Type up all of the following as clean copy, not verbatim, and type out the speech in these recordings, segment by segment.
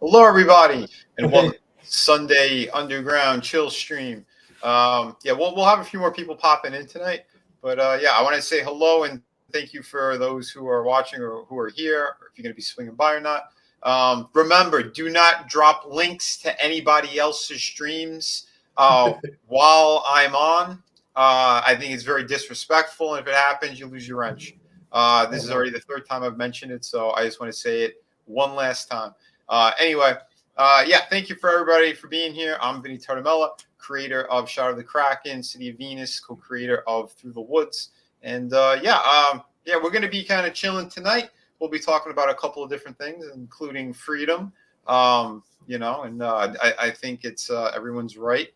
Hello, everybody, and welcome to Sunday Underground Chill Stream. We'll have a few more people popping in tonight, but I want to say hello and thank you for those who are watching or who are here, or if you're going to be swinging by or not. Remember, do not drop links to anybody else's streams while I'm on. I think it's very disrespectful, and if it happens, you lose your wrench. This is already the third time I've mentioned it, so I just want to say it one last time. Thank you for everybody for being here. I'm Vinnieart, creator of Shadow of the Kraken, City of Venus, co-creator of Through the Woods. And we're going to be kind of chilling tonight. We'll be talking about a couple of different things, including freedom. I think it's everyone's right.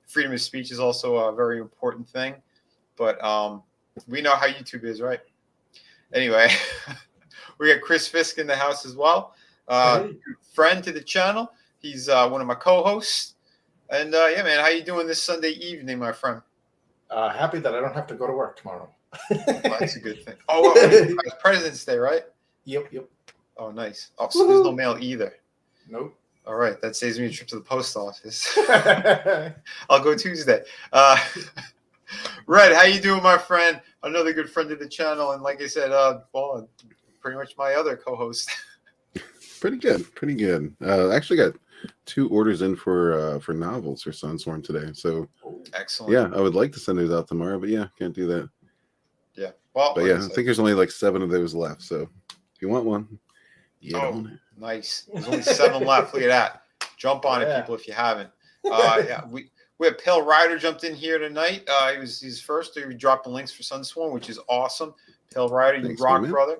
Freedom of speech is also a very important thing. But we know how YouTube is, right? Anyway, we got Chris Fisk in the house as well. Friend to the channel. He's one of my co-hosts. And man, how you doing this Sunday evening, my friend? Happy that I don't have to go to work tomorrow. Well, that's a good thing. It's President's Day, right? Yep. Oh, nice. Oh, so there's no mail either. Nope. All right, that saves me a trip to the post office. I'll go Tuesday. Red, how you doing, my friend? Another good friend of the channel, and like I said, pretty much my other co-host. Pretty good. Actually got 2 orders in for novels for Sunstorm today. So excellent. Yeah, I would like to send those out tomorrow, but can't do that. Yeah. Well, but I think there's only like 7 of those left. So if you want one, on it. Nice. There's only 7 left. Look at that. Jump on it, people, if you haven't. We have Pale Rider jumped in here tonight. He's first. He dropped the links for Sunstorm, which is awesome. Pale Rider, you rock, man. Brother.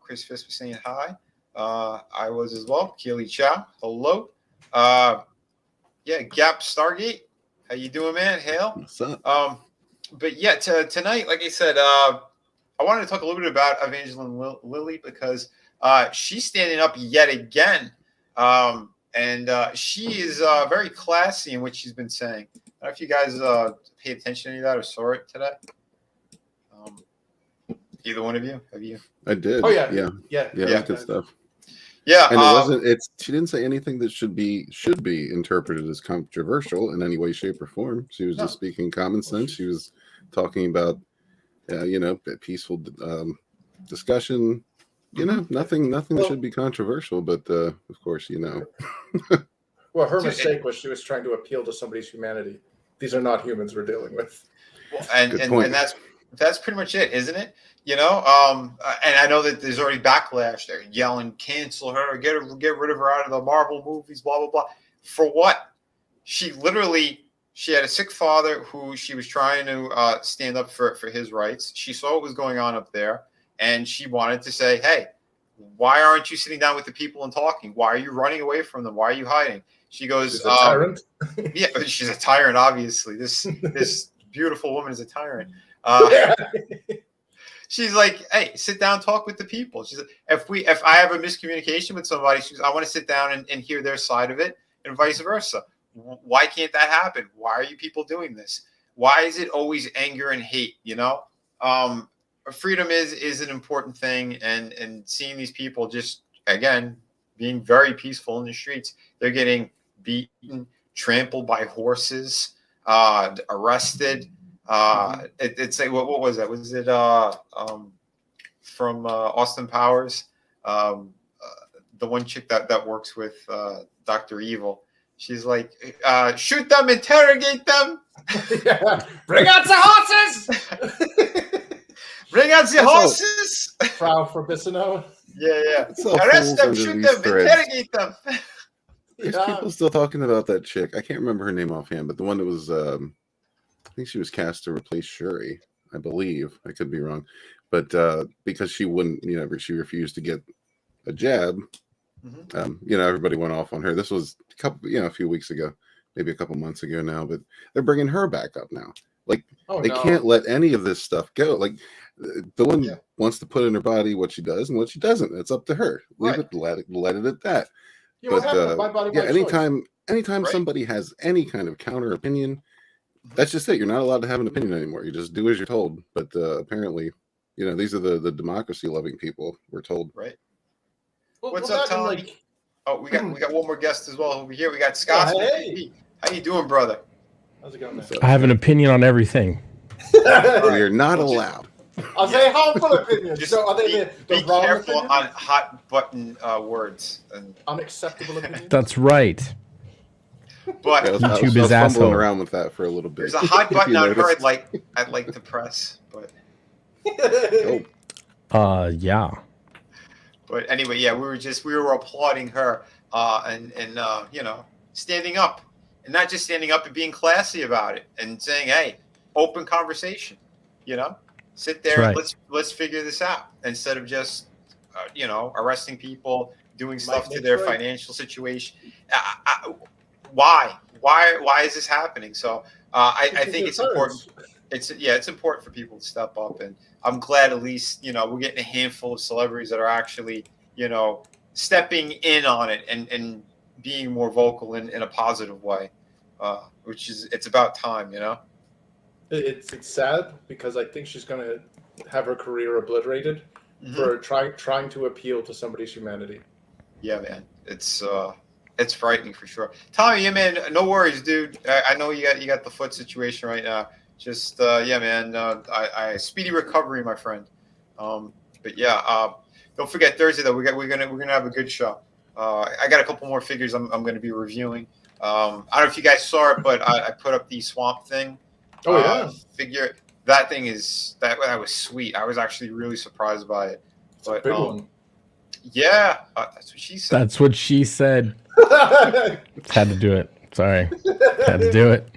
Chris Fisk was saying hi. I was as well. Keely Chow, hello. Gap Stargate, how you doing, man? Hail. What's up? Tonight, like I said, I wanted to talk a little bit about Evangeline Lilly because she's standing up yet again, and she is very classy in what she's been saying. I don't know if you guys paid attention to any of that or saw it today. Either one of you? Have you? I did. Oh yeah. Good stuff. Yeah, and she didn't say anything that should be interpreted as controversial in any way, shape, or form. She was just speaking common sense. She was talking about, peaceful discussion. Nothing that should be controversial. But of course, Well, her mistake was she was trying to appeal to somebody's humanity. These are not humans we're dealing with. Well, and that's pretty much it, isn't it? And I know that there's already backlash. They're yelling, cancel her, get rid of her out of the Marvel movies, blah, blah, blah. For what? She had a sick father who she was trying to stand up for his rights. She saw what was going on up there, and she wanted to say, hey, why aren't you sitting down with the people and talking? Why are you running away from them? Why are you hiding? She goes, she's a tyrant. Yeah, she's a tyrant, obviously. This beautiful woman is a tyrant. She's like, hey, sit down, talk with the people. She's like, if I have a miscommunication with somebody, I want to sit down and hear their side of it, and vice versa. Why can't that happen? Why are you people doing this? Why is it always anger and hate? Freedom is an important thing, and seeing these people just again being very peaceful in the streets. They're getting beaten, trampled by horses, arrested. It's like what was that? Was it from Austin Powers? The one chick that works with Dr. Evil. She's like, shoot them, interrogate them. Bring out the horses. Bring out the horses. Frau Forbissino. Yeah. Arrest them, shoot them, interrogate them. There's people still talking about that chick. I can't remember her name offhand, but the one that was I think she was cast to replace Shuri, I believe. I could be wrong. But because she wouldn't, she refused to get a jab, everybody went off on her. This was a few weeks ago, maybe a couple months ago now, but they're bringing her back up now. Like, can't let any of this stuff go. Like, the one wants to put in her body what she does and what she doesn't. It's up to her. Leave it, let it at that. My body, my anytime somebody has any kind of counter opinion, that's just it. You're not allowed to have an opinion anymore. You just do as you're told. But apparently, these are the democracy-loving people, we're told. Right. What's up, Tom? Oh, we got one more guest as well over here. We got Scott. Oh, hey. How you doing, brother? How's it going, man? I have an opinion on everything. You're not Well, just- allowed. I'll say harmful opinions. Just So are they be the wrong careful opinions? on hot button words. And, Unacceptable opinions? That's right. but I was YouTube is fumbling asshole. around with that for a little bit. there's a hot If button you on her noticed. I'd like to press. But Yeah. But anyway, yeah, we were applauding her and you know, standing up, and not just standing up and being classy about it and saying, hey, open conversation, you know, sit there, That's and let's figure this out instead of just you know, arresting people, doing stuff to their financial situation. Why is this happening? So I think it's important. It's important for people to step up, and I'm glad at least, you know, we're getting a handful of celebrities that are actually, you know, stepping in on it and being more vocal in a positive way, which is, it's about time, you know. It's sad because I think she's going to have her career obliterated for trying to appeal to somebody's humanity. Yeah, man, it's frightening for sure. Tommy, yeah, man, no worries, dude. I know you got the foot situation right now. Just yeah, man. I speedy recovery, my friend. But yeah, don't forget Thursday though. We're gonna have a good show. I got a couple more figures I'm going to be reviewing. I don't know if you guys saw it, but I put up the Swamp Thing. Oh yeah, figure. That thing is that was sweet. I was actually really surprised by it. But big one. yeah, that's what she said. That's what she said. Had to do it. Sorry. Had to do it.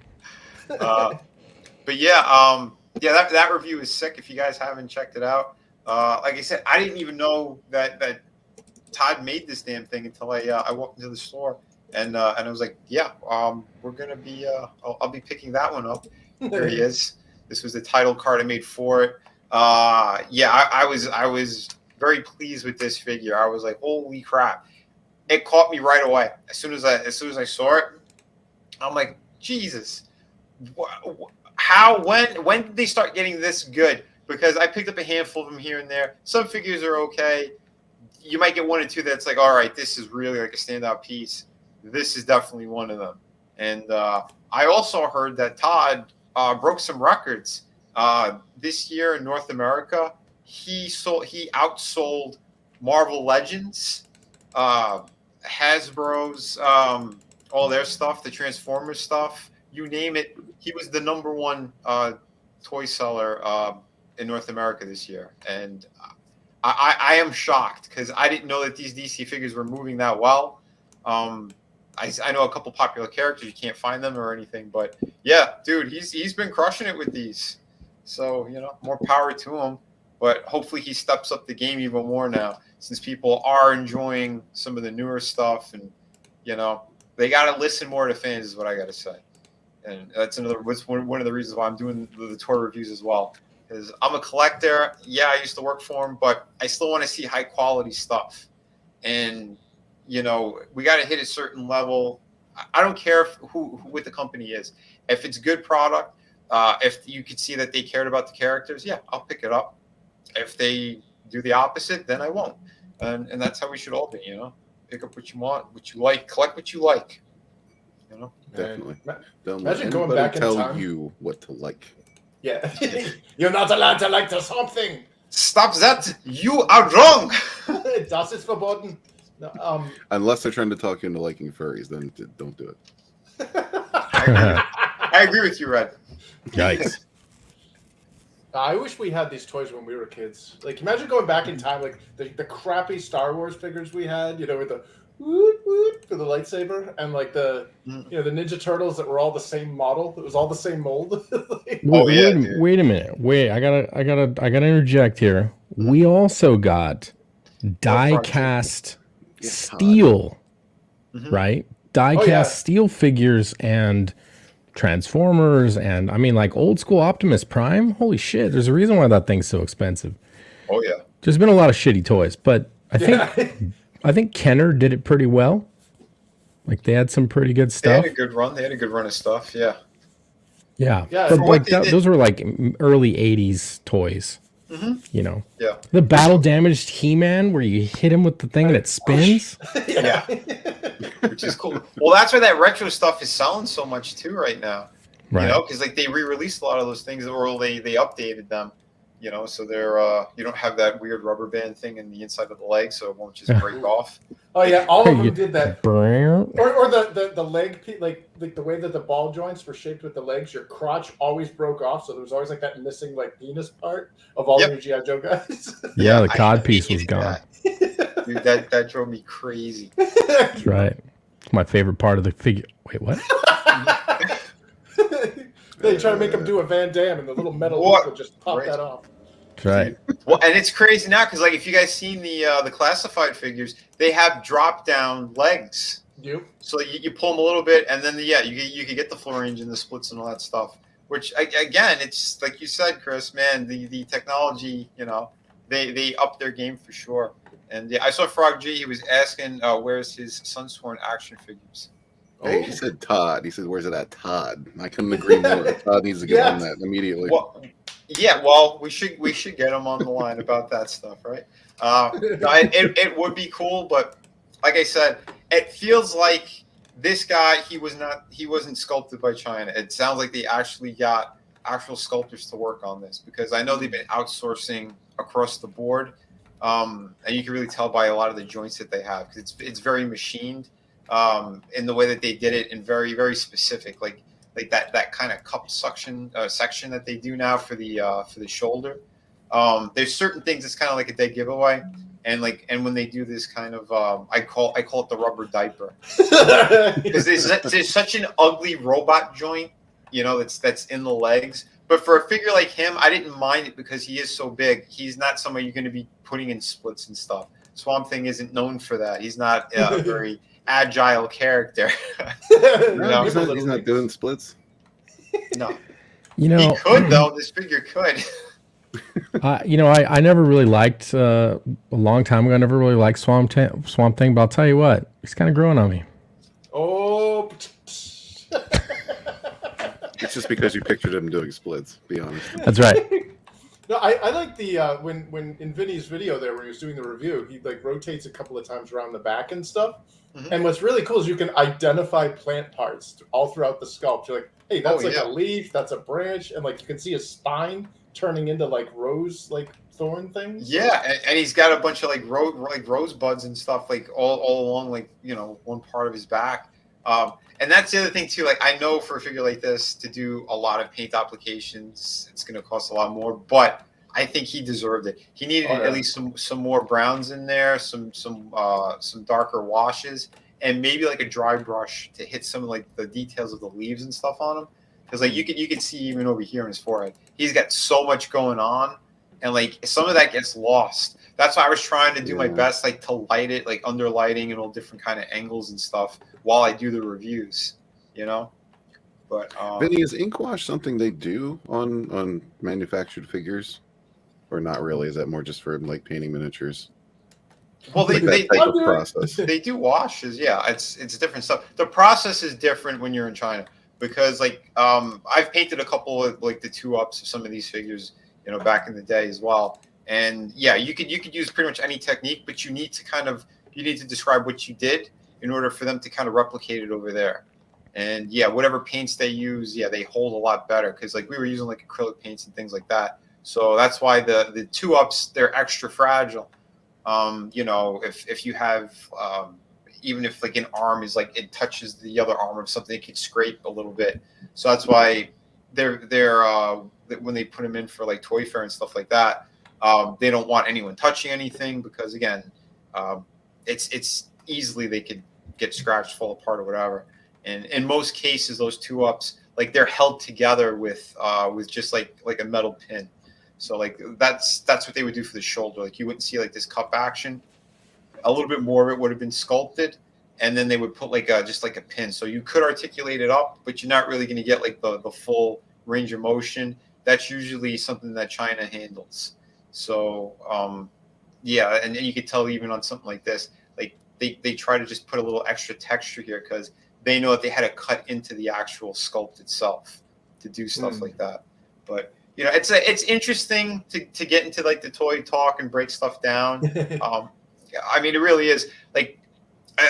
But yeah, yeah, that review is sick. If you guys haven't checked it out, like I said, I didn't even know that Todd made this damn thing until I walked into the store, and I was like, yeah, we're gonna be I'll be picking that one up. There he is. This was the title card I made for it. Yeah, I was very pleased with this figure. I was like, holy crap! It caught me right away. As soon as I saw it, I'm like, Jesus. How, when did they start getting this good? Because I picked up a handful of them here and there. Some figures are okay. You might get one or two that's like, all right, this is really like a standout piece. This is definitely one of them. And I also heard that Todd broke some records this year in North America. He outsold Marvel Legends, Hasbro's, all their stuff, the Transformers stuff. You name it, he was the #1 toy seller in North America this year, and I am shocked because I didn't know that these DC figures were moving that well. I know a couple popular characters, you can't find them or anything, but yeah, dude, he's been crushing it with these. So, you know, more power to him. But hopefully he steps up the game even more now, since people are enjoying some of the newer stuff, and you know, they got to listen more to fans, is what I got to say. And that's one of the reasons why I'm doing the toy reviews as well. Because I'm a collector. Yeah, I used to work for him, but I still want to see high quality stuff. And you know, we got to hit a certain level. I don't care what the company is. If it's good product, if you could see that they cared about the characters, yeah, I'll pick it up. If they do the opposite, then I won't. And that's how we should all be, you know. Pick up what you want, what you like, collect what you like. You know, Definitely. Don't Imagine let going anybody back in tell time. you what to like. Yeah, you're not allowed to like the something. Stop that! You are wrong. Das ist verboten. No, Unless they're trying to talk you into liking furries, then don't do it. I agree with you, Red. Yikes. I wish we had these toys when we were kids. Like, imagine going back in time, like the crappy Star Wars figures we had, you know, with the woot woot for the lightsaber, and like the you know, the Ninja Turtles that were all the same model. It was all the same mold. Oh, yeah, dude. Wait a minute. Wait, I gotta interject here. We also got die cast steel, right? Die cast steel figures and Transformers, and I mean, like old school Optimus Prime. Holy shit! There's a reason why that thing's so expensive. Oh yeah. There's been a lot of shitty toys, but I think Kenner did it pretty well. Like they had some pretty good They stuff. had a good run. They had a good run of stuff. Yeah. Yeah. Yeah, But for like those were like early '80s toys. You know. Yeah. The battle damaged He-Man where you hit him with the thing and it spins. Yeah. which is cool. Well, that's why that retro stuff is selling so much too right now. Right. You know, because like they re-released a lot of those things, or they updated them. You know, so they're you don't have that weird rubber band thing in the inside of the leg, so it won't just break off. Oh yeah, all of them did that. Brrr. Or the leg, like the way that the ball joints were shaped with the legs, your crotch always broke off, so there was always like that missing like penis part of all your G.I. Joe guys. Yeah, the I cod piece was hated gone. that. Dude, that drove me crazy. That's right. It's my favorite part of the figure. Wait, what? They try to make him do a Van Damme, and the little metal hook will just pop that off. That's right. Well, and it's crazy now because, like, if you guys seen the classified figures, they have drop down legs. You. So you pull them a little bit, and then you can get the floor range and the splits and all that stuff. Which again, it's like you said, Chris. Man, the technology, you know, they upped their game for sure. And I saw Frog G. He was asking where's his Sunsworn action figures. Hey, he said Todd. He said, "Where's it at, Todd?" I couldn't agree more. Todd needs to get on that immediately. Well, yeah, well, we should get him on the line about that stuff, right? It would be cool, but like I said, it feels like this guy he wasn't sculpted by China. It sounds like they actually got actual sculptors to work on this because I know they've been outsourcing across the board, and you can really tell by a lot of the joints that they have because it's very machined. In the way that they did it and very, very specific, like that kind of cup suction section that they do now for the shoulder. There's certain things that's kind of like a dead giveaway, and when they do this kind of I call it the rubber diaper because there's such an ugly robot joint, you know, that's in the legs. But for a figure like him, I didn't mind it because he is so big. He's not somebody you're going to be putting in splits and stuff. Swamp Thing isn't known for that. He's not a very agile character. No, he's not doing splits. No, you know, he could though. This figure could. You know, I never really liked a long time ago. I never really liked Swamp Thing, but I'll tell you what, he's kind of growing on me. Oh, it's just because you pictured him doing splits. Be honest. That's right. No, I like the when in Vinny's video there where he was doing the review, he like rotates a couple of times around the back and stuff. Mm-hmm. And what's really cool is you can identify plant parts all throughout the sculpt. You're like, hey, that's a leaf, that's a branch, and like you can see his spine turning into like rose thorn things. Yeah, and he's got a bunch of like rosebuds and stuff like all along like, you know, one part of his back. And that's the other thing too. Like I know for a figure like this to do a lot of paint applications, it's going to cost a lot more. But I think he deserved it. He needed at least some more browns in there, some darker washes, and maybe like a dry brush to hit some of like the details of the leaves and stuff on him. Because like you can see even over here on his forehead, he's got so much going on, and like some of that gets lost. That's why I was trying to do my best, like to light it, like under lighting and all different kind of angles and stuff while I do the reviews, you know. But Vinny, is ink wash something they do on manufactured figures, or not really? Is that more just for like painting miniatures? Well, they process. They do washes, yeah. It's different stuff. The process is different when you're in China because like I've painted a couple of like the 2-ups of some of these figures, you know, back in the day as well. And yeah, you could use pretty much any technique, but you need to describe what you did in order for them to kind of replicate it over there. And yeah, whatever paints they use, they hold a lot better because like we were using like acrylic paints and things like that. So that's why the 2-ups, they're extra fragile. You know, if you have even if like an arm is like it touches the other arm of something, it could scrape a little bit. So that's why they're when they put them in for like Toy Fair and stuff like that. They don't want anyone touching anything because again, it's easily they could get scratched, fall apart, or whatever. And in most cases, those 2-ups, like they're held together with just like a metal pin. So like that's what they would do for the shoulder. Like you wouldn't see like this cup action. A little bit more of it would have been sculpted, and then they would put like just like a pin. So you could articulate it up, but you're not really going to get like the full range of motion. That's usually something that China handles. So, and you could tell even on something like this, like they try to just put a little extra texture here because they know that they had to cut into the actual sculpt itself to do stuff like that. But, you know, it's interesting to get into like the toy talk and break stuff down. I mean, it really is. Like,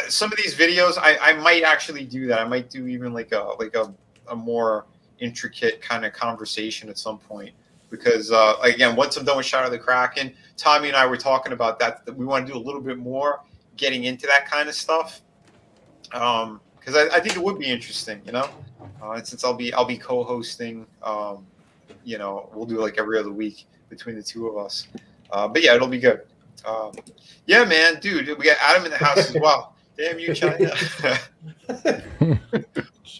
some of these videos, I might actually do that. I might do even like a more intricate kind of conversation at some point, because again, once I'm done with Shadow of the Kraken, Tommy and I were talking about that we want to do a little bit more getting into that kind of stuff, because I think it would be interesting, since I'll be co-hosting, we'll do like every other week between the two of us, but yeah, it'll be good. Yeah, man, dude, we got Adam in the house as well. Damn you, China.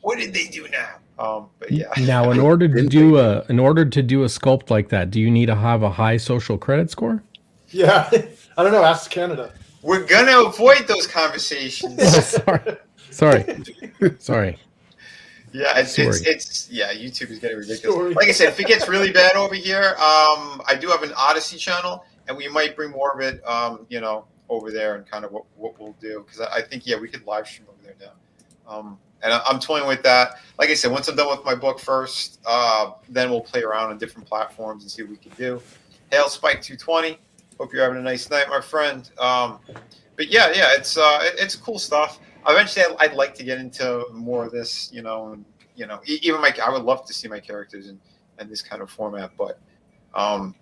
What did they do now? But yeah. Now, in order to do a sculpt like that, do you need to have a high social credit score? Yeah, I don't know. Ask Canada. We're gonna avoid those conversations. Sorry. Yeah, it's YouTube is getting ridiculous. Like I said, if it gets really bad over here, I do have an Odyssey channel, and we might bring more of it, over there, and kind of what we'll do, because I think we could live stream over there now. And I'm toying with that. Like I said, once I'm done with my book first, then we'll play around on different platforms and see what we can do. Hail Spike 220. Hope you're having a nice night, my friend. But yeah, it's cool stuff. Eventually, I'd like to get into more of this, even I would love to see my characters in this kind of format. But I'm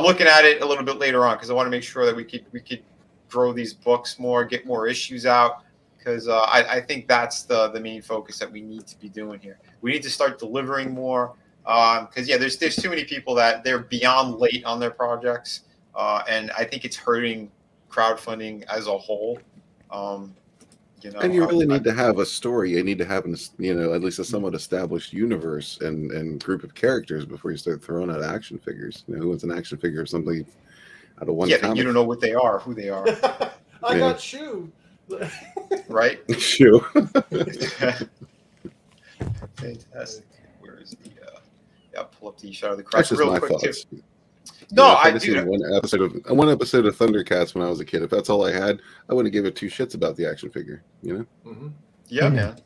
looking at it a little bit later on, because I want to make sure that we could grow these books more, get more issues out, because I think that's the main focus that we need to be doing here. We need to start delivering more, because there's too many people that they're beyond late on their projects, and I think it's hurting crowdfunding as a whole. And you really need to have a story. You need to have, at least a somewhat established universe and group of characters before you start throwing out action figures. Who wants an action figure of something out of one? Yeah, but you don't know what they are, who they are. I got Shoe. Right? Shoe. Fantastic. Where is the? Pull up the Shadow of the Kraken real quick thoughts. too. No, I do. One episode of Thundercats when I was a kid. If that's all I had, I wouldn't give it two shits about the action figure. Mm-hmm. Yeah, man.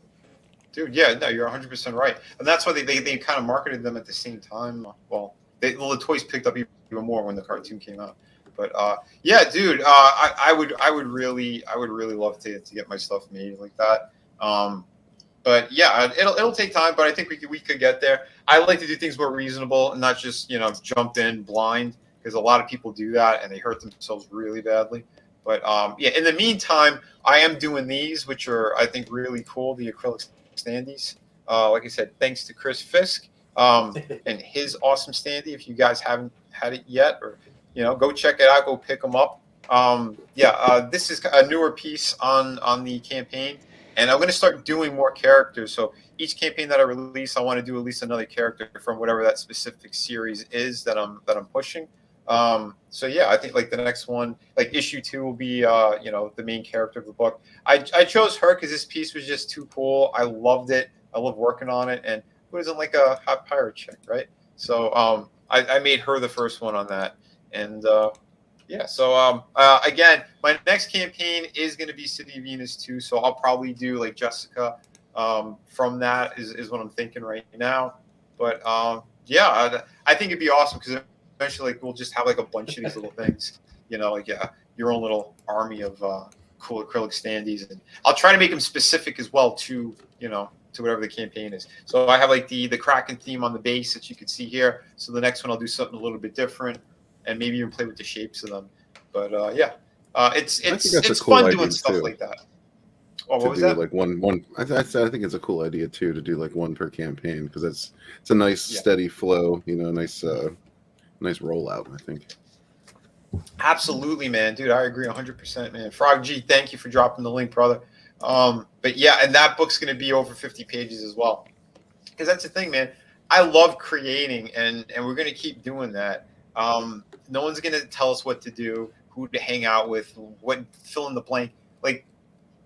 Dude, yeah, no, you're 100% right, and that's why they kind of marketed them at the same time. Well, the toys picked up even more when the cartoon came out. But yeah, dude, I would really love to get my stuff made like that. But yeah, it'll take time, but I think we could get there. I like to do things more reasonable and not just jump in blind, because a lot of people do that and they hurt themselves really badly. But in the meantime, I am doing these, which are, I think, really cool, the acrylic standees. Like I said, thanks to Chris Fisk and his awesome standee. If you guys haven't had it yet, or go check it out, go pick them up. This is a newer piece on the campaign. And I'm going to start doing more characters. So each campaign that I release, I want to do at least another character from whatever that specific series is that I'm pushing. So yeah, I think like the next one, like issue 2, will be the main character of the book. I chose her because this piece was just too cool. I loved it. I love working on it. And who doesn't like a hot pirate chick, right? So I made her the first one on that. And so again, my next campaign is going to be City of Venus 2, so I'll probably do like Jessica from that is what I'm thinking right now. But I think it'd be awesome, because eventually we'll just have like a bunch of these little things, your own little army of cool acrylic standees, and I'll try to make them specific as well to to whatever the campaign is. So I have like the Kraken theme on the base that you can see here. So the next one I'll do something a little bit different, and maybe even play with the shapes of them. But it's cool fun doing stuff like that. Oh, what was that? Like one. I think it's a cool idea too, to do like one per campaign, because it's a nice steady flow. Nice rollout, I think. Absolutely, man, dude. I agree 100%, man. Frog G, thank you for dropping the link, brother. But yeah, and that book's going to be over 50 pages as well, because that's the thing, man. I love creating, and we're going to keep doing that. No one's going to tell us what to do, who to hang out with, what fill in the blank. Like,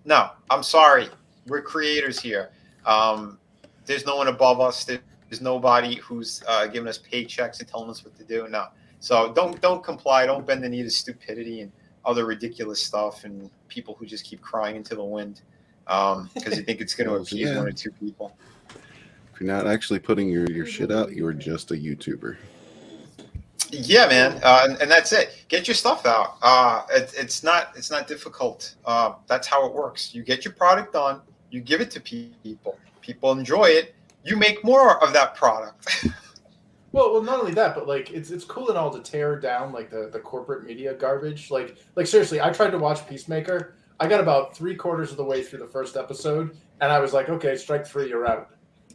no, I'm sorry. We're creators here. There's no one above us. There's nobody who's giving us paychecks and telling us what to do. No. So don't comply. Don't bend the knee to stupidity and other ridiculous stuff, and people who just keep crying into the wind because you think it's going to appease one or two people. If you're not actually putting your shit out, you're just a YouTuber. Yeah, man, and that's it. Get your stuff out. It's not difficult. That's how it works. You get your product done. You give it to people. People enjoy it. You make more of that product. Well, not only that, but like it's cool and all to tear down like the corporate media garbage. Like seriously, I tried to watch Peacemaker. I got about 3/4 of the way through the first episode, and I was like, okay, strike 3, you're out.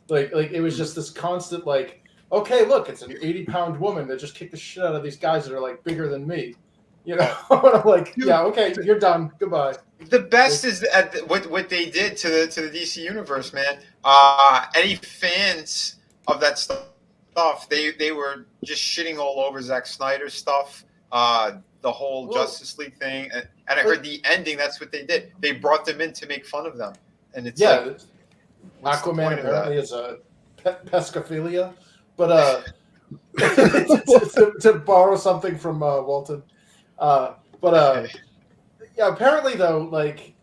Like it was just this constant like, okay, look, it's an 80-pound woman that just kicked the shit out of these guys that are like bigger than me. And I'm like, Dude, yeah, okay, you're done. Goodbye. the best is what they did to the DC universe, man. Any fans of that stuff, they were just shitting all over Zack Snyder's stuff. The whole Justice League thing, and I heard the ending. That's what they did. They brought them in to make fun of them, and it's Aquaman apparently is a pescophilia, but to borrow something from Walton, yeah. Apparently, though, like,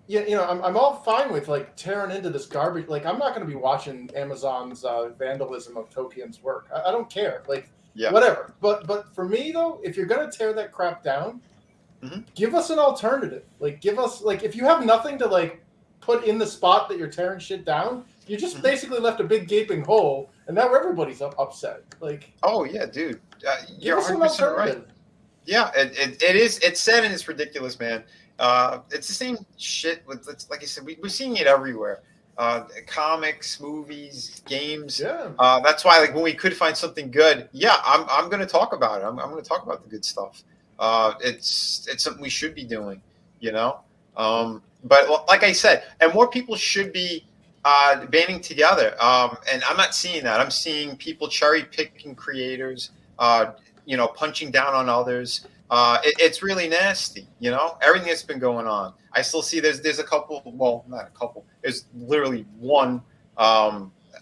I'm all fine with like tearing into this garbage. Like, I'm not going to be watching Amazon's vandalism of Tolkien's work. I don't care. Like, whatever. But for me though, if you're going to tear that crap down, give us an alternative. Like, give us like if you have nothing to like put in the spot that you're tearing shit down, you just basically left a big gaping hole, and now everybody's upset. Like, oh yeah, dude, you're 100% right. Yeah, it is. It's sad and it's ridiculous, man. It's the same shit with, like I said, we're seeing it everywhere. Comics, movies, games. Yeah. That's why, like, when we could find something good, I'm going to talk about it. I'm going to talk about the good stuff. It's something we should be doing, But like I said, and more people should be banding together. And I'm not seeing that. I'm seeing people cherry picking creators. Punching down on others. It's really nasty, everything that's been going on. I still see there's a couple, well, not a couple, there's literally one,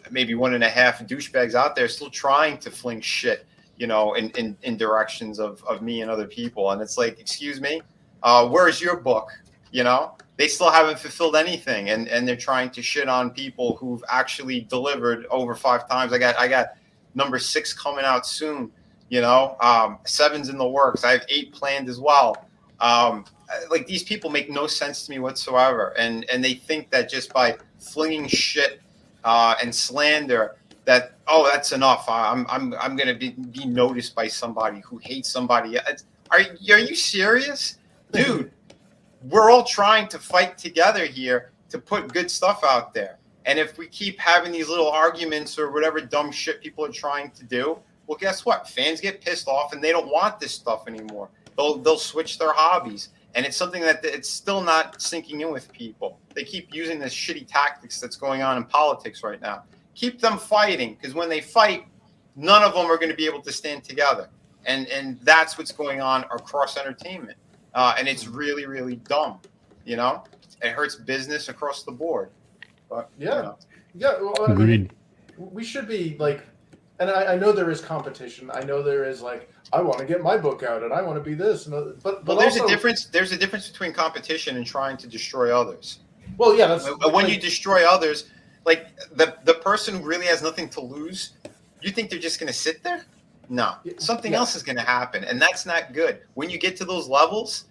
maybe 1.5 douchebags out there still trying to fling shit, in directions of me and other people. And it's like, excuse me, where's your book? They still haven't fulfilled anything, and they're trying to shit on people who've actually delivered over 5 times. I got number 6 coming out soon. 7's in the works. I have 8 planned as well. Like, these people make no sense to me whatsoever, and they think that just by flinging shit and slander that that's enough. I'm gonna be noticed by somebody who hates somebody. Are you serious, dude? We're all trying to fight together here to put good stuff out there, and if we keep having these little arguments or whatever dumb shit people are trying to do, well, guess what? Fans get pissed off and they don't want this stuff anymore. They'll switch their hobbies, and it's something that it's still not sinking in with people. They keep using this shitty tactics that's going on in politics right now. Keep them fighting, because when they fight, none of them are going to be able to stand together, and that's what's going on across entertainment, and it's really, really dumb. It hurts business across the board. But yeah. Well, agreed. We should be like. And I know there is competition. I know there is like, I want to get my book out and I want to be this. But there's a difference. There's a difference between competition and trying to destroy others. Well, yeah. When you destroy others, like the person who really has nothing to lose, you think they're just going to sit there? No, something else is going to happen, and that's not good. When you get to those levels,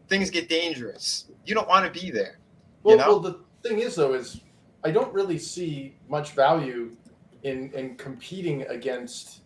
things get dangerous. You don't want to be there. Well, the thing is, though, is I don't really see much value in competing against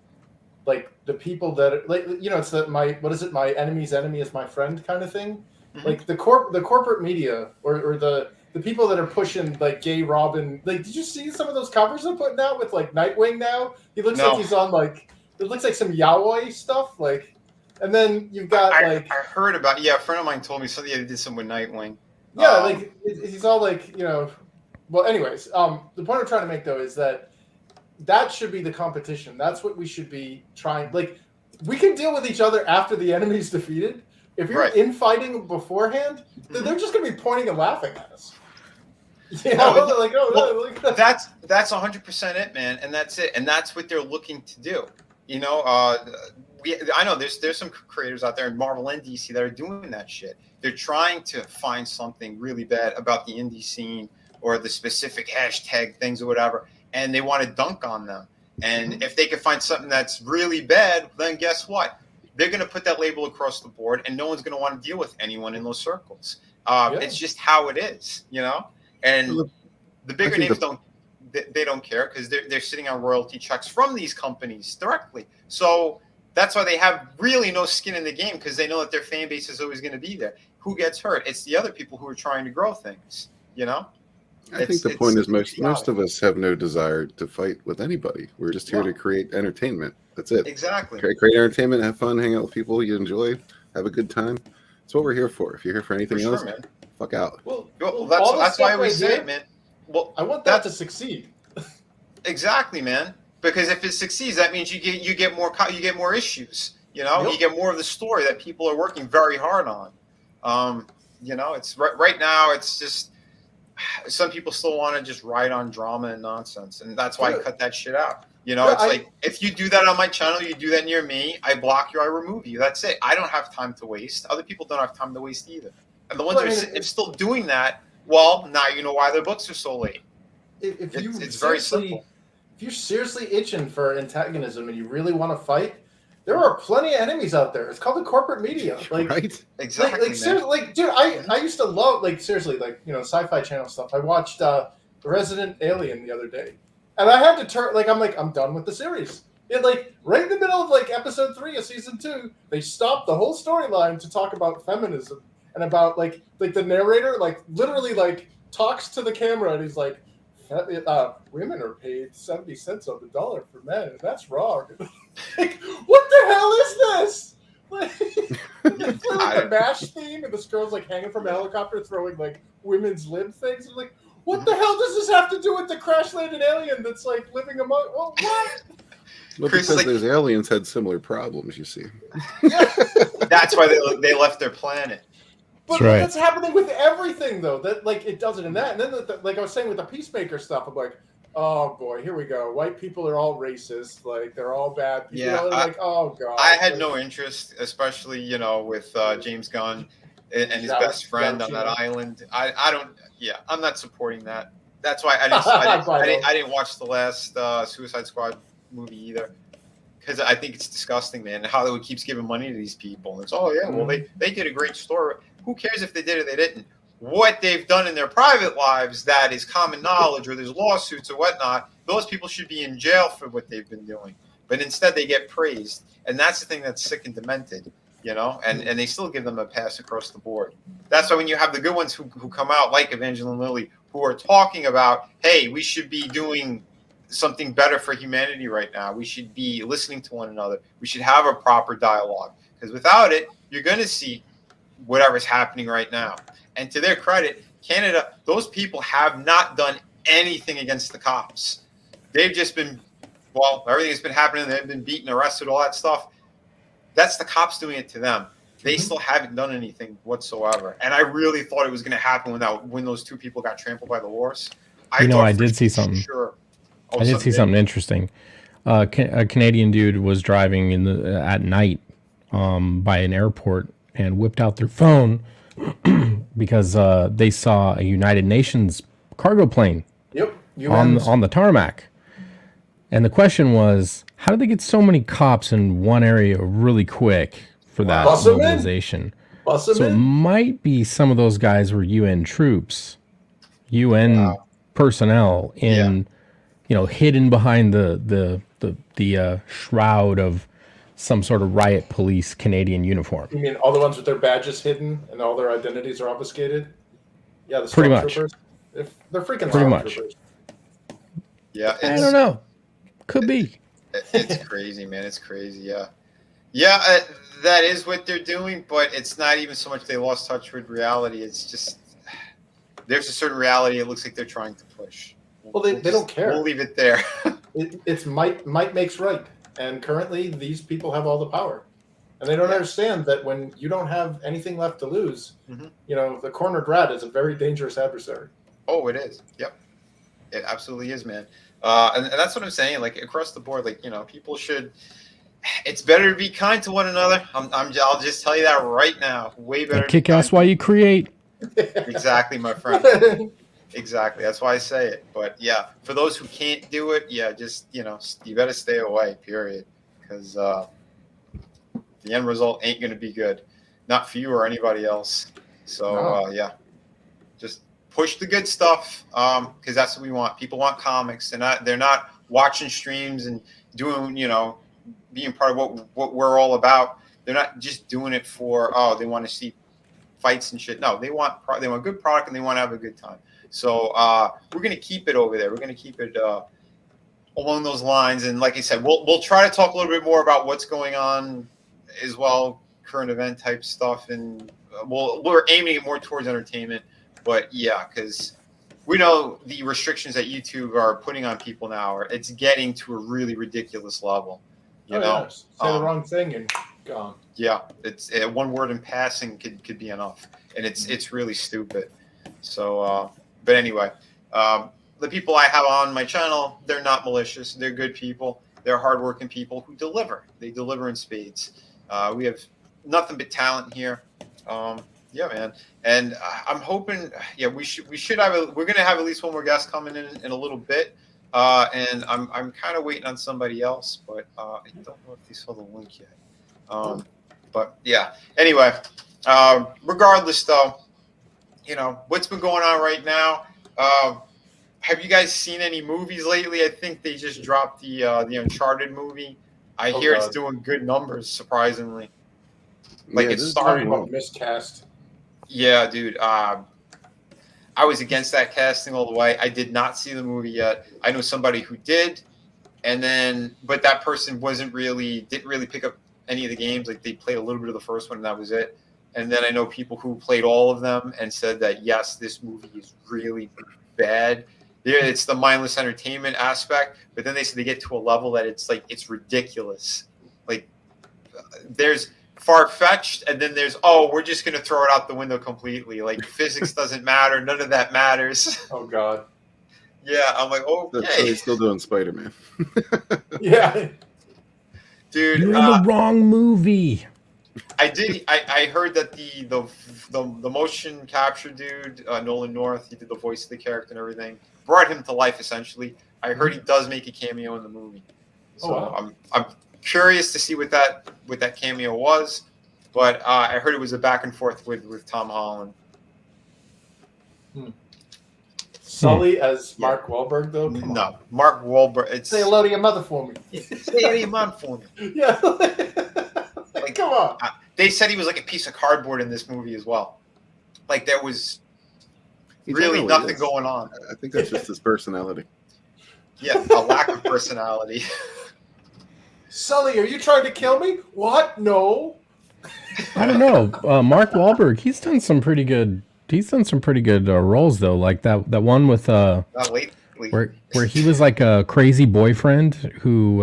like the people that like it's that my enemy's enemy is my friend kind of thing. Like the corporate media or the people that are pushing like gay Robin. Like, did you see some of those covers they're putting out with like Nightwing now? He looks like he's on like, it looks like some yaoi stuff. Like, and then you've got I heard about a friend of mine told me something. They did some with Nightwing. Yeah, like he's all like Well, anyways, the point I'm trying to make though is that should be the competition. That's what we should be trying. Like, we can deal with each other after the enemy's defeated. If you're infighting beforehand, then they're just going to be pointing and laughing at us. That's 100% it, man, and that's it, and that's what they're looking to do. I know there's some creators out there in Marvel and DC that are doing that shit. They're trying to find something really bad about the indie scene or the specific hashtag things or whatever, and they want to dunk on them. And if they can find something that's really bad, then guess what? They're going to put that label across the board, and no one's going to want to deal with anyone in those circles. It's just how it is, you know. And the bigger names don't care because they're sitting on royalty checks from these companies directly. So that's why they have really no skin in the game, because they know that their fan base is always going to be there. Who gets hurt? It's the other people who are trying to grow things, you know. I think the point is most of us have no desire to fight with anybody. We're just here to create entertainment. That's it. Exactly. Create entertainment, have fun, hang out with people you enjoy, have a good time. That's what we're here for. If you're here for anything else, man. Fuck out. Well that's why we say it, man. Well, I want that to succeed. Exactly, man. Because if it succeeds, that means you get more issues. You know, you get more of the story that people are working very hard on. You know, it's right now. It's just some people still want to just ride on drama and nonsense, and that's why I cut that shit out. You know, it's like if you do that on my channel, you do that near me, I block you, I remove you. That's it. I don't have time to waste. Other people don't have time to waste either. And the ones that are still doing that, well, now you know why their books are so late. It's very simple. If you're seriously itching for antagonism and you really want to fight, there are plenty of enemies out there. It's called the corporate media. Like, right? Exactly. Seriously, dude, I used to love, seriously, Sci-Fi Channel stuff. I watched Resident Alien the other day, and I had to turn, I'm done with the series. Right in the middle of episode 3 of season 2, they stopped the whole storyline to talk about feminism and about the narrator literally talks to the camera and he's like, women are paid 70 cents on the dollar for men, and that's wrong. What the hell is this? The MASH theme, and this girl's hanging from a helicopter throwing women's lib things. I'm like, what the hell does this have to do with the crash landed alien that's living among? Oh, what? Well, because those aliens had similar problems, you see. That's why they left their planet. But that's happening with everything, though. That it does it in that, and then I was saying with the Peacemaker stuff, I'm like, oh boy, here we go. White people are all racist. They're all bad people. Yeah, oh god. I had no interest, especially with James Gunn and his best friend on that island. I don't. Yeah, I'm not supporting that. That's why I didn't watch the last Suicide Squad movie either. Because I think it's disgusting, man. Hollywood keeps giving money to these people. It's well, they did a great story. Who cares if they did or they didn't? What they've done in their private lives, that is common knowledge, or there's lawsuits or whatnot, those people should be in jail for what they've been doing. But instead they get praised. And that's the thing that's sick and demented, and they still give them a pass across the board. That's why when you have the good ones who come out, like Evangeline Lilly, who are talking about, hey, we should be doing something better for humanity right now. We should be listening to one another. We should have a proper dialogue. Because without it, you're going to see whatever's happening right now. And to their credit, Canada, those people have not done anything against the cops. They've just been, everything that's been happening, they've been beaten, arrested, all that stuff. That's the cops doing it to them. They still haven't done anything whatsoever. And I really thought it was going to happen when those two people got trampled by the horse. I did see something. Sure. I did see something interesting. A Canadian dude was driving at night by an airport and whipped out their phone because they saw a United Nations cargo plane on the tarmac. And the question was, how did they get so many cops in one area really quick for that mobilization? So it might be some of those guys were UN troops, UN personnel hidden behind the shroud of some sort of riot police Canadian uniform. You mean all the ones with their badges hidden and all their identities are obfuscated? Yeah, the pretty much. They're freaking pretty much. Yeah, I don't know. Could be. It's crazy, man. It's crazy. Yeah. That is what they're doing, but it's not even so much they lost touch with reality. It's just there's a certain reality it looks like they're trying to push. Well, they don't care. We'll leave it there. It's might makes right. And currently, these people have all the power. And they don't understand that when you don't have anything left to lose, the cornered rat is a very dangerous adversary. Oh, it is. Yep. It absolutely is, man. And that's what I'm saying. Across the board, people should. It's better to be kind to one another. I'll just tell you that right now. Way better. Kick ass while you create. Exactly, my friend. Exactly. That's why I say it. But yeah, for those who can't do it, yeah, just you better stay away. Period. Because the end result ain't going to be good, not for you or anybody else. So yeah, just push the good stuff because that's what we want. People want comics. They're not watching streams and doing being part of what we're all about. They're not just doing it for they want to see fights and shit. No, they want good product and they want to have a good time. So we're gonna keep it over there. We're gonna keep it along those lines. And like I said, we'll try to talk a little bit more about what's going on as well, current event type stuff, and we're aiming it more towards entertainment. But yeah, because we know the restrictions that YouTube are putting on people now it's getting to a really ridiculous level. You know, say the wrong thing and gone. Yeah, it's one word in passing could be enough, and it's really stupid. So, but anyway, the people I have on my channel, they're not malicious. They're good people. They're hardworking people who deliver. They deliver in spades. We have nothing but talent here. Yeah, man. And I'm hoping, yeah, we should have we're gonna have at least one more guest coming in a little bit. And I'm kind of waiting on somebody else, but I don't know if they saw the link yet. But yeah. Anyway, regardless though, what's been going on right now. Have you guys seen any movies lately? I think they just dropped the Uncharted movie. I hear it's doing good numbers, surprisingly. Like it's starting about miscast. Yeah, dude. I was against that casting all the way. I did not see the movie yet. I know somebody who did, but that person didn't really pick up any of the games. Like they played a little bit of the first one, and that was it. And then I know people who played all of them and said that yes, this movie is really bad. It's the mindless entertainment aspect, but then they said they get to a level that it's ridiculous. Like there's far-fetched, and then there's we're just gonna throw it out the window completely. Like physics doesn't matter, none of that matters. Oh god. Yeah, I'm like, okay. So he's still doing Spider-Man. Yeah. Dude, you're in the wrong movie. I heard that the motion capture dude, Nolan North, he did the voice of the character and everything, brought him to life essentially. I heard he does make a cameo in the movie. So I'm curious to see what that cameo was, but I heard it was a back and forth with Tom Holland. Sully as Mark Wahlberg though? No, Mark Wahlberg. Say hello to your mother for me. Say hello to your mom for me. Yeah. Like, come on. They said he was like a piece of cardboard in this movie as well. Like there was really nothing going on. I think that's just his personality. Yeah, a lack of personality. Sully, are you trying to kill me? What? No. I don't know. Mark Wahlberg, he's done some pretty good roles though. Like that one with Not lately. where he was like a crazy boyfriend who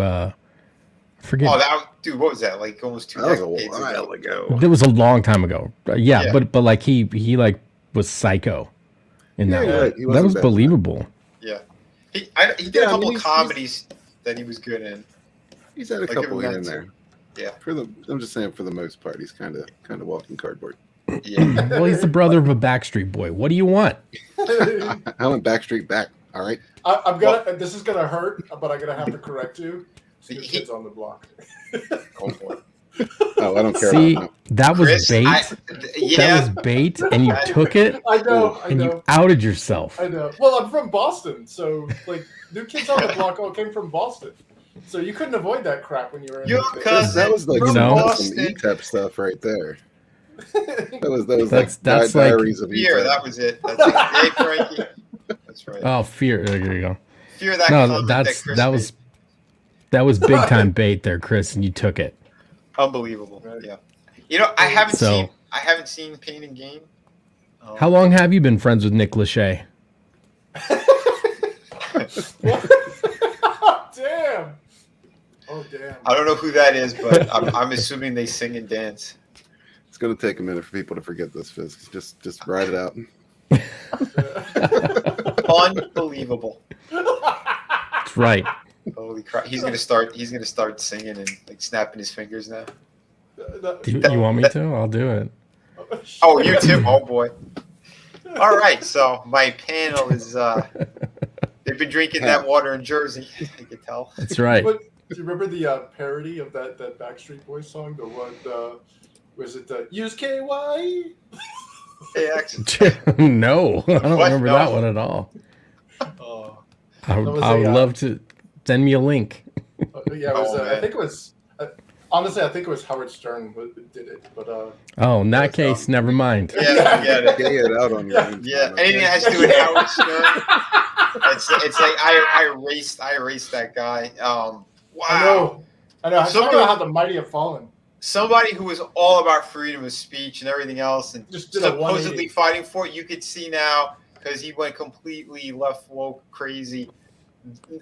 forget. Oh, dude, what was that? Like almost 2 decades That was a while ago. That was a long time ago. Yeah. But like he like was psycho in that one. That was believable. Yeah. He did a couple of comedies that he was good in. He's had a couple in there. Yeah. I'm just saying, for the most part, he's kind of walking cardboard. Yeah. Well, he's the brother of a Backstreet Boy. What do you want? I want Backstreet back. All right. This is gonna hurt, but I'm gonna have to correct you. New Kids on the Block. Go for it. Oh, I don't care. See, about that was Chris, bait. That was bait, and you took it. I know. You outed yourself. I know. Well, I'm from Boston, so like New Kids on the Block all came from Boston. So you couldn't avoid that crap when you were in that was like some E-Tep stuff right there. That was that's Diaries of Fear. E-Tep. That was it. That's it. Hey, Frankie. That's right. Oh, Fear. There you go. Fear that. No, that was big time bait there, Chris, and you took it. Unbelievable. Yeah. I haven't seen Pain and Gain. How long have you been friends with Nick Lachey? Damn. Oh damn. I don't know who that is, but I'm assuming they sing and dance. It's going to take a minute for people to forget this, Fisk. Just ride it out. Unbelievable. That's right. Holy crap! He's gonna start singing and like snapping his fingers now. Do you want me to? I'll do it. Oh, you too. Oh boy. All right, so my panel is they've been drinking that water in Jersey. You can tell. That's right. But do you remember the parody of that Backstreet Boys song? The one, was it the Use KY? Hey, actually, No, I don't What? remember No. that one at all. I That was would love to send me a link. Yeah, it was. Oh, I man. think it was. Honestly, I think it was Howard Stern who did it. But Oh, in that That's, case, never mind. yeah, forget it. Gay it out on your own. Yeah, anything that has to do with Howard Stern, it's like I erased that guy. Wow. I know. I talk Somebody- about how the mighty have fallen. Somebody who was all about freedom of speech and everything else, and Just did a supposedly 180. fighting for it, you could see now because he went completely left woke crazy.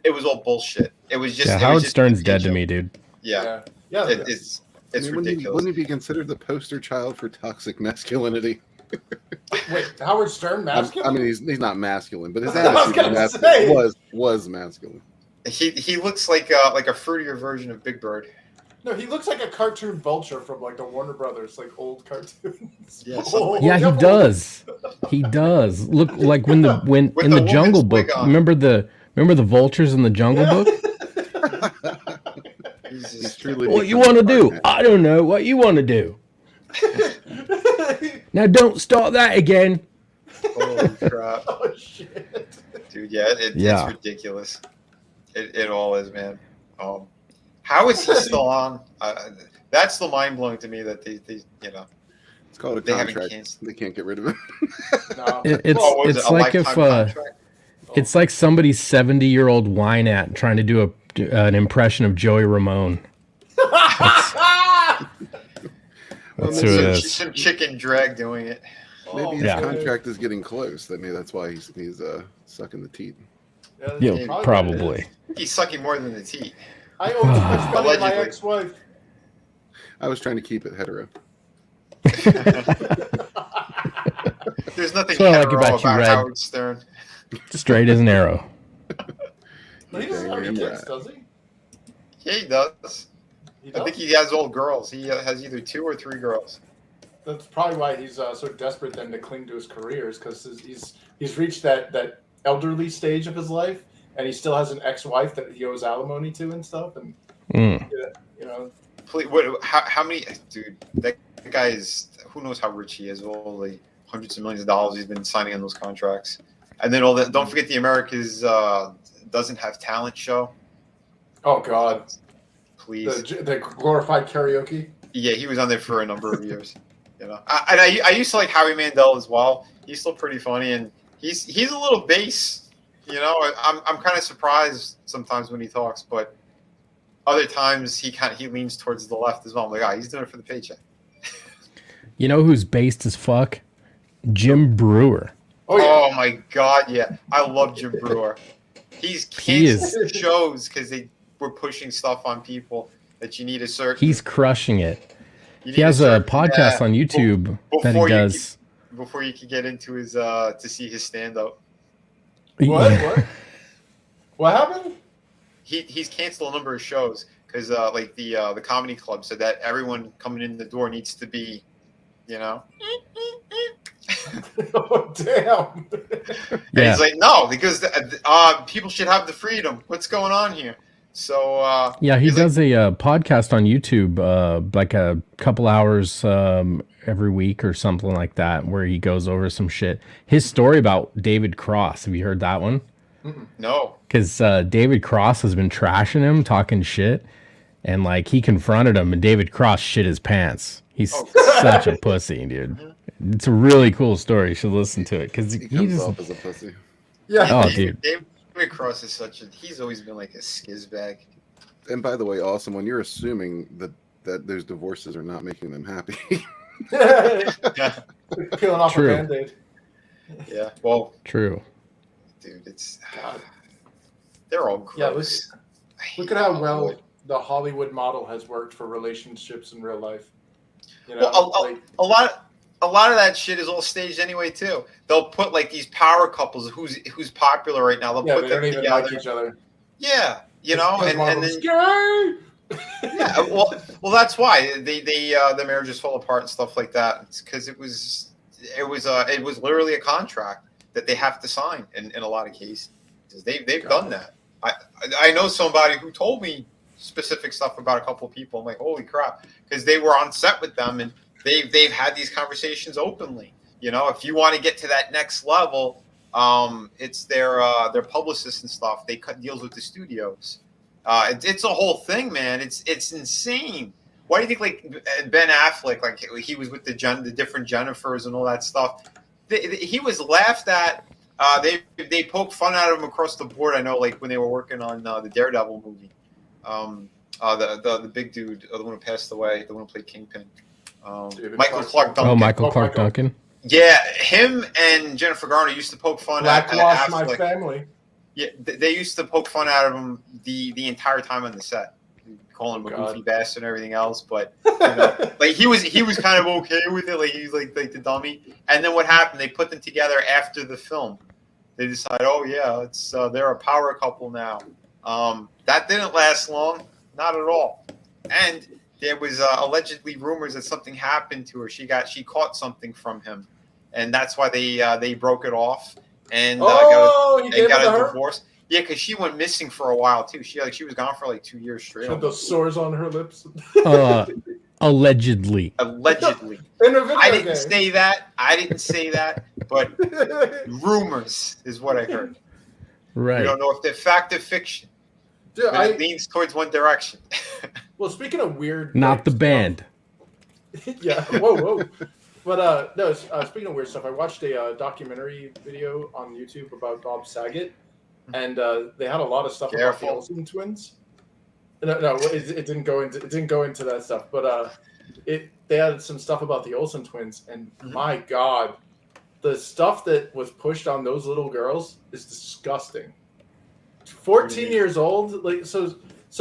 It was all bullshit. It was just Yeah, it was Howard just Stern's dead to joke. me, dude. Yeah, Yeah. it's I mean, ridiculous. wouldn't he be considered the poster child for toxic masculinity? Wait, Howard Stern masculine? I mean, he's not masculine, but his I was attitude gonna say. was masculine. He looks like a fruitier version of Big Bird. No, he looks like a cartoon vulture from like the Warner Brothers, like old cartoons. Yeah, something Yeah, he does. He does. Look like when With in the the Jungle woman's wig Book. on. Remember the vultures in the Jungle Book? He's truly. What you become want to a do? part I don't know. What you want to do? Now don't start that again. Holy crap, Oh shit! dude! Yeah, Yeah. it's ridiculous. It all is, man. How is he still on? That's the mind blowing to me that they It's called a They haven't contract. canceled. They can't get rid of it. No. It's Oh, what was it's it, a like if lifetime contract? it's like somebody's 70-year-old Wynat trying to do an impression of Joey Ramone. That's who it is. Some chicken drag doing it. Maybe his Yeah. contract is getting close. Maybe that's why he's sucking the teeth. Yeah, that's what probably. it is. He's sucking more than the teeth. I owe too much money to my Allegedly. ex-wife. I was trying to keep it hetero. There's nothing That's what I like hetero about you, Red. Howard Stern. Straight as an arrow. But he doesn't have any Damn kids, right. does he? Yeah, he does. He I does? think he has all girls. He has either 2 or 3 girls. That's probably why he's so desperate then to cling to his careers, because he's reached that elderly stage of his life, and he still has an ex-wife that he owes alimony to and stuff, and Mm. you know. Please, how many? Dude, that guy is. Who knows how rich he is? All the hundreds of millions of dollars he's been signing on those contracts, and then all that. Don't forget the America's doesn't have talent show. Oh God, Please. the glorified karaoke. Yeah, he was on there for a number of years. I used to like Howie Mandel as well. He's still pretty funny, and he's a little bass. I'm kind of surprised sometimes when he talks, but other times he leans towards the left as well. I'm like, he's doing it for the paycheck. You know who's based as fuck? Jim Brewer. Oh yeah. Oh my God, yeah, I love Jim Brewer. He's He is- canceled shows because they were pushing stuff on people that you need a certain. He's crushing it. you He need has a certain- podcast yeah, on YouTube that he before you does. before you can get into his to see his stand up. What? What happened? He's canceled a number of shows because like the comedy club said that everyone coming in the door needs to be, Oh damn. And Yeah. he's like, no, because people should have the freedom. What's going on here? So Yeah, he he's like- does a podcast on YouTube, like a couple hours every week or something like that, where he goes over some shit. His story about David Cross. Have you heard that one? no. Because David Cross has been trashing him, talking shit, and like he confronted him, and David Cross shit his pants. He's such a pussy, dude. It's a really cool story. You should listen to it because He he comes just. off as a pussy. Yeah. Oh, dude. David Cross is he's always been like a skizbag. And by the way, awesome. When you're assuming that those divorces are not making them happy, Peeling off True. a Band-Aid. Yeah. Well, True. dude, it's God. they're all gross. Yeah, Look at how well the Hollywood model has worked for relationships in real life. You know, Well, a lot of that shit is all staged anyway too. They'll put like these power couples who's popular right now. They'll yeah, put they them don't even together. like each other. Yeah, Because and one of then them's gay! yeah, well, that's why the marriages fall apart and stuff like that. It's because it was it was literally a contract that they have to sign in a lot of cases. They've done that. I know somebody who told me specific stuff about a couple of people. I'm like, holy crap, because they were on set with them and they've had these conversations openly. You know, if you want to get to that next level, it's their publicists and stuff. They cut deals with the studios. It's a whole thing, man. It's insane. Why do you think like Ben Affleck, like he was with the different Jennifers and all that stuff? He was laughed at. They poked fun at him across the board. I know, like when they were working on the Daredevil movie. The big dude, the one who passed away, the one who played Kingpin, Michael Clark Duncan. Oh, Michael Clark Duncan. Yeah, him and Jennifer Garner used to poke fun at Blackwash my Affleck. family. Yeah, they used to poke fun out of him the entire time on the set, calling him a goofy bastard and everything else. But you know, like he was kind of okay with it. Like he was like the dummy. And then what happened? They put them together after the film. They decided, oh yeah, it's they're a power couple now. That didn't last long, not at all. And there was allegedly rumors that something happened to her. She caught something from him, and that's why they broke it off and got a divorce. Yeah, because she went missing for a while too. She was gone for like 2 years straight. She had those sores on her lips. Allegedly. Allegedly. In a video I didn't game. say that. I didn't say that. But rumors is what I heard. Right. We don't know if they're fact or fiction. Dude, It leans towards one direction. Well, speaking of weird, Not like, the band. Yeah. Whoa. But no. Speaking of weird stuff, I watched a documentary video on YouTube about Bob Saget, and they had a lot of stuff about the Olsen twins. No, it didn't go into that stuff. But they had some stuff about the Olsen twins, and my God, the stuff that was pushed on those little girls is disgusting. 14 years old, like so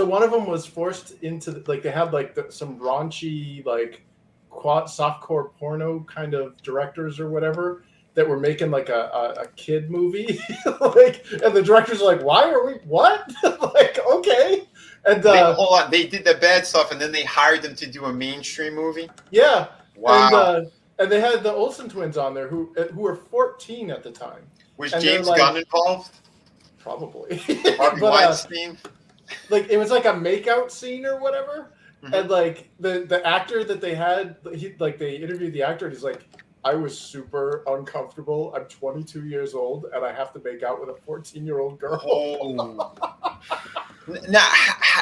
one of them was forced into like they had like some raunchy like softcore porno kind of directors or whatever that were making like a kid movie. Like, and the directors are like, why are we what? Like, okay. And hold on, they did the bad stuff and then they hired them to do a mainstream movie. Yeah. Wow. And they had the Olsen twins on there who were 14 at the time. Was James Gunn involved? Probably. Harvey Weinstein. Like it was like a makeout scene or whatever, and like the actor that they had, they interviewed the actor, and he's like, I was super uncomfortable. I'm 22 years old, and I have to make out with a 14-year-old girl. Oh. Now,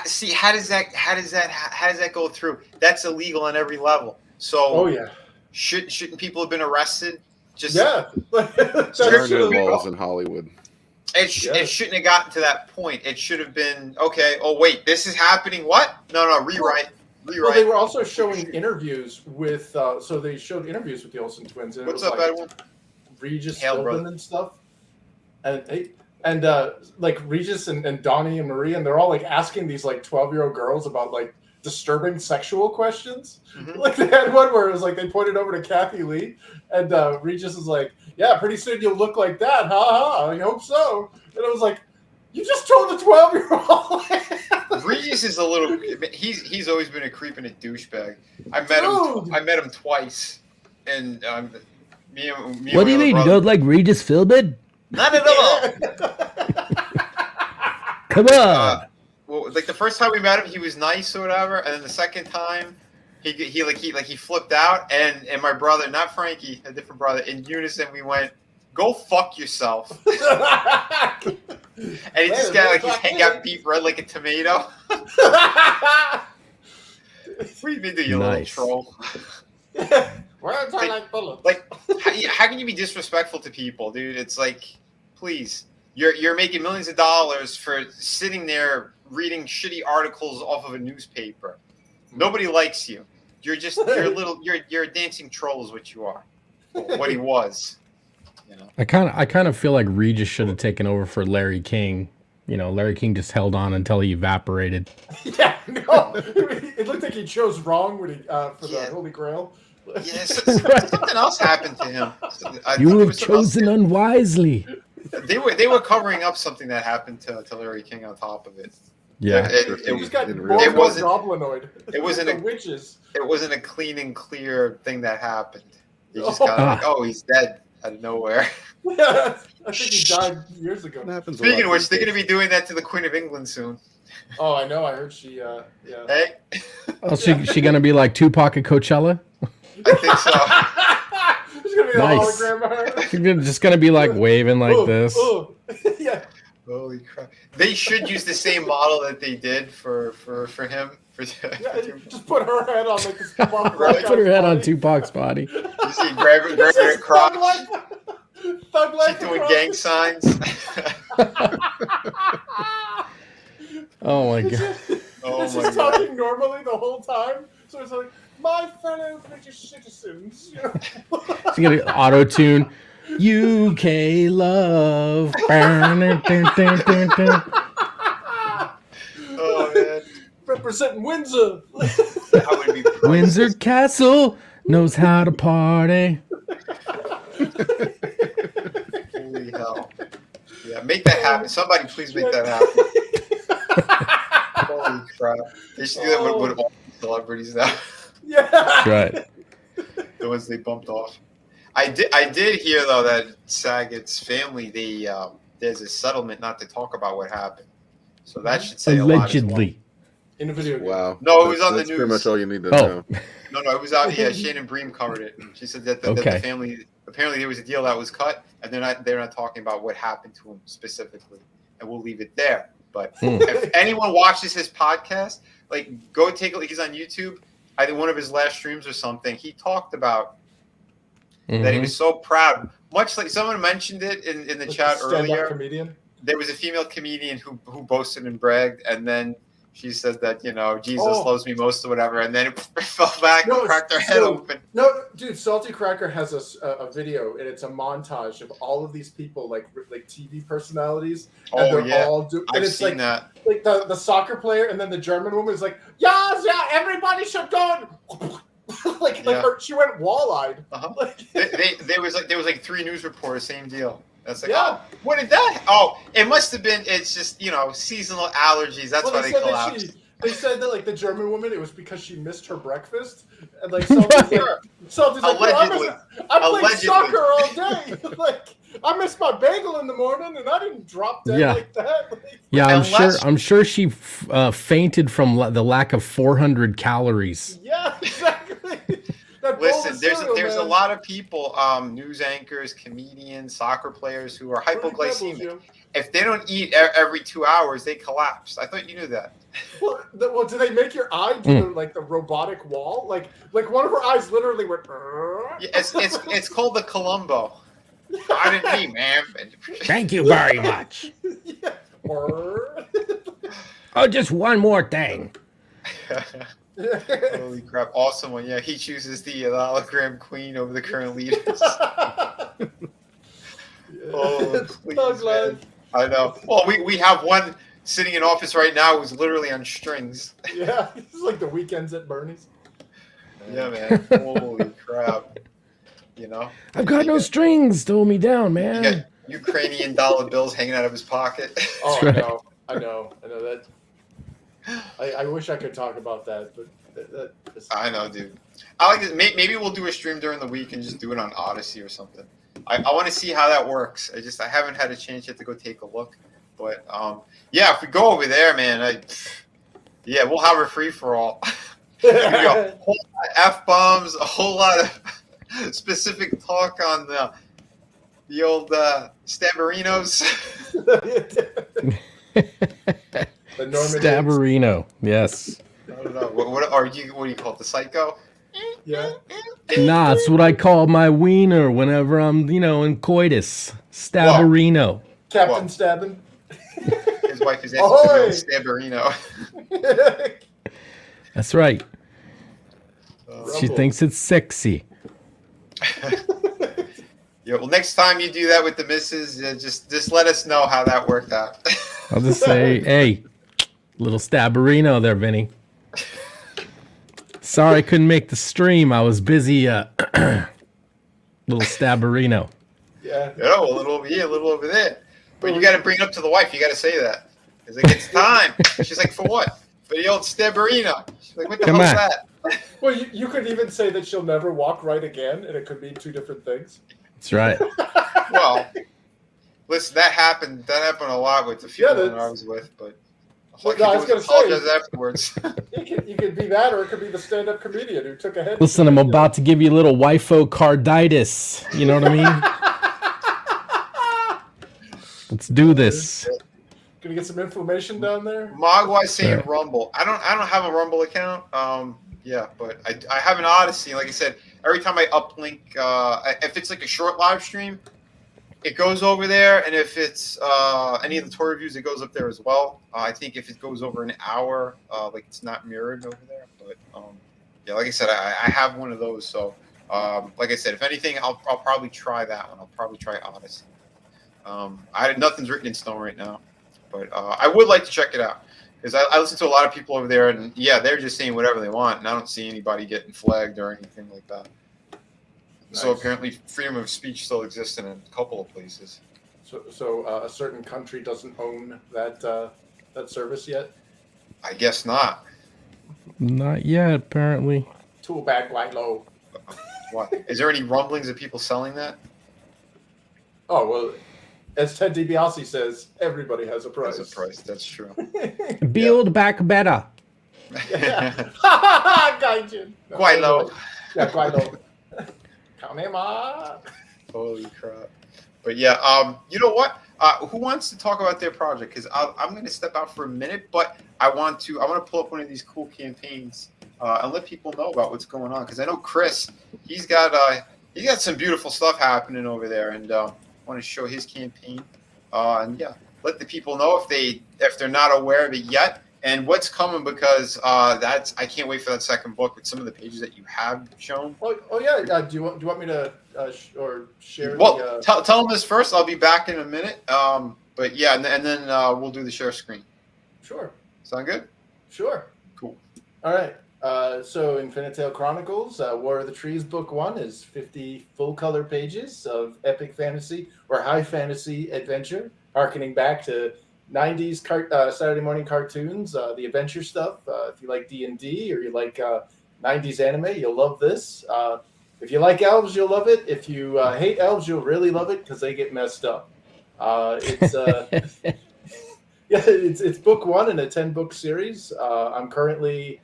see, how does that go through? That's illegal on every level. So, shouldn't people have been arrested? Just turning balls in Hollywood. It shouldn't have gotten to that point. It should have been, okay, oh, wait, this is happening? What? No, rewrite. Well, they were also showing interviews with, so they showed interviews with the Olsen twins. And what's up, Edwin? Regis Philbin and stuff. And like Regis and Donnie and Marie, and they're all like asking these like 12-year-old girls about like disturbing sexual questions. Like they had one where it was like they pointed over to Kathy Lee, and Regis is like, yeah, pretty soon you'll look like that, I hope so. And I was like, you just told a 12-year-old. Regis is a little. He's always been a creep and a douchebag. I met him twice, and me. What do you mean? You don't like Regis Philbin? Not at all. Come on. Well, like the first time we met him, he was nice or whatever, and then the second time, he flipped out, and my brother, not Frankie, a different brother, in unison we went, "Go fuck yourself." And he just got like his head got beat red like a tomato. What do you mean, you little troll? Like, how can you be disrespectful to people, dude? It's like, please, you're making millions of dollars for sitting there reading shitty articles off of a newspaper. Nobody likes you. You're a dancing troll is what you are. What he was. You know? I kind of feel like Regis should have taken over for Larry King. You know, Larry King just held on until he evaporated. Yeah, no, it looked like he chose wrong when for the Holy Grail. Yes, something else happened to him. You have chosen unwisely. They were covering up something that happened to Larry King on top of it. Yeah, it wasn't goblinoid. It wasn't witches. It wasn't a clean and clear thing that happened. He's just kind of like, oh, he's dead out of nowhere. Yeah, I think he died years ago. Speaking of which, they're going to be doing that to the Queen of England soon. Oh, I know. I heard she. Yeah. Hey. Oh, she gonna be like Tupac at Coachella? I think so. There's gonna be Nice. a hologram of her. She's just gonna be like waving like this. Yeah. Holy crap! They should use the same model that they did for him. Yeah, just put her head on like this. Right. Put her head on Tupac's body. You see, grab her crotch. Thug life. She's doing gang signs. Oh my god. Oh She's my just god! talking normally the whole time, so it's like, my fellow British citizens. You know? She's gonna auto tune. UK love. Oh man! Representing Windsor. That would be priceless. Windsor Castle knows how to party. Holy hell! Yeah, make that happen. Somebody, please make that happen. Holy crap! They should do that with all celebrities now. Yeah. That's right. The ones they bumped off. I did hear though that Saget's family, there's a settlement not to talk about what happened. So that should say a lot as well. Allegedly. In a video game. Wow. No, it was on the That's news. pretty much all you need to Oh. know. No, it was out. Yeah, Shannon Bream covered it. She said that the Okay. family, apparently there was a deal that was cut, and they're not talking about what happened to him specifically, and we'll leave it there. But if anyone watches his podcast, like go take a look. He's on YouTube. I think one of his last streams or something. He talked about that he was so proud. Much like someone mentioned it in the Like chat a stand-up earlier. comedian. There was a female comedian who boasted and bragged, and then she said that Jesus loves me most or whatever, and then it fell back and cracked her head open. No, dude, Salty Cracker has a video, and it's a montage of all of these people, like TV personalities, and they're all I've it's seen that. Like the soccer player, and then the German woman is like, yeah, everybody should go. She went wall-eyed. Uh-huh. Like, there was like 3 news reporters, same deal. That's like, Yeah. oh, what did that? Oh, it must have been. It's just seasonal allergies. That's why they collapsed. They said that like the German woman, it was because she missed her breakfast, and like Salty's like, Allegedly. I played soccer all day. Like I missed my bagel in the morning, and I didn't drop dead like that. Like, Yeah, Unless- I'm sure she fainted from the lack of 400 calories. yeah, exactly. That bowl Listen, of there's cereal, a lot of people, news anchors, comedians, soccer players who are hypoglycemic. Pebbles, If they don't eat every 2 hours, they collapse. I thought you knew that. Well, do they make your eye do the robotic wall? Like one of her eyes literally went. Yeah, it's called the Columbo. Pardon me, ma'am. Thank you very much. Yeah. Oh, just one more thing. Holy crap! Awesome one. Yeah, he chooses the hologram queen over the current leaders. Oh, please, Thug life. man. I know. Well, we have one sitting in office right now who's literally on strings. Yeah, it's like the weekends at Bernie's. Yeah, man. Holy crap. I've got no strings to hold me down, You man. got Ukrainian dollar bills hanging out of his pocket. Oh, That's right. I know that. I wish I could talk about that, but I know, dude. I like it. Maybe we'll do a stream during the week and just do it on Odyssey or something. I want to see how that works. I haven't had a chance yet to go take a look. But yeah, if we go over there, man, we'll have a free for all. A whole lot of F-bombs, a whole lot of specific talk on the old Stabarinos. The Norman Stabarino, yes. I don't know. What do you call it? The Psycho? Yeah. Nah, it's what I call my wiener whenever I'm, in coitus. Stabarino. Captain Whoa. Stabbin. His wife is actually Ahoy! Stabarino. That's right. She Rumble. thinks it's sexy. Yeah, well, next time you do that with the missus, just let us know how that worked out. I'll just say, hey, little Stabarino there, Vinny. Sorry I couldn't make the stream. I was busy. Little Stabarino. Yeah. A little over here, a little over there. But you got to bring it up to the wife. You got to say that. It's like, it's time. She's like, for what? For the old Stabarino. She's like, what the Come hell's on. that? Well, you could even say that she'll never walk right again, and it could mean two different things. That's right. Well, listen, that happened a lot with the few women I was with, but all I was going to say, apologize afterwards. you could be that, or it could be the stand-up comedian who took a head. Listen, I'm about to give you a little wifo-carditis. You know what I mean? Let's do this. Gonna get some inflammation down there. Mogwai saying Rumble. I don't have a Rumble account. Yeah, but I have an Odyssey. Like I said, every time I uplink, if it's like a short live stream, it goes over there, and if it's any of the toy reviews, it goes up there as well. I think if it goes over an hour, like it's not mirrored over there. But yeah, like I said, I have one of those. So like I said, if anything, I'll probably try that one. I'll probably try Odyssey. Nothing's written in stone right now, but I would like to check it out because I listen to a lot of people over there, and yeah, they're just saying whatever they want, and I don't see anybody getting flagged or anything like that. Nice. So apparently, freedom of speech still exists in a couple of places. So a certain country doesn't own that service yet? I guess not. Not yet, apparently. Too bad, White Low. What? Is there any rumblings of people selling that? Oh, well, as Ted DiBiase says, everybody has a price. Has a price, that's true. Build back better. Gaijin. Quite low. Yeah, quite low. Kanema. Holy crap. But yeah, you know what? Who wants to talk about their project? Because I'm going to step out for a minute, but I want to pull up one of these cool campaigns and let people know about what's going on. Because I know Chris, he's got some beautiful stuff happening over there, and I want to show his campaign. And yeah, let the people know if they're not aware of it yet and what's coming, because I can't wait for that second book with some of the pages that you have shown. Oh yeah. Do you want me to share? Well, tell them this first. I'll be back in a minute. But yeah, and then we'll do the share screen. Sure. Sound good? Sure. Cool. All right. So Infinitale Chronicles, War of the Trees, Book 1 is 50 full-color pages of epic fantasy or high fantasy adventure, harkening back to 90s Saturday morning cartoons, the adventure stuff. If you like D&D or you like 90s anime, you'll love this. If you like elves, you'll love it. If you hate elves, you'll really love it because they get messed up. It's book 1 in a 10-book series. I'm currently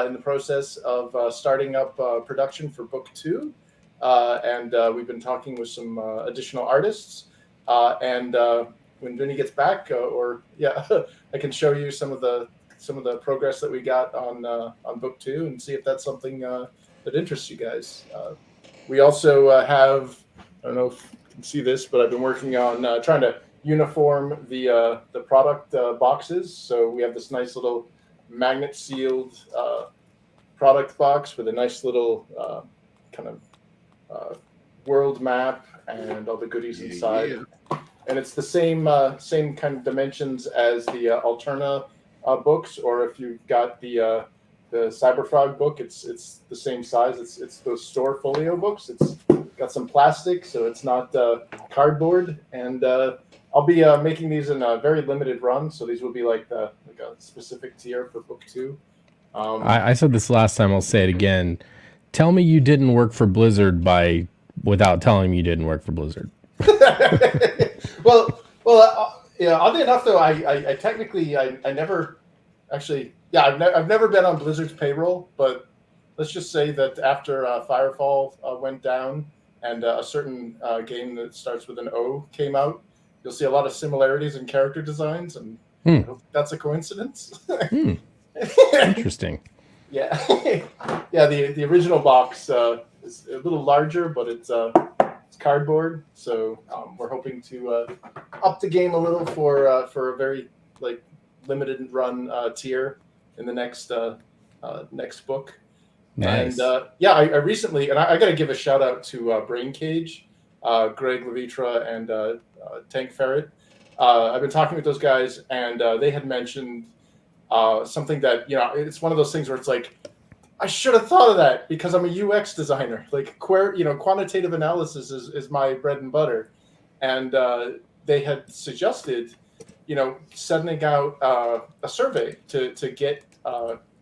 in the process of starting up production for book 2, and we've been talking with some additional artists. And when Vinny gets back, I can show you some of the progress that we got on book 2 and see if that's something that interests you guys. We also have, I don't know if you can see this, but I've been working on trying to uniform the product boxes. So we have this nice little magnet sealed product box with a nice little kind of world map and all the goodies inside. Yeah. And it's the same kind of dimensions as the Alterna books, or if you've got the Cyberfrog book, it's the same size. It's those store folio books. It's got some plastic, so it's not cardboard. And I'll be making these in a very limited run, so these will be like a specific tier for book 2. I said this last time. I'll say it again. Tell me you didn't work for Blizzard without telling me you didn't work for Blizzard. Well, oddly enough, though, I technically never actually. Yeah, I've never been on Blizzard's payroll, but let's just say that after Firefall went down and a certain game that starts with an O came out, you'll see a lot of similarities in character designs, and I don't think that's a coincidence. Interesting. Yeah, yeah. The original box is a little larger, but it's cardboard. So we're hoping to up the game a little for a very limited run tier in the next book. Nice. And I recently, and I got to give a shout out to Brain Cage, Greg Levitra, and Tank Ferret. I've been talking with those guys, and they had mentioned something that, it's one of those things where it's like, I should have thought of that because I'm a UX designer. Quantitative analysis is my bread and butter. And they had suggested, sending out a survey to get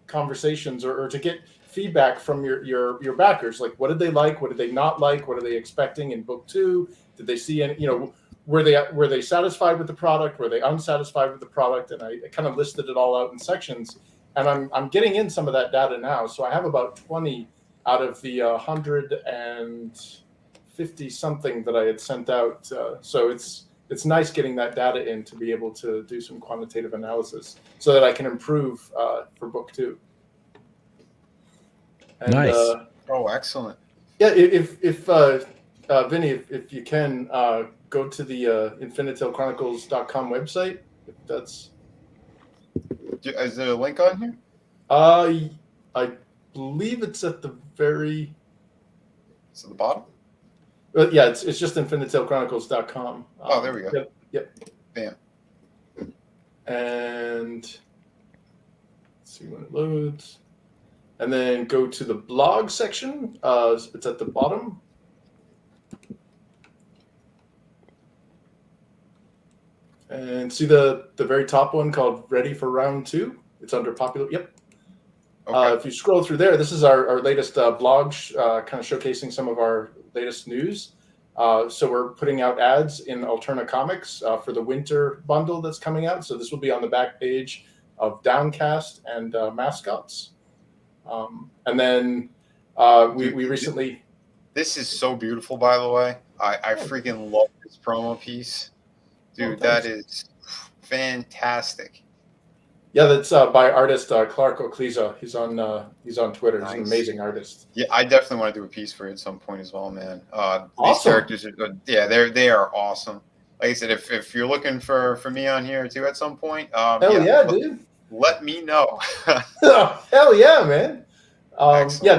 conversations or to get feedback from your backers. Like, what did they like? What did they not like? What are they expecting in book 2? Did they see any? Were they satisfied with the product? Were they unsatisfied with the product? And I kind of listed it all out in sections. And I'm getting in some of that data now. So I have about 20 out of the 150 something that I had sent out. So it's nice getting that data in to be able to do some quantitative analysis so that I can improve for book 2. And, nice. Oh, excellent. Yeah, if Vinny, if you can go to the infinitalchronicles.com website, if that's. Is there a link on here? I believe it's at the very. It's at the bottom. Yeah, it's just infinitalchronicles.com. Oh, there we go. Yep. Bam. And let's see when it loads. And then go to the blog section. It's at the bottom. And see the very top one called Ready for Round 2? It's under popular. Yep. Okay. If you scroll through there, this is our latest blog, kind of showcasing some of our latest news. So we're putting out ads in Alterna Comics for the winter bundle that's coming out. So this will be on the back page of Downcast and Mascots. And then we recently. This is so beautiful, by the way. I freaking love this promo piece. Dude, that is fantastic. Yeah, that's by artist Clark Oclesa. He's on Twitter. Nice. He's an amazing artist. Yeah, I definitely want to do a piece for it at some point as well, man. Awesome. These characters are good. Yeah, they are awesome. Like I said, if you're looking for me on here too at some point, Dude. Let me know. Hell yeah, man. Excellent. Yeah,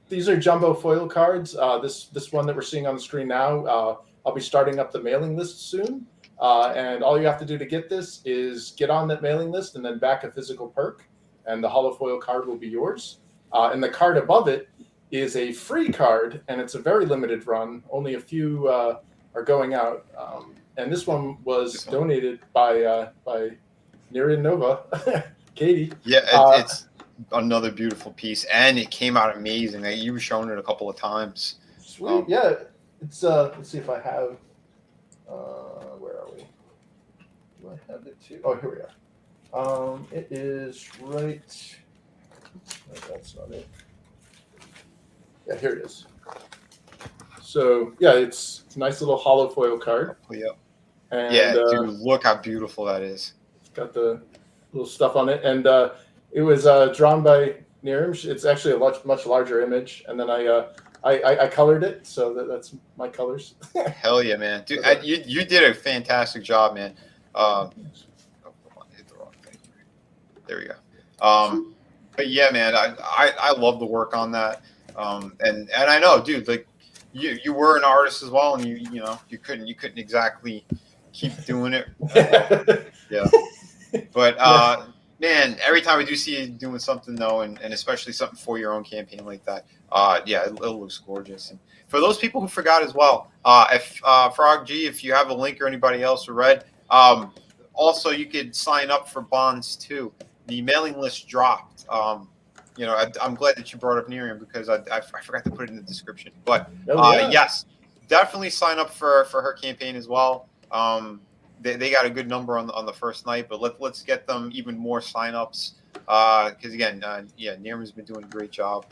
these are jumbo foil cards. This one that we're seeing on the screen now, I'll be starting up the mailing list soon. And all you have to do to get this is get on that mailing list and then back a physical perk, and the hollow foil card will be yours. And the card above it is a free card, and it's a very limited run. Only a few are going out. And this one was donated by Nerian Nova, Katie. Yeah, it's another beautiful piece, and it came out amazing. You were showing it a couple of times. Sweet, yeah. It's let's see if I have. Where are we? Do I have it too? Oh, here we are. It is right. No, that's not it. Yeah, here it is. So yeah, it's a nice little hollow foil card. Yep. And, yeah, dude, look how beautiful that is. It's got the little stuff on it, and it was drawn by Nirim. It's actually a much larger image, and then I colored it, so that's my colors. Hell yeah, man, dude! You did a fantastic job, man. Hit the wrong thing. There we go. But yeah, man, I love the work on that. And I know, dude, like you were an artist as well, and you couldn't exactly keep doing it. Yeah. But man, every time I do see you doing something though, and especially something for your own campaign like that, yeah, it looks gorgeous. And for those people who forgot as well, if Frog G, if you have a link or anybody else who read, also you could sign up for bonds too. The mailing list dropped. I'm glad that you brought up Nerium because I forgot to put it in the description. But yes, definitely sign up for her campaign as well. They got a good number on the first night, but let's get them even more signups because again, Nerium's been doing a great job.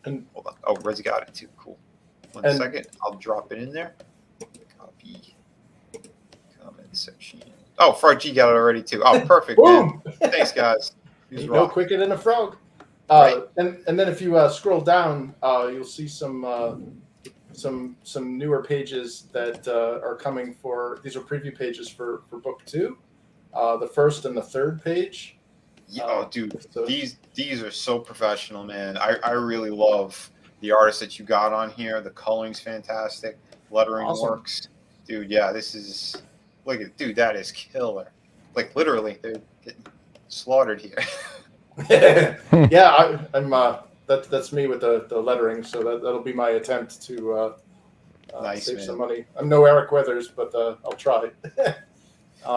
And hold on, oh, Rez got it too. Cool. One second, I'll drop it in there. Copy. Comment section. Oh, Frog G got it already too. Oh, perfect. Man. Thanks, guys. No quicker than a frog. Right. And then if you scroll down, you'll see some newer pages that are coming for. These are preview pages for book 2, the first and the third page. Yeah, oh, dude, these are so professional, man. I really love the artists that you got on here. The coloring's fantastic. Lettering works, dude. Yeah, this is look at dude. That is killer. Like literally, they're getting slaughtered here. Yeah, I'm. That's me with the lettering. So that'll be my attempt to save some money. I'm no Eric Weathers, but I'll try.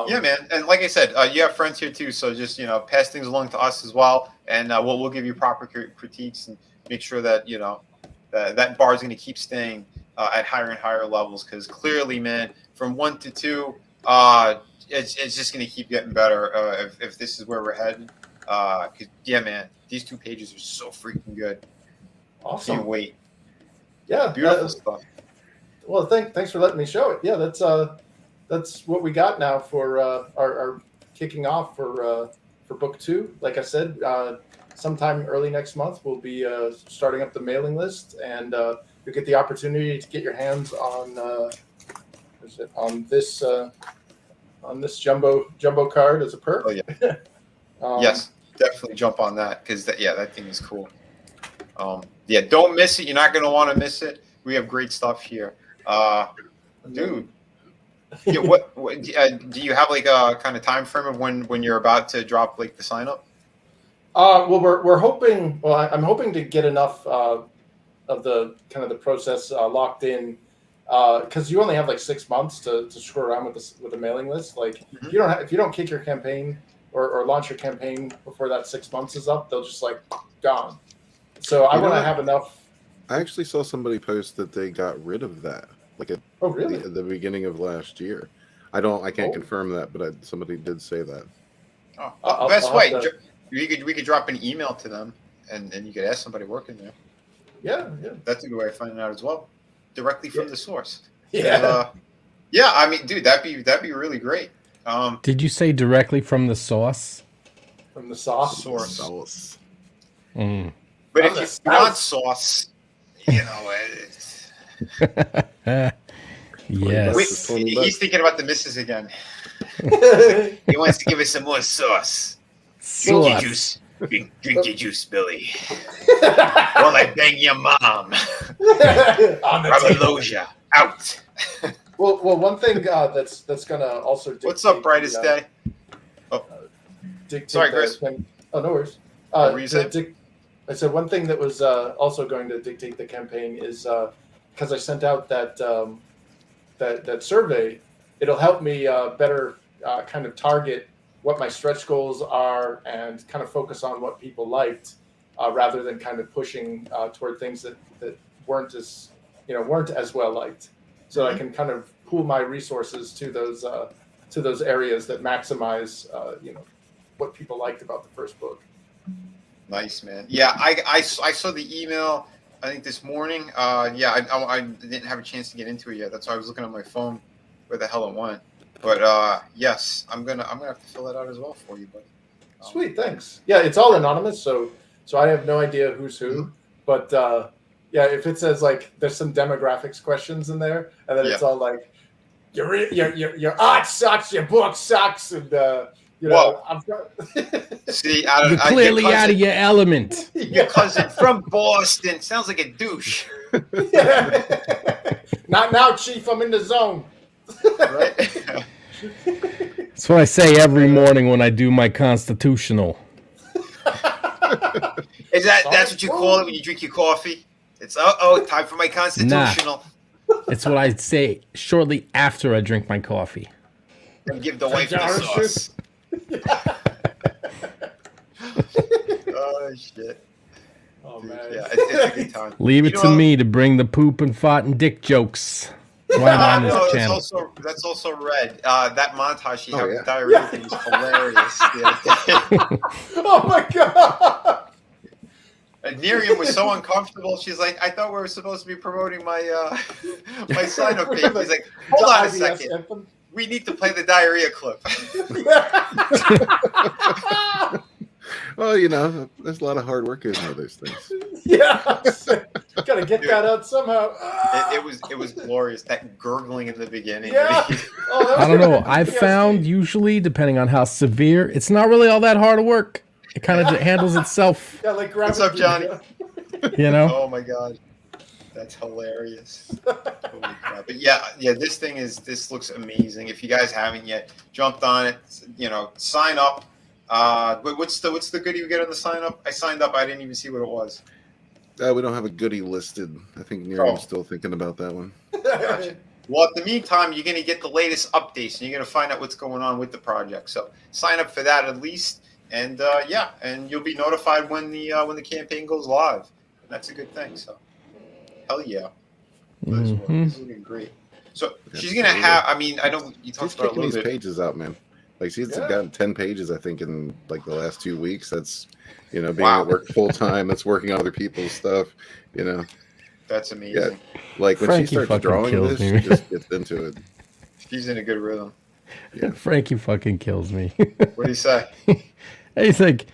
Yeah, man. And like I said, you have friends here too, so just pass things along to us as well, and we'll give you proper critiques. And make sure that that bar is going to keep staying at higher and higher levels, because clearly, man, from 1 to 2, it's just going to keep getting better if this is where we're heading. Because yeah, man, these 2 pages are so freaking good. Awesome. Can't wait. Yeah, Beautiful stuff. Well, thanks for letting me show it. Yeah, that's what we got now for our kicking off for book 2. Like I said, sometime early next month we'll be starting up the mailing list, and you'll get the opportunity to get your hands on this jumbo card as a perk. Oh yeah. Yes, definitely jump on that, because that thing is cool. Yeah, don't miss it. You're not going to want to miss it. We have great stuff here. Dude, yeah, what do you have, like a kind of time frame of when you're about to drop like the sign up? Well, we're hoping. Well, I'm hoping to get enough of the kind of the process locked in, because you only have like 6 months to screw around with the mailing list. Like if you don't kick your campaign or launch your campaign before that 6 months is up, they'll just like gone. So I want to have enough. I actually saw somebody post that they got rid of that, like at the beginning of last year. I can't confirm that, but somebody did say that. Oh, best way. We could drop an email to them, and you could ask somebody working there. Yeah. That's a good way of finding out as well, directly from the source. Yeah. Yeah, I mean, dude, that'd be really great. Did you say directly from the sauce? From the sauce? Sauce. Mm. But if you want sauce, it's... Yes. He's thinking about the missus again. He wants to give us some more sauce. Drink your juice. Drink your juice, Billy. While I bang your mom. Rabaloja, out. Well, one thing that's going to also dictate... What's up, brightest day? Sorry, Chris. No worries. What were you saying? I said one thing that was also going to dictate the campaign is because I sent out that survey, it'll help me better kind of target what my stretch goals are and kind of focus on what people liked, rather than kind of pushing toward things that weren't as well liked. So I can kind of pool my resources to those areas that maximize what people liked about the first book. Nice, man. Yeah, I saw the email, I think this morning. I didn't have a chance to get into it yet. That's why I was looking on my phone where the hell it went. But yes, I'm gonna have to fill that out as well for you, buddy. Sweet, thanks. Yeah, it's all anonymous, so I have no idea who's who. Mm-hmm. But if it says like there's some demographics questions in there, and then it's all like your art sucks, your book sucks, and See, you're clearly out of your element. Your cousin from Boston sounds like a douche. Not now, Chief. I'm in the zone. Right? That's what I say every morning when I do my constitutional. That's what you call it when you drink your coffee? It's time for my constitutional. Nah, it's what I say shortly after I drink my coffee. And give the wife the sauce. Oh shit! Oh man! Yeah, it's a good time. Leave it to me to bring the poop and fart and dick jokes. Why am I on this channel? That's also red. That montage you have with diarrhea thing is hilarious. Oh my god! And Miriam was so uncomfortable. She's like, "I thought we were supposed to be promoting my my sign-up page." He's like, "Hold on a second. Anthem? We need to play the diarrhea clip." Well, there's a lot of hard work into those things. Yeah, gotta get that out somehow. It was glorious. That gurgling in the beginning. Yeah. I don't know. I've found usually, depending on how severe, it's not really all that hard work. It kind of handles itself. Yeah, like what's up, Johnny? Oh my god, that's hilarious. Holy crap. But this looks amazing. If you guys haven't yet jumped on it, sign up. What's the goodie you get on the sign up? I signed up. I didn't even see what it was. We don't have a goodie listed. I think Miriam's still thinking about that one. Gotcha. Well, in the meantime, you're going to get the latest updates, and you're going to find out what's going on with the project. So sign up for that at least, and and you'll be notified when the campaign goes live. and that's a good thing. So, hell yeah, Mhm. this is looking great. So she's gonna have. I mean, I know you talked She's about a kicking little these bit. pages out, man. Like she's Yeah. gotten 10 pages, I think, in like the last 2 weeks. That's being Wow. at work full time. That's working on other people's stuff. That's Yeah. amazing. Like when Frankie she starts fucking drawing kills this, me, she man. just gets into it. She's in a good rhythm. Yeah. Frankie fucking kills me. What do you say? He's like,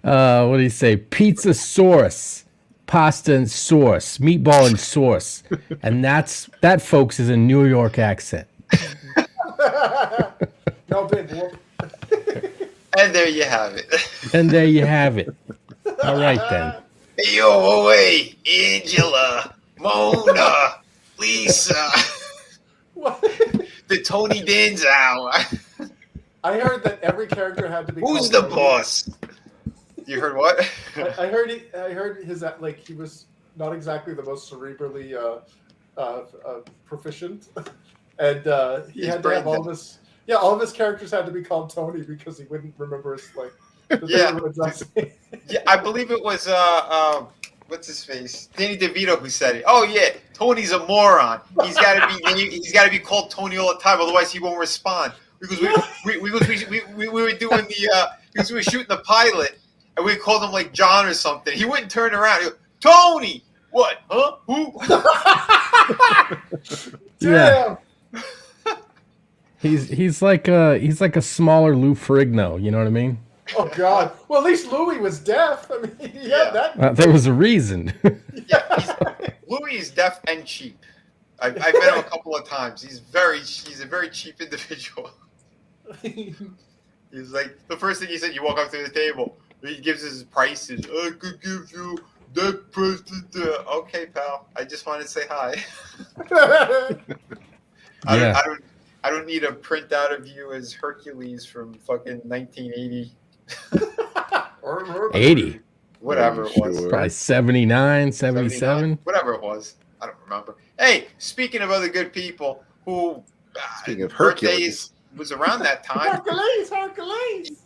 what do you say? Pizza sauce, pasta and sauce, meatball and sauce, and that, folks, is a New York accent. No big whoop. And there you have it. And there you have it. All right then. Hey, yo, away, Angela, Mona, Lisa, What? the Tony Danza. I heard that every character had to be. Who's called the Tony. boss? You heard what? I heard his like he was not exactly the most cerebrally proficient, and he He's had to have brain all this. Yeah, all of his characters had to be called Tony because he wouldn't remember his like. Yeah. Exactly. Yeah, I believe it was what's his face? Danny DeVito who said it. Oh yeah, Tony's a moron. He's got to be called Tony all the time, otherwise he won't respond. Because we were doing the because we were shooting the pilot and we called him like John or something. He wouldn't turn around. He goes, Tony, what? Huh? Who? Damn. He's like a smaller Lou Ferrigno. You know what I mean? Oh God. Well, at least Louis was deaf. I mean, he had that. There was a reason. Yeah, Louis is deaf and cheap. I've met him a couple of times. He's a very cheap individual. He's like, the first thing he said, you walk up to the table, he gives his prices. I could give you that price. Okay, pal. I just wanted to say hi. I don't need a printout of you as Hercules from fucking 1980. 80. Whatever it was. Sure. Probably 79, 77. Whatever it was. I don't remember. Hey, speaking of other good people who Speaking of birthdays Hercules. was around that time. Hercules.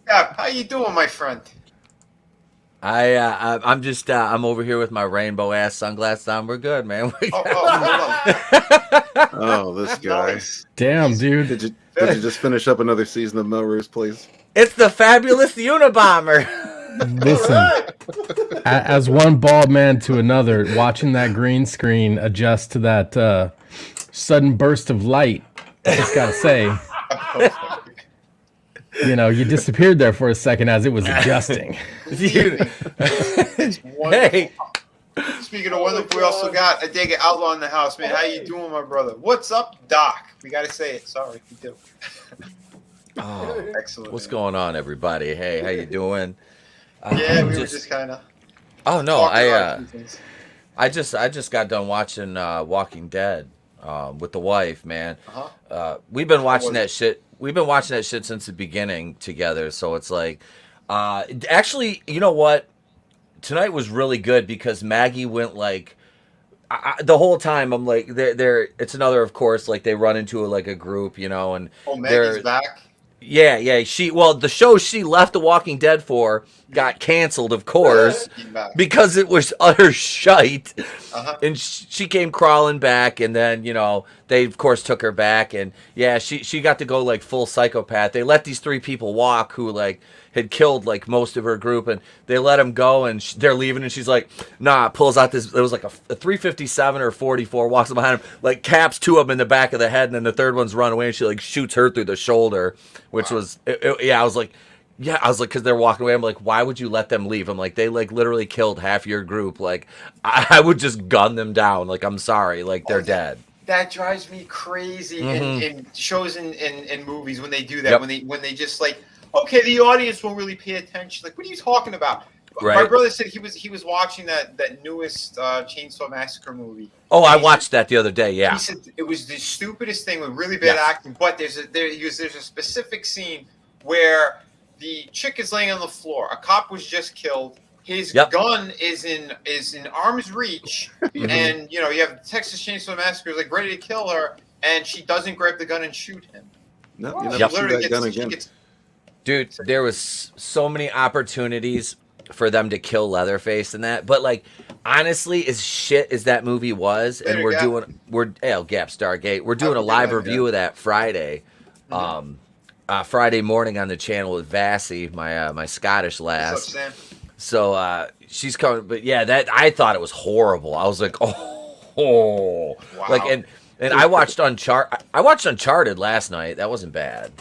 Yeah, how you doing, my friend? I'm just I'm over here with my rainbow ass sunglasses on. We're good, man. Hold on. Oh, this guy. Nice. Damn, dude. Did you just finish up another season of Melrose Place? It's the fabulous Unabomber. Listen, as one bald man to another, watching that green screen adjust to that sudden burst of light, I just gotta say, you disappeared there for a second as it was adjusting. Hey, Speaking of wonderful, we also got a Dig Outlaw in the house, man. How you doing, my brother? What's up, Doc? We gotta say it. Sorry, we do. oh, Excellent. what's man. going on, everybody? Hey, how you doing? Yeah, we were just kind of. Oh no, I I just got done watching Walking Dead with the wife, man. We've been watching that shit. We've been watching that shit since the beginning together. So it's like, actually, you know what? Tonight was really good because Maggie went like the whole time. I'm like, they're. It's another, of course, like they run into a group, and Maggie's back. Yeah. The show she left The Walking Dead for got canceled, of course, because it was utter shite. And she came crawling back, and then, they, of course, took her back. And, yeah, she got to go, like, full psychopath. They let these 3 people walk who, like, had killed, like, most of her group. And they let them go, and they're leaving. And she's like, nah, pulls out this. It was like a 357 or 44, walks behind him, like, caps 2 of them in the back of the head. And then the third one's run away, and she, like, shoots her through the shoulder, which was, I was like, because they're walking away. I'm like, why would you let them leave? I'm like, they like literally killed half your group. Like, I would just gun them down. Like, I'm sorry. Like, they're dead. That drives me crazy in shows and movies when they do that. Yep. When they just like, okay, the audience won't really pay attention. Like, what are you talking about? Right. My brother said he was watching that newest Chainsaw Massacre movie. Oh, I watched that the other day. Yeah. He said it was the stupidest thing with really bad acting. But there's a specific scene where the chick is laying on the floor. A cop was just killed. His gun is in arm's reach, and you have Texas Chainsaw Massacre is like ready to kill her, and she doesn't grab the gun and shoot him. No, you never see that gun again. Dude, there was so many opportunities for them to kill Leatherface and that. But like honestly, as shit as that movie was, and we're Gap Stargate. We're doing a live review of that Friday. Friday morning on the channel with Vassy, my Scottish lass. What's up, Sam? So she's coming, but yeah, that I thought it was horrible. I was like, wow. Like and I watched Uncharted last night. That wasn't bad.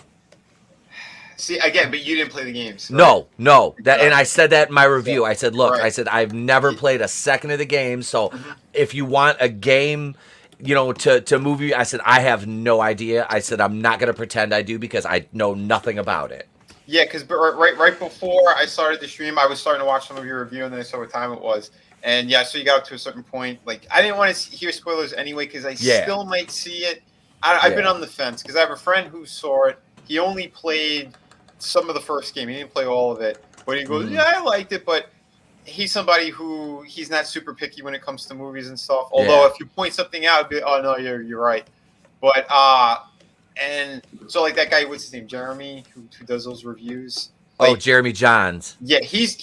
See again, but you didn't play the games. Right? No. That and I said that in my review. I said, look, I said I've never played a second of the game. So if you want a game, to movie, I said I have no idea. I said I'm not gonna pretend I do because I know nothing about it. Yeah, because right before I started the stream, I was starting to watch some of your review, and then I saw what time it was. And yeah, so you got up to a certain point. Like I didn't want to hear spoilers anyway because I still might see it. I've been on the fence because I have a friend who saw it. He only played some of the first game. He didn't play all of it, but he goes, "Yeah, I liked it." But he's somebody who he's not super picky when it comes to movies and stuff. Although if you point something out, it'd be, "Oh no, you're right." But and so like that guy, what's his name, Jeremy, who does those reviews. Like, Jeremy Johns. Yeah, he's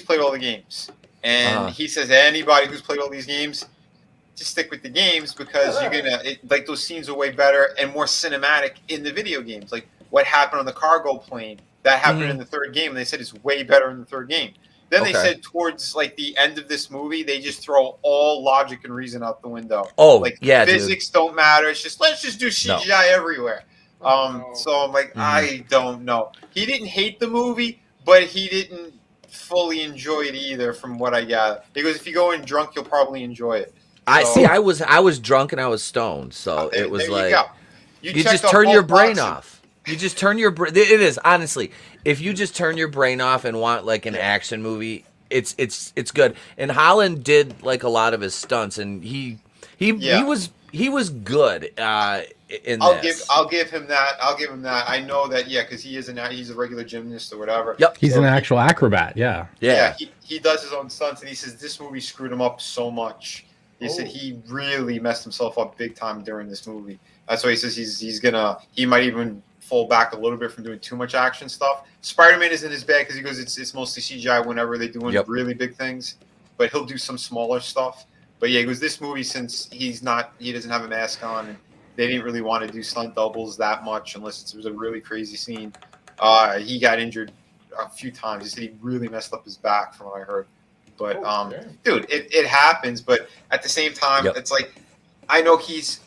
played all the games, and he says anybody who's played all these games, just stick with the games because you're gonna like those scenes are way better and more cinematic in the video games. Like what happened on the cargo plane that happened in the third game. And they said it's way better in the third game. Then they said towards like the end of this movie, they just throw all logic and reason out the window. Physics don't matter. It's just let's just do CGI everywhere. So I'm like, I don't know. He didn't hate the movie, but he didn't fully enjoy it either, from what I gather. Because if you go in drunk, you'll probably enjoy it. So, I was drunk and I was stoned, so it was like you just turn your brain off. You just turn your brain. It is honestly, if you just turn your brain off and want like an action movie, it's good. And Holland did like a lot of his stunts, and he was good. I'll give him that. I know that, because he's a regular gymnast or whatever. Yep, he's an actual acrobat. Yeah. He does his own stunts, and he says this movie screwed him up so much. He said he really messed himself up big time during this movie. That's why he says he might even fall back a little bit from doing too much action stuff. Spider-Man isn't as bad because he goes it's mostly CGI whenever they're doing really big things, but he'll do some smaller stuff. But yeah, he goes this movie, since he doesn't have a mask on, and they didn't really want to do stunt doubles that much unless it was a really crazy scene. He got injured a few times. He said he really messed up his back, from what I heard. But dude, it happens. But at the same time, it's like I know he's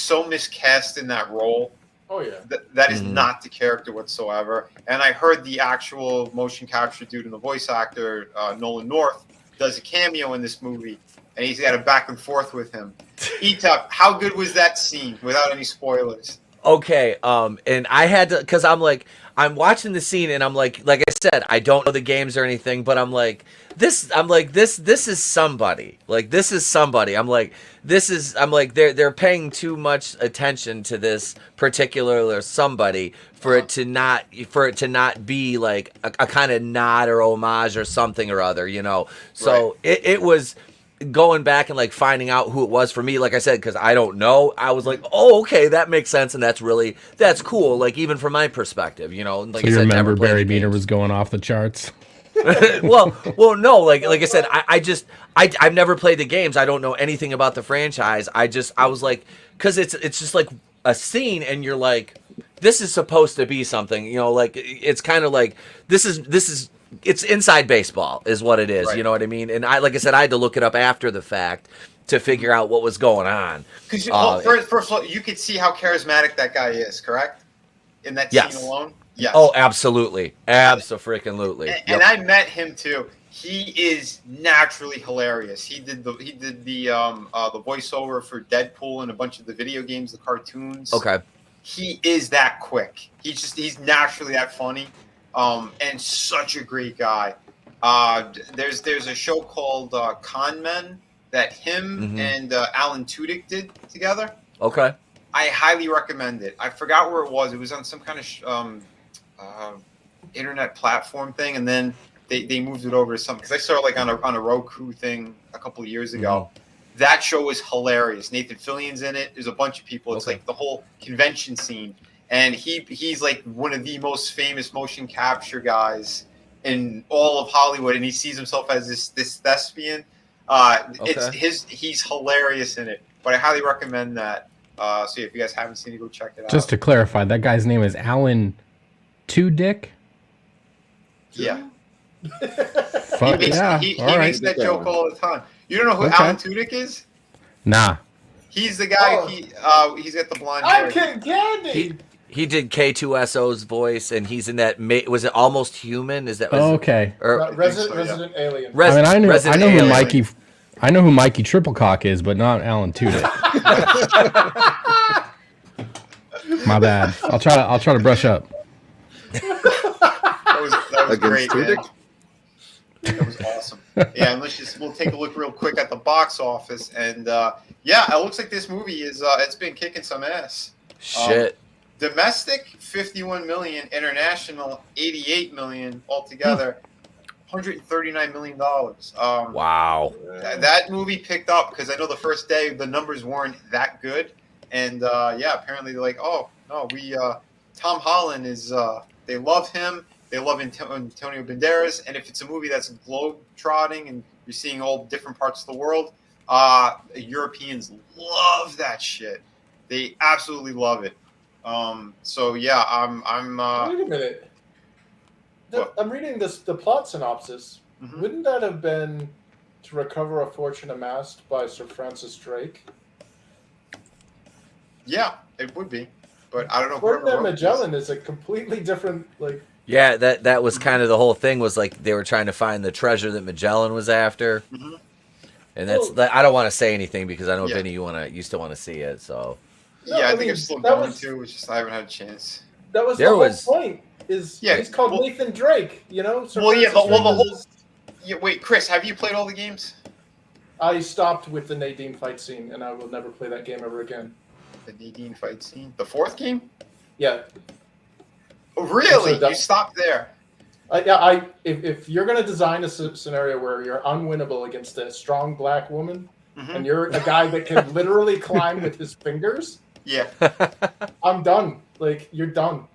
so miscast in that role. Oh yeah, that is not the character whatsoever. And I heard the actual motion capture dude and the voice actor Nolan North does a cameo in this movie, and he's got a back and forth with him. Etop, how good was that scene without any spoilers? Okay, and I had to, because I'm watching the scene and I'm like I said, I don't know the games or anything, but I'm like this is somebody. Like this is somebody. I'm like they're paying too much attention to this particular somebody for it to not be like a kind of nod or homage or something or other, So it was going back and like finding out who it was for me, like I said, because I don't know. I was like, oh, okay, that makes sense, and that's cool. Like even from my perspective, Like so I you said, remember Barry Meter was going off the charts. well, no. Like I said, I've never played the games. I don't know anything about the franchise. I was like, because it's just like a scene, and you're like, this is supposed to be something, Like it's kind of like this is. It's inside baseball is what it is. Right. You know what I mean? And like I said, I had to look it up after the fact to figure out what was going on. Because first of all, you could see how charismatic that guy is, correct? In that scene alone? Yes. Oh, absolutely. Abso-freaking-lutely. And I met him too. He is naturally hilarious. He did the voiceover for Deadpool and a bunch of the video games, the cartoons. Okay. He is that quick. He's naturally that funny. And such a great guy. There's a show called Con Men that him and Alan Tudyk did together. Okay. I highly recommend it. I forgot where it was. It was on some kind of internet platform thing, and then they moved it over to something, because I saw it like on a Roku thing a couple of years ago. That show is hilarious. Nathan Fillion's in it. There's a bunch of people. It's like the whole convention scene. And he's like one of the most famous motion capture guys in all of Hollywood, and he sees himself as this thespian. He's hilarious in it, but I highly recommend that. So if you guys haven't seen it, go check it out. Just to clarify, that guy's name is Alan Tudyk. Yeah. Fuck yeah! He makes that joke all the time. You don't know who Alan Tudyk is? Nah. He's the guy. He's got the blonde hair. I'm King Candy. He did K2SO's voice, and he's in that. Was it Almost Human? Is that? Okay. Or Resident Alien. I know who Mikey. I know who Mikey Triplecock is, but not Alan Tudyk. My bad. I'll try to brush up. That was great, man. That was awesome. Yeah, and we'll take a look real quick at the box office, and it looks like this movie is it's been kicking some ass. Shit. Domestic 51 million, international 88 million altogether. $139 million. Wow. That movie picked up because I know the first day the numbers weren't that good, and apparently they're like, oh no, Tom Holland is they love him. They love Antonio Banderas, and if it's a movie that's globe-trotting and you're seeing all different parts of the world, Europeans love that shit. They absolutely love it. I'm. Wait a minute. I'm reading the plot synopsis. Mm-hmm. Wouldn't that have been To Recover a Fortune Amassed by Sir Francis Drake? Yeah, it would be, but I don't know. Ferdinand Magellan is a completely different Yeah, that was kind of the whole thing. Was like they were trying to find the treasure that Magellan was after, and I don't want to say anything because I know Vinny, you still want to see it. So I think I'm still going to. It's just I haven't had a chance. That was the whole point. He's called Nathan Drake. You know. Wait, Chris, have you played all the games? I stopped with the Nadine fight scene, and I will never play that game ever again. The Nadine fight scene, the 4th game. Yeah. Oh, really? You stopped there? If you're going to design a scenario where you're unwinnable against a strong black woman, and you're a guy that can literally climb with his fingers, I'm done. Like, you're done.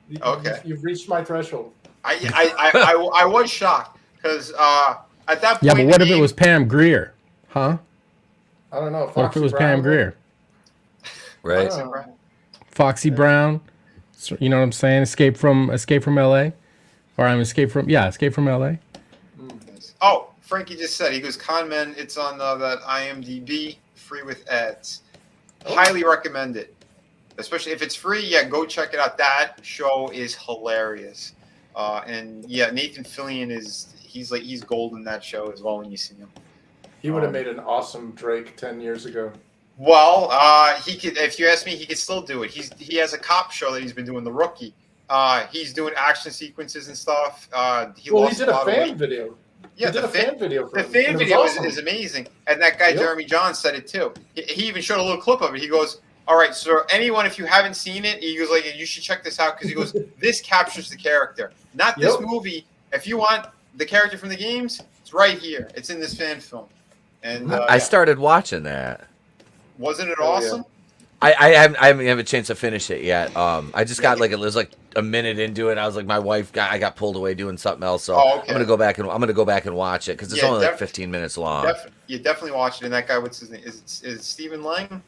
You've reached my threshold. I was shocked because at that point. Yeah, but what if it was Pam Grier? Huh? I don't know. What if it was Pam Grier? Right. Foxy Brown. You know what I'm saying? Escape from LA, or Escape from LA. Oh, Frankie just said he goes Con Men. It's on that IMDb, free with ads. Highly recommend it, especially if it's free. Yeah, go check it out. That show is hilarious, and Nathan Fillion he's gold in that show as well when you see him. He would have made an awesome Drake 10 years ago. Well, he could. If you ask me, he could still do it. He has a cop show that he's been doing, The Rookie. He's doing action sequences and stuff. He did a fan video. Yeah, the fan video. The fan video is amazing, and that guy Jeremy John said it too. He even showed a little clip of it. He goes, "All right, so anyone, if you haven't seen it, he goes like, you should check this out because he goes, this captures the character, not this movie. If you want the character from the games, it's right here. It's in this fan film." And I started watching that. Wasn't it awesome? I haven't had a chance to finish it yet. I just got it was like a minute into it. I was like, I got pulled away doing something else, so I'm gonna go back and watch it because it's only like 15 minutes long. Definitely watch it. And that guy, what's his name? Is it Stephen Lang?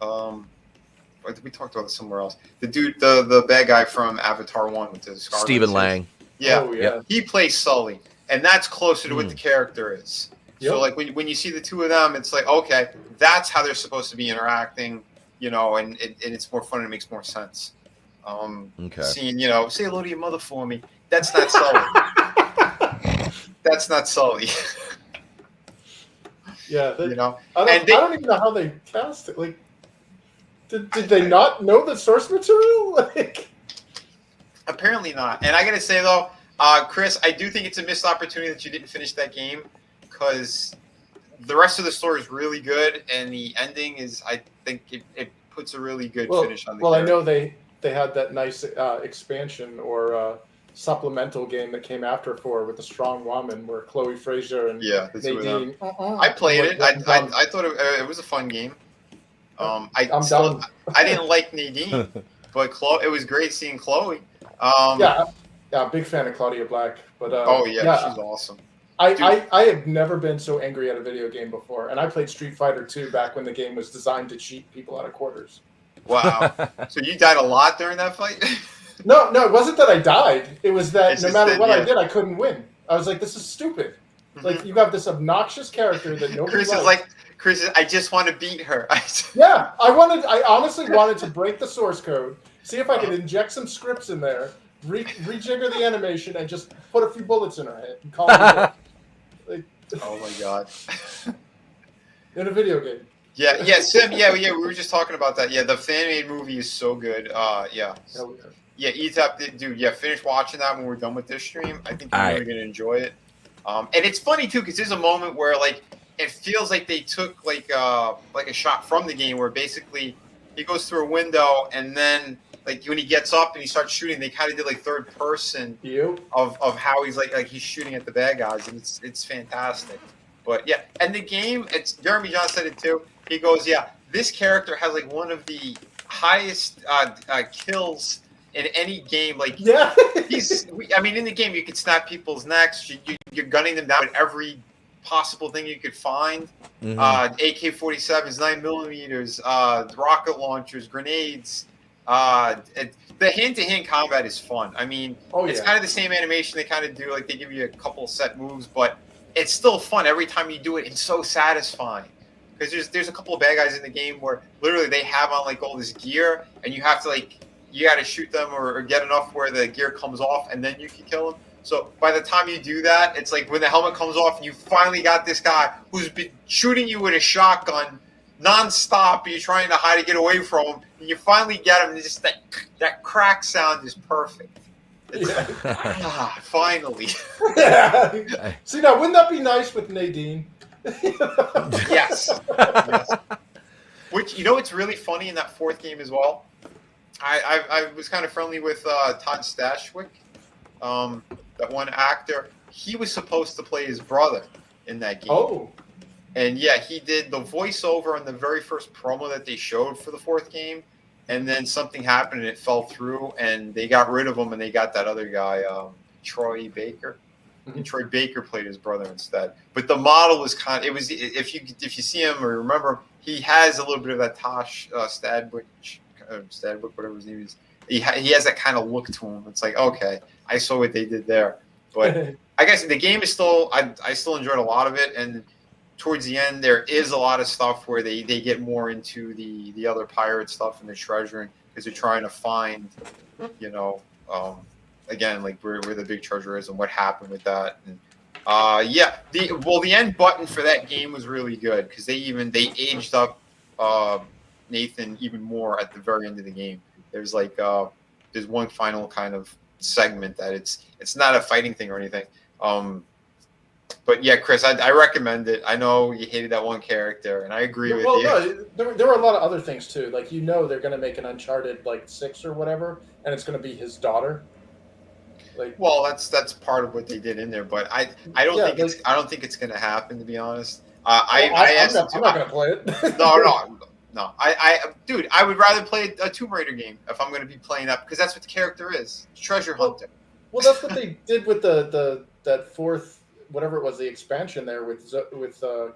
We talked about it somewhere else. The dude, the bad guy from Avatar 1 with the scar. Stephen Lang. Yeah, he plays Sully, and that's closer to what the character is. Yep. So like when you see the two of them, it's like, okay, that's how they're supposed to be interacting, and it's more fun and it makes more sense. Seeing, say hello to your mother for me. That's not Sully. That's not Sully. Yeah, I don't even know how they cast it. Like, did they not know the source material? Like, apparently not. And I gotta say though, Chris, I do think it's a missed opportunity that you didn't finish that game. Because the rest of the story is really good, and the ending is, I think, it puts a really good finish on the game. I know they had that nice expansion or supplemental game that came after 4 with the Strong Woman, where Chloe Frazer and Nadine. I played it. I thought it was a fun game. I didn't like Nadine, but it was great seeing Chloe. Yeah, big fan of Claudia Black. But she's awesome. I have never been so angry at a video game before, and I played Street Fighter 2 back when the game was designed to cheat people out of quarters. Wow. So you died a lot during that fight? No, it wasn't that I died. It was that no matter what I did, I couldn't win. I was like, this is stupid. Like, you have this obnoxious character that nobody likes. Chris, I just want to beat her. Yeah, I honestly wanted to break the source code, see if I could inject some scripts in there, rejigger the animation, and just put a few bullets in her head and call it like, oh my god. In a video game. Yeah, Sim, we were just talking about that. Yeah, the fan-made movie is so good. Yeah, ETAP, dude, finish watching that when we're done with this stream. I think you're really going to enjoy it. And it's funny, too, because there's a moment where, like, it feels like they took, like a shot from the game where basically he goes through a window and then, like, when he gets up and he starts shooting, they kind of did, like, third person of how he's, like he's shooting at the bad guys, and it's fantastic. But, yeah, and the game, Jeremy John said it, too. He goes, this character has, like, one of the highest kills in any game. Like, in the game, you could snap people's necks. You're gunning them down with every possible thing you could find. AK-47s, 9mm, rocket launchers, grenades. The hand-to-hand combat is fun. I mean, it's kind of the same animation they kind of do. Like, they give you a couple set moves, but it's still fun every time you do it. It's so satisfying. Because there's a couple of bad guys in the game where literally they have on, like, all this gear, and you have to, like, you got to shoot them or get enough where the gear comes off, and then you can kill them. So by the time you do that, it's like when the helmet comes off and you finally got this guy who's been shooting you with a shotgun nonstop, and you're trying to hide to get away from him, and you finally get him, and just that crack sound is perfect. It's like, finally. See, now, wouldn't that be nice with Nadine? Yes. Which, it's really funny in that fourth game as well. I was kind of friendly with Todd Stashwick, that one actor. He was supposed to play his brother in that game. Oh. And he did the voiceover on the very first promo that they showed for the fourth game. And then something happened and it fell through, and they got rid of him, and they got that other guy, Troy Baker. And Troy Baker played his brother instead. But the model was if you see him or remember him, he has a little bit of that Tosh Stadwick, whatever his name is. He has that kind of look to him. It's like, okay, I saw what they did there. But I guess the game is still, I still enjoyed a lot of it. And towards the end, there is a lot of stuff where they get more into the other pirate stuff and the treasuring, because they're trying to find, again, like where the big treasure is and what happened with that. And the end button for that game was really good, because they aged up Nathan even more at the very end of the game. There's there's one final kind of segment that it's not a fighting thing or anything. But yeah, Chris, I recommend it. I know you hated that one character, and I agree with you. No, there were a lot of other things too. Like, they're going to make an Uncharted 6 or whatever, and it's going to be his daughter. Well, that's part of what they did in there, but I don't think it's going to happen, to be honest. I'm not going to play it. No. Dude, I would rather play a Tomb Raider game if I'm going to be playing that, because that's what the character is. Treasure hunter. Well, that's what they did with that fourth, whatever it was, the expansion there with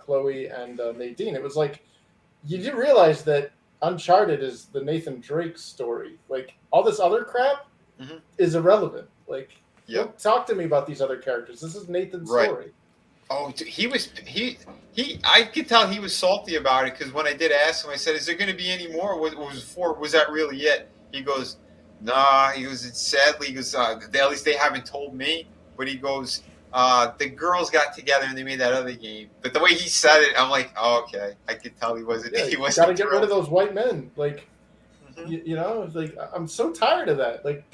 Chloe and Nadine. It was like, you do realize that Uncharted is the Nathan Drake story. Like, all this other crap is irrelevant. Like, don't talk to me about these other characters. This is Nathan's story. Oh, I could tell he was salty about it, because when I did ask him, I said, "Is there going to be any more? Was that really it?" He goes, "Nah." He goes, "Sadly," he goes, "at least they haven't told me." But he goes, "The girls got together and they made that other game." But the way he said it, I'm like, "Oh, okay." I could tell he wasn't. He wasn't. Got to get rid of those white men. Like, like, I'm so tired of that. Like,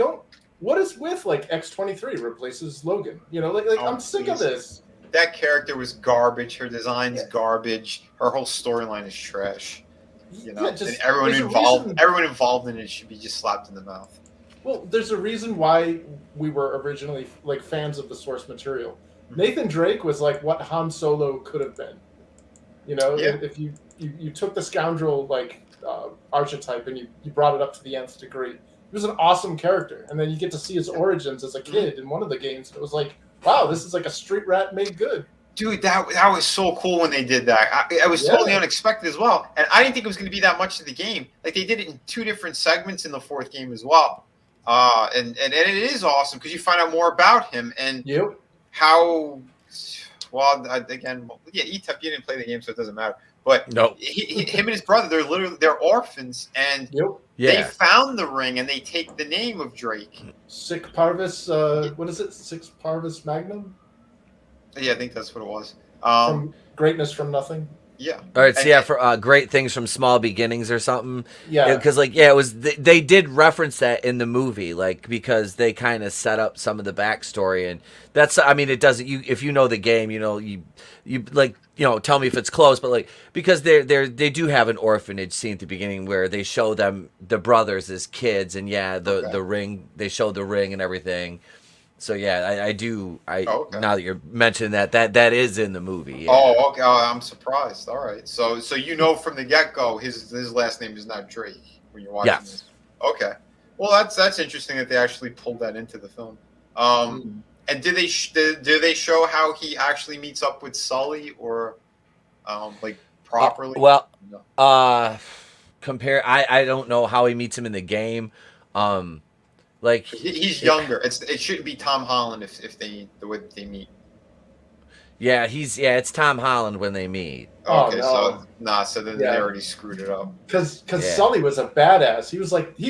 what is with X-23 replaces Logan? I'm sick of this. That character was garbage. Her design's garbage. Her whole storyline is trash. And everyone involved in it should be just slapped in the mouth. Well, there's a reason why we were originally fans of the source material. Nathan Drake was like what Han Solo could have been. If you took the scoundrel archetype, and you brought it up to the nth degree. He was an awesome character, and then you get to see his origins as a kid in one of the games. And it was like, wow, this is like a street rat made good. Dude, that was so cool when they did that. It was totally unexpected as well. And I didn't think it was going to be that much of the game. Like, they did it in 2 different segments in the 4th game as well. And it is awesome because you find out more about him and how, well, again, E-Type, you didn't play the game, so it doesn't matter. But him and his brother, they're orphans, and they found the ring, and they take the name of Drake. Sic Parvis, what is it? Sic Parvis Magnum? Yeah, I think that's what it was. From greatness from nothing. Yeah. All right. So for great things from small beginnings or something. Yeah. Because it was they did reference that in the movie, like because they kind of set up some of the backstory, and that's it doesn't if you know the game, you tell me if it's close, but like because they do have an orphanage scene at the beginning where they show them the brothers as kids, and the ring, they show the ring and everything. So I do. Now that you're mentioning that is in the movie. Yeah. Oh, okay. Oh, I'm surprised. All right. So from the get go, his last name is not Drake when you're watching this. Okay. Well, that's interesting that they actually pulled that into the film. And do they show how he actually meets up with Sully or properly? Compare. I don't know how he meets him in the game. Like he's younger. It shouldn't be Tom Holland if the way they meet. Yeah, it's Tom Holland when they meet. Okay, so then they already screwed it up. Because Sully was a badass. He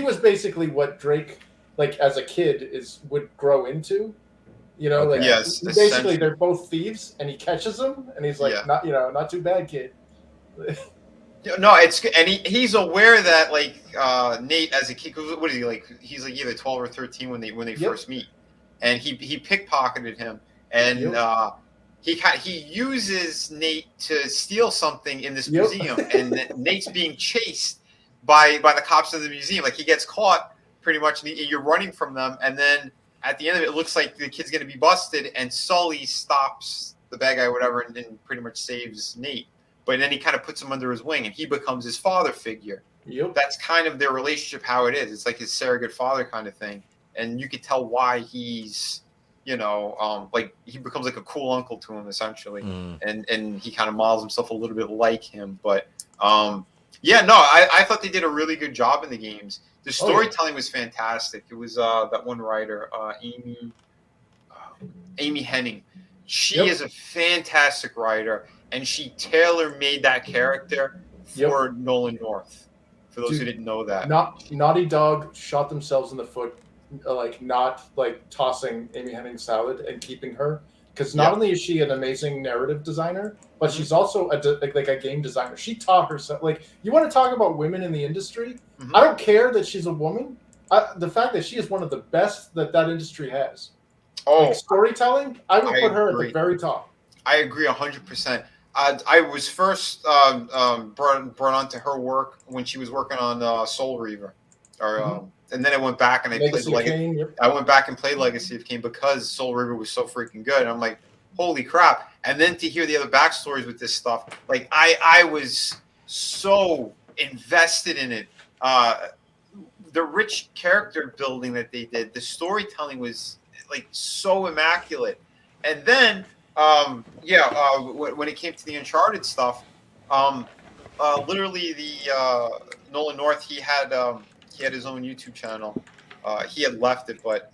was basically what Drake, like as a kid, would grow into. Basically they're both thieves, and he catches them, and he's like, not too bad, kid. No, he's aware that Nate as a kid, what is he like? He's like either 12 or 13 when they first meet, and he pickpocketed him, and he uses Nate to steal something in this museum, and Nate's being chased by the cops of the museum. Like he gets caught pretty much, and you're running from them, and then at the end of it looks like the kid's going to be busted, and Sully stops the bad guy or whatever, and pretty much saves Nate. But then he kind of puts him under his wing, and he becomes his father figure. That's kind of their relationship, how it is. It's like his surrogate father kind of thing. And you could tell why he's, he becomes like a cool uncle to him, essentially. And he kind of models himself a little bit like him. But, I thought they did a really good job in the games. The storytelling was fantastic. It was that one writer, Amy Hennig. She is a fantastic writer. And she tailor-made that character for Nolan North. For those who didn't know that, Naughty Dog shot themselves in the foot, not tossing Amy Hennig's salad and keeping her, because not only is she an amazing narrative designer, but she's also a game designer. She taught herself. You want to talk about women in the industry? I don't care that she's a woman. The fact that she is one of the best that industry has. Storytelling, I would put her at the very top. I agree 100%. I was first brought onto her work when she was working on Soul Reaver, and then I went back and I went back and played Legacy of Kain because Soul Reaver was so freaking good. And I'm like, holy crap! And then to hear the other backstories with this stuff, I was so invested in it. The rich character building that they did, the storytelling was so immaculate, and then. When it came to the Uncharted stuff, literally the Nolan North, he had his own YouTube channel. He had left it, but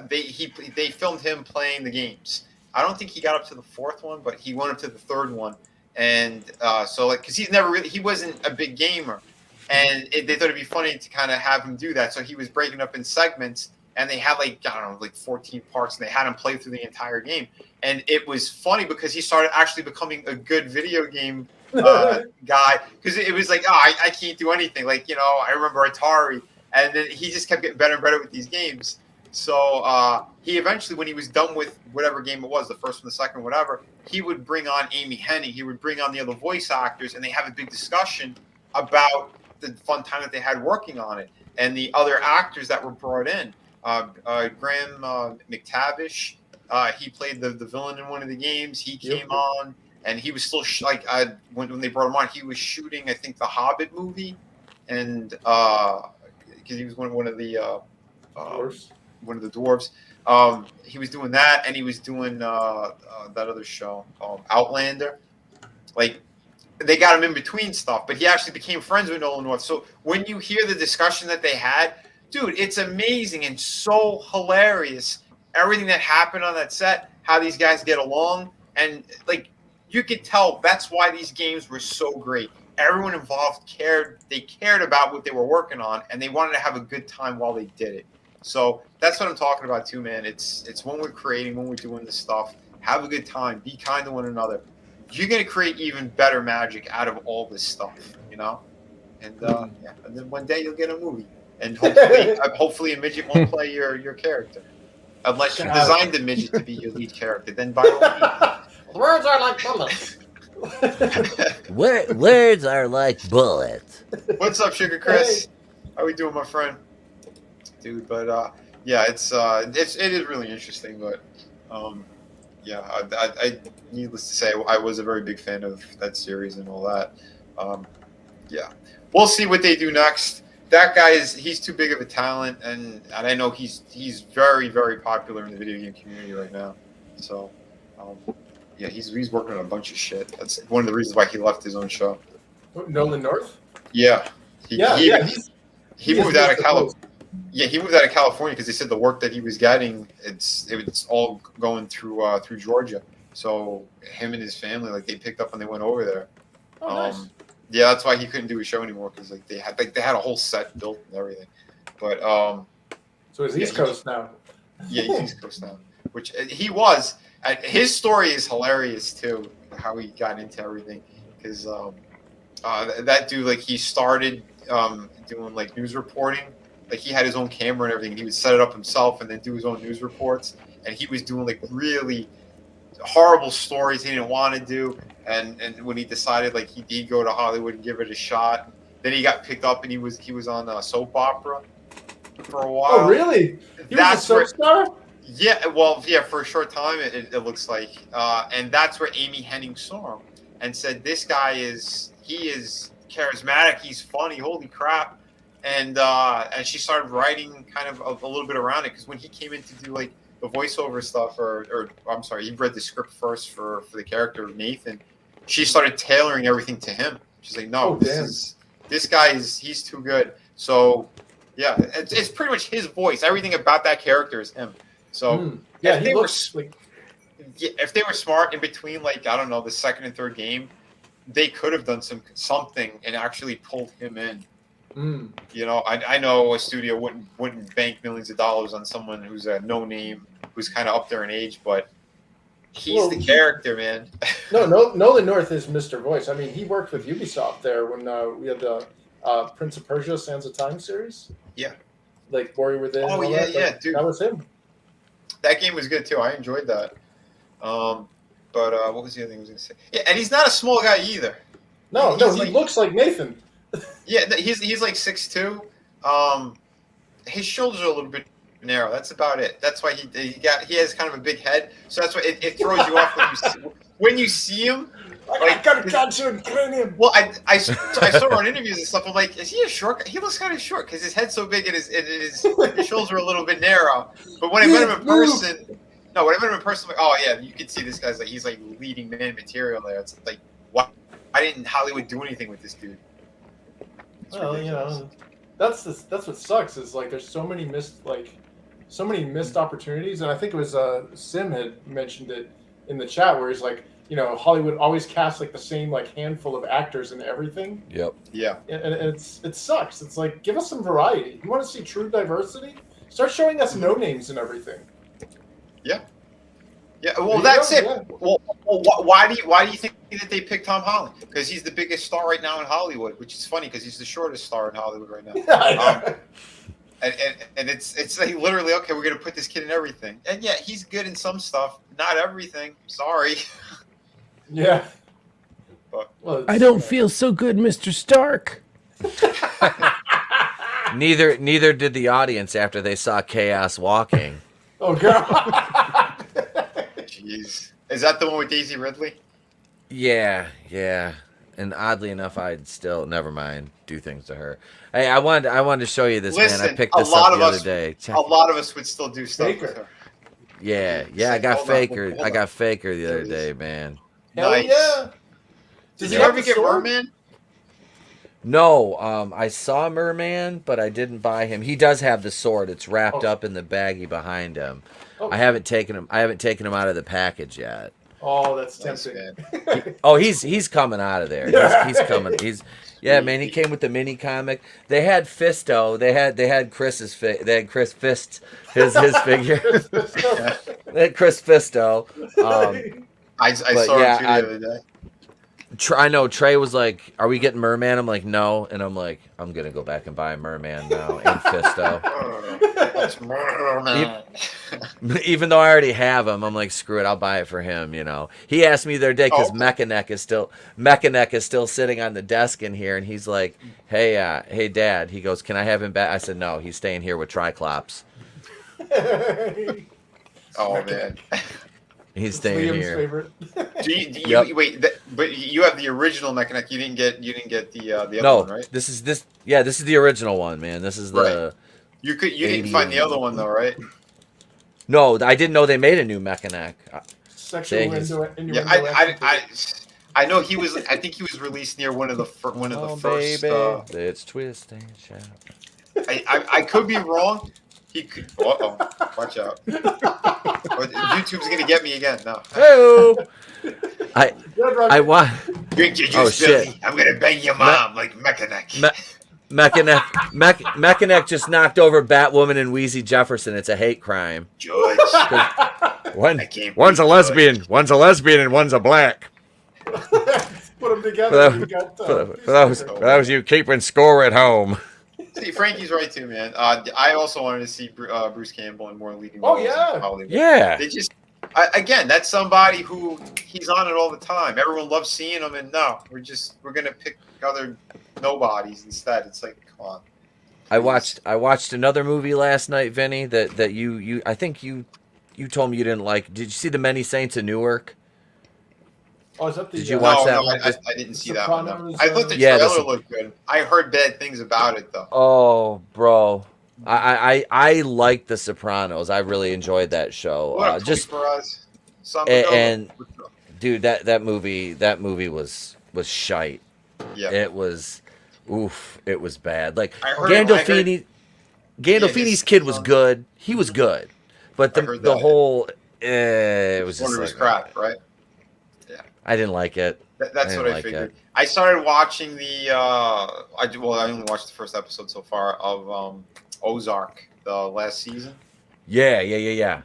they filmed him playing the games. I don't think he got up to the 4th one, but he went up to the 3rd one, and because he wasn't a big gamer, and they thought it'd be funny to kind of have him do that. So he was breaking up in segments. And they had 14 parts, and they had him play through the entire game. And it was funny because he started actually becoming a good video game guy. Because it was I can't do anything. I remember Atari, and then he just kept getting better and better with these games. So he eventually, when he was done with whatever game it was, the first one, the second, whatever, he would bring on Amy Hennig. He would bring on the other voice actors, and they have a big discussion about the fun time that they had working on it and the other actors that were brought in. Graham McTavish, he played the villain in one of the games. He came on, and he was still when they brought him on, he was shooting, I think, the Hobbit movie, and because he was one of the dwarves. He was doing that, and he was doing that other show called Outlander. Like, they got him in between stuff, but he actually became friends with Nolan North. So when you hear the discussion that they had, dude, it's amazing and so hilarious. Everything that happened on that set, how these guys get along, and like you could tell that's why these games were so great. Everyone involved cared. They cared about what they were working on, and they wanted to have a good time while they did it. So that's what I'm talking about too, man. It's when we're creating, when we're doing this stuff, have a good time, be kind to one another. You're gonna create even better magic out of all this stuff, you know. And and then one day you'll get a movie, and hopefully a midget won't play your character, unless you designed the midget to be your lead character. Then by all means. Words are like bullets. Words are like bullets. What's up, Sugar Chris? How we doing, my friend? Dude, but yeah, it is really interesting, but yeah, I needless to say, I was a very big fan of that series and all that. Yeah, we'll see what they do next. That guy he's too big of a talent, and I know he's very, very popular in the video game community right now. So yeah, he's working on a bunch of shit. That's one of the reasons why he left his own show. Nolan North? Yeah. He moved out of California. Post. Yeah, he moved out of California because they said the work that he was getting, it's all going through Georgia. So him and his family, like, they picked up and they went over there. Oh, nice. Yeah, that's why he couldn't do a show anymore, because they had a whole set built and everything. But so he's East Coast now. Yeah, he's East Coast now, which he was. His story is hilarious too, how he got into everything, because that dude, like, he started doing like news reporting. Like, he had his own camera and everything. He would set it up himself and then do his own news reports. And he was doing like really horrible stories he didn't want to do. And when he decided, like, he did go to Hollywood and give it a shot, then he got picked up and he was on a soap opera for a while. Oh, really? He was a soap star? Yeah, well, yeah, for a short time it looks like. And that's where Amy Hennig saw him and said, "This guy is charismatic. He's funny. Holy crap!" And she started writing kind of a little bit around it, because when he came in to do like the voiceover stuff, or I'm sorry, he read the script first for the character of Nathan. She started tailoring everything to him. She's like, "No, this guy he's too good." So yeah, it's pretty much his voice. Everything about that character is him. So yeah, if they were smart in between, like, I don't know, the second and third game, they could have done something and actually pulled him in. You know, I know a studio wouldn't bank millions of dollars on someone who's a no name, who's kind of up there in age, but he's the character, man. Nolan North is Mr. Voice. I mean, he worked with Ubisoft there when we had the Prince of Persia: Sands of Time series. Yeah, like Warrior Within. Oh yeah, dude, that was him. That game was good too. I enjoyed that. But what was the other thing I was going to say? Yeah, and he's not a small guy either. No, he looks like Nathan. Yeah, he's like 6'2". His shoulders are a little bit narrow. That's about it. That's why he has kind of a big head. So that's why it throws you off when you see him. Like, I gotta catch you and clean him. Well, I saw him on interviews and stuff. I'm like, is he a short guy? He looks kind of short because his head's so big and his shoulders are a little bit narrow. But when I met him in person, I'm like, oh yeah, you can see this guy's like, he's like leading man material there. It's like, why didn't Hollywood do anything with this dude? Well, you know, that's what sucks, is like there's so many missed opportunities. And I think it was Sim had mentioned it in the chat, where he's like, you know, Hollywood always casts like the same like handful of actors in everything. Yep. Yeah. And it sucks. It's like, give us some variety. You want to see true diversity? Start showing us no names and everything. Yeah. Yeah. Well, that's it. Yeah. Well, why do you think that they picked Tom Holland? Because he's the biggest star right now in Hollywood, which is funny because he's the shortest star in Hollywood right now. And it's like literally, okay, we're gonna put this kid in everything. And yeah, he's good in some stuff, not everything. Sorry. Yeah. But I don't feel so good, Mr. Stark. Neither did the audience after they saw Chaos walking. Oh god. Jeez. Is that the one with Daisy Ridley? Yeah, yeah. And oddly enough, I'd still never mind do things to her. Hey, I wanted to show you this, man. I picked this up the other day. A lot of us would still do stuff with her. Yeah, I got Faker. I got Faker the other day, man. Nice. Yeah. Did you ever get Merman? No, I saw Merman, but I didn't buy him. He does have the sword. It's wrapped up in the baggie behind him. Oh. I haven't taken him out of the package yet. Oh, that's tempting. He's coming out of there. He's coming. Man. He came with the mini comic. They had Fisto. They had Chris's. They had Chris Fist. His figure. They had Chris Fisto. I saw him the other day. I know Trey was like, "Are we getting Merman?" I'm like, "No," and I'm like, "I'm gonna go back and buy Merman now and Fisto." That's Merman. Even though I already have him, I'm like, "Screw it, I'll buy it for him." You know. He asked me the other day because Mechaneck is still sitting on the desk in here, and he's like, "Hey, Dad." He goes, "Can I have him back?" I said, "No, he's staying here with Triclops." Oh man. He's staying Liam's here. Favorite. Wait, but you have the original Mechaneck. You didn't get the other one, right? This is the original one, man. This is the. You didn't find the other one though, right? No, I didn't know they made a new Mechaneck. I know he was. I think he was released near one of the first. Baby, it's twist and shout. I could be wrong. He could. Watch out! YouTube's gonna get me again. No. Hey. I want. Drink your juice, Billy. I'm gonna bang your mom like Mechaneck. Mechaneck just knocked over Batwoman and Wheezy Jefferson. It's a hate crime. George. One's a lesbian, and one's a black. Put them together. For those you keeping score at home. See, Frankie's right too, man. I also wanted to see Bruce Campbell in more leading roles. Yeah. They just, again, that's somebody who he's on it all the time. Everyone loves seeing him, and no, we're gonna pick other nobodies instead. It's like, come on. I watched another movie last night, Vinny. That you I think you told me you didn't like. Did you see The Many Saints of Newark? Oh, is that the, Did you watch that? No, I didn't see that one. No. I thought the trailer looked good. I heard bad things about it though. Oh, bro, I liked The Sopranos. I really enjoyed that show. Just for us. And dude, that movie was shite. Yeah, it was. Oof, it was bad. Like Gandolfini's kid was good. He was good, but the whole it was just like crap, right? I didn't like it. That's what I figured. I started watching I only watched the first episode so far of Ozark, the last season. Yeah.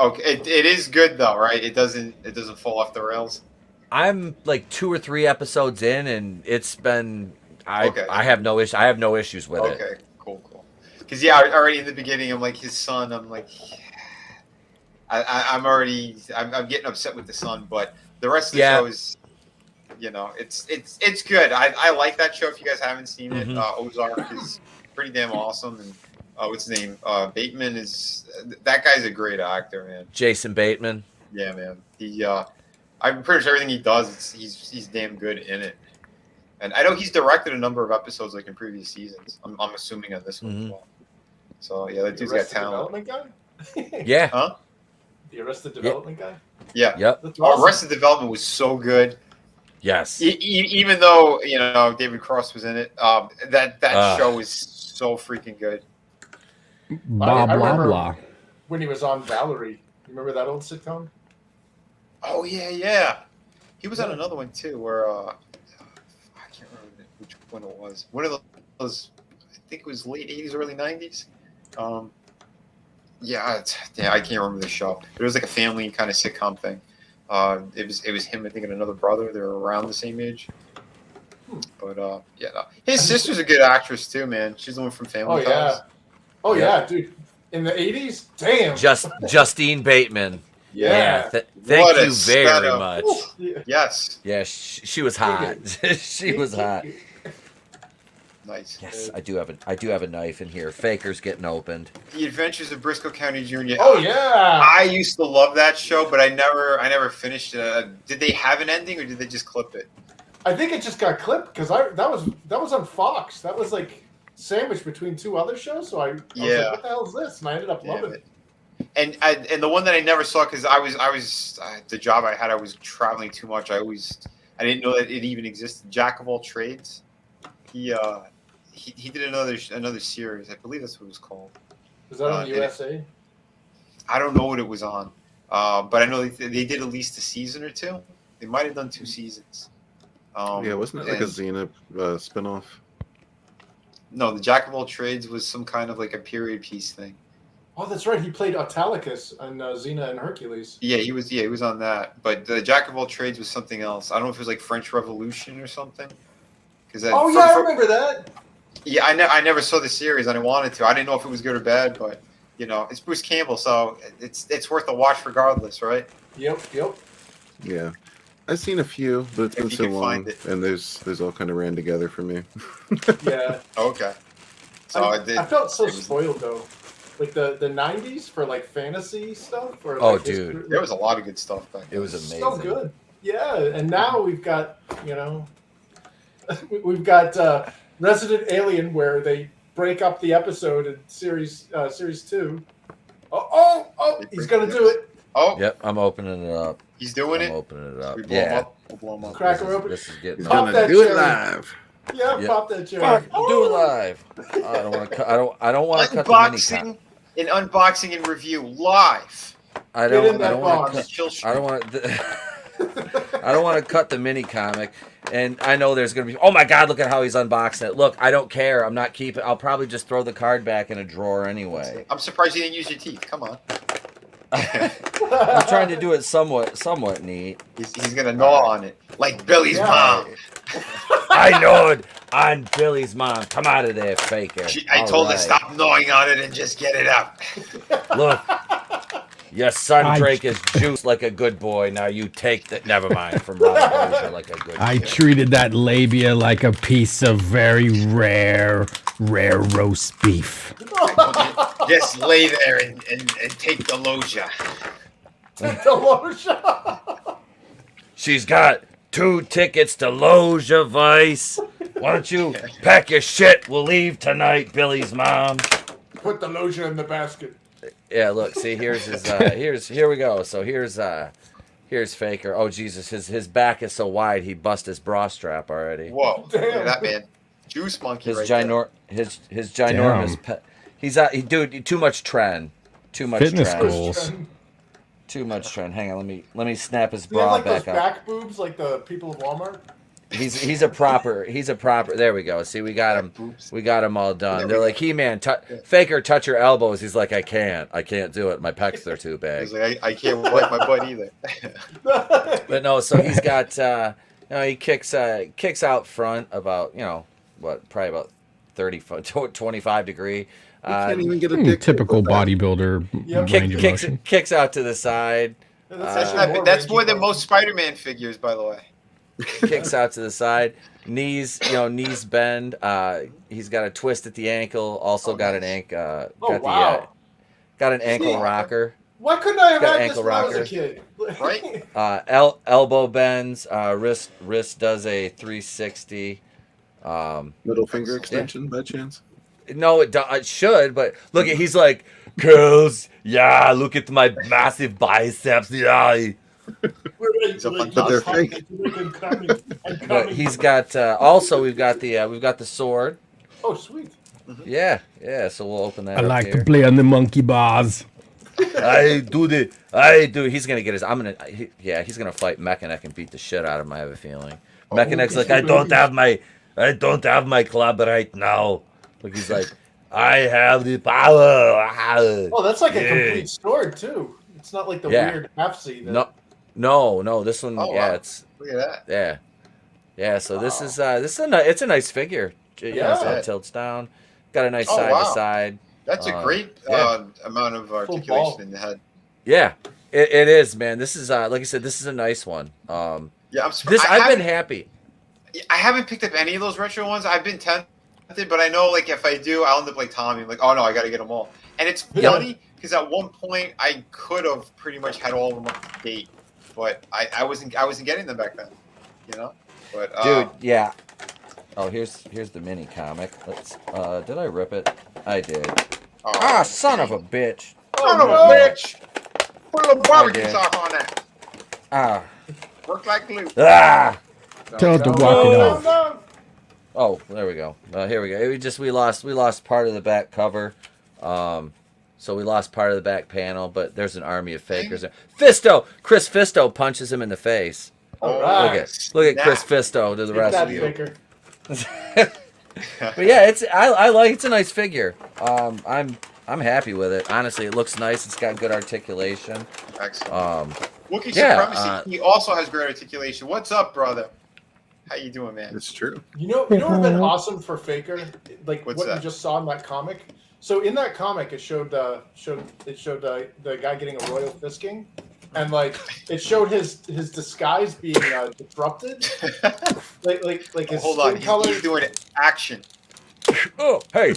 Okay, it is good though, right? It doesn't fall off the rails. I'm like 2 or 3 episodes in, and it's been. I have no issue. I have no issues with it. Okay, cool. Because already in the beginning, I'm like his son. I'm like. I'm getting upset with the son, but the rest of the show is, it's good. I like that show. If you guys haven't seen it, Ozark is pretty damn awesome. And what's his name? Bateman that guy's a great actor, man. Jason Bateman. Yeah, man. I'm pretty sure everything he does, he's damn good in it. And I know he's directed a number of episodes like in previous seasons. I'm assuming on this one as well. So yeah, that dude's got talent. Guy? Yeah. Huh? The Arrested Development guy? Yeah. Yep. Awesome. Arrested Development was so good. Yes. Even though, David Cross was in it, that show was so freaking good. Blah, blah, blah. When he was on Valerie. You remember that old sitcom? Oh, yeah. He was on another one, too, where, I can't remember which one it was. One of those, I think it was late 80s, early 90s. I can't remember the show. It was like a family kind of sitcom thing. It was him, I think, and another brother. They were around the same age. But his sister's a good actress too, man. She's the one from Family Ties. Yeah, dude. In the 80s, damn. Justine Bateman. Yeah. Thank you very much. Yeah. Yes. Yeah, she was hot. She was hot. Nice. Yes, I do have a knife in here. Faker's getting opened. The Adventures of Briscoe County Jr. Oh yeah. I used to love that show, but I never finished it. Did they have an ending, or did they just clip it? I think it just got clipped because that was on Fox. That was like sandwiched between two other shows. So I was like, what the hell is this? And I ended up loving it. And the one that I never saw because I was the job I had, I was traveling too much. I didn't know that it even existed. Jack of all trades. He did another series. I believe that's what it was called. Was that on the USA? I don't know what it was on, but I know they did at least a season or two. They might have done 2 seasons. Wasn't it like a Xena spinoff? No, the Jack of all trades was some kind of like a period piece thing. Oh, that's right. He played Autolycus on Xena and Hercules. Yeah, he was on that. But the Jack of all trades was something else. I don't know if it was like French Revolution or something. I remember that. Yeah, I never saw the series. I didn't want it to. I didn't know if it was good or bad, but it's Bruce Campbell, so it's worth a watch regardless, right? Yep. Yeah, I've seen a few, but it's been so long, and there's all kind of ran together for me. Yeah. Okay. So I felt so spoiled though. Like the 90s for like fantasy stuff. Or oh, like dude, there was a lot of good stuff back then. It was amazing. So good. Yeah, and now we've got we've got Resident Alien where they break up the episode in series 2. Oh! He's gonna do it. Oh. Yep, I'm opening it up. He's doing it. I'm opening it up. We'll blow him up. Cracker open. This is getting. He's Pop gonna that do it cherry. live. Yeah, Yep. pop that cherry. Fuck, do it live. I don't want to. I don't want to cut the mini con. Unboxing and review live. I Get in don't. that I don't want box. to. I don't want to. I don't want to cut the mini comic, and I know there's gonna be. Oh my God! Look at how he's unboxing it. Look, I don't care. I'm not keeping. I'll probably just throw the card back in a drawer anyway. I'm surprised you didn't use your teeth. Come on. I'm trying to do it somewhat neat. He's gonna gnaw on it like Billy's mom. I know it. I'm Billy's mom. Come out of there, Faker. I told her stop gnawing on it and just get it up. Look, your son Drake is juiced like a good boy. Now you take the. Never mind. From Robert Hozier like a good boy. I treated that labia like a piece of very rare roast beef. Just lay there and take the loja. She's got 2 tickets to Loja Vice. Why don't you pack your shit? We'll leave tonight, Billy's mom. Put the lotion in the basket. Yeah, look, see, here's his here we go. So here's Faker. Oh Jesus, his back is so wide he bust his bra strap already. Whoa, look at that man. Juice monkey His right his ginormous dude, too much trend. Too much fitness trend. goals. Too much trend. Hang on, let me snap his Do you have bra like those back up. back boobs like the people of Walmart? He's a proper. There we go. See, we got him all done. They're like, He-Man, Faker, touch your elbows. He's like, I can't do it. My pecs are too big. He's like, I can't wipe my butt either. But no, so he's got he kicks out front about probably about 25 degree. Can't even get a dick. Typical bodybuilder range of motion. Kicks out to the side. That's more than most Spider-Man figures, by the way. Kicks out to the side. Knees bend. He's got a twist at the ankle. Also got an ankle. Got an ankle rocker. Why couldn't I have Got had this ankle when I was a rocker. kid? Right? Elbow bends. Wrist does a 360. Middle finger extension by chance? No, it should, but look at he's like, girls, yeah, look at my massive biceps, yeah. But they're fake. But he's got also we've got the sword. Oh, sweet. Yeah. So we'll open that. I up like here. to play on the monkey bars. He's gonna get his. He's gonna fight Mechaneck and beat the shit out of him. I have a feeling. Mechaneck's like, I don't have my club right now. Like he's like, I have the power. Oh, that's like a complete sword too. It's not like the weird half-C. No. This one, wow. It's Look at that. yeah. So this is it's a nice figure. So it tilts down. Got a nice side to side. That's a great amount of articulation in the head. Yeah, it is, man. This is like I said, this is a nice one. Yeah, I'm surprised. I've been happy. I haven't picked up any of those retro ones. I've been tempted tempted, but I know like if I do, I'll end up like Tommy. I'm like, oh no, I got to get them all. And it's funny because at one point I could have pretty much had all of them up to date, but I wasn't getting them back then, you know. But dude, yeah. Oh, here's the mini comic. Let's. Did I rip it? I did. Son of a bitch! Son of a bitch! Put a little barbecue sauce on that. Work like glue. Tell it to walk it off. No. Oh, there we go. Here we go. We lost part of the back cover. So we lost part of the back panel, but there's an army of fakers. Fisto! Chris Fisto punches him in the face. All right. Look at Chris Fisto to the rest of you. Faker. But yeah, I like it's a nice figure. I'm happy with it. Honestly, it looks nice. It's got good articulation. Excellent. Wookiee Supremacy. He also has great articulation. What's up, brother? How you doing, man? It's true. You know what would have been awesome for Faker, like What's what that? you just saw in that comic. So in that comic, it showed the guy getting a royal fisking, and like it showed his disguise being disrupted. like his Hold skin on, color. he's doing action. Oh, hey.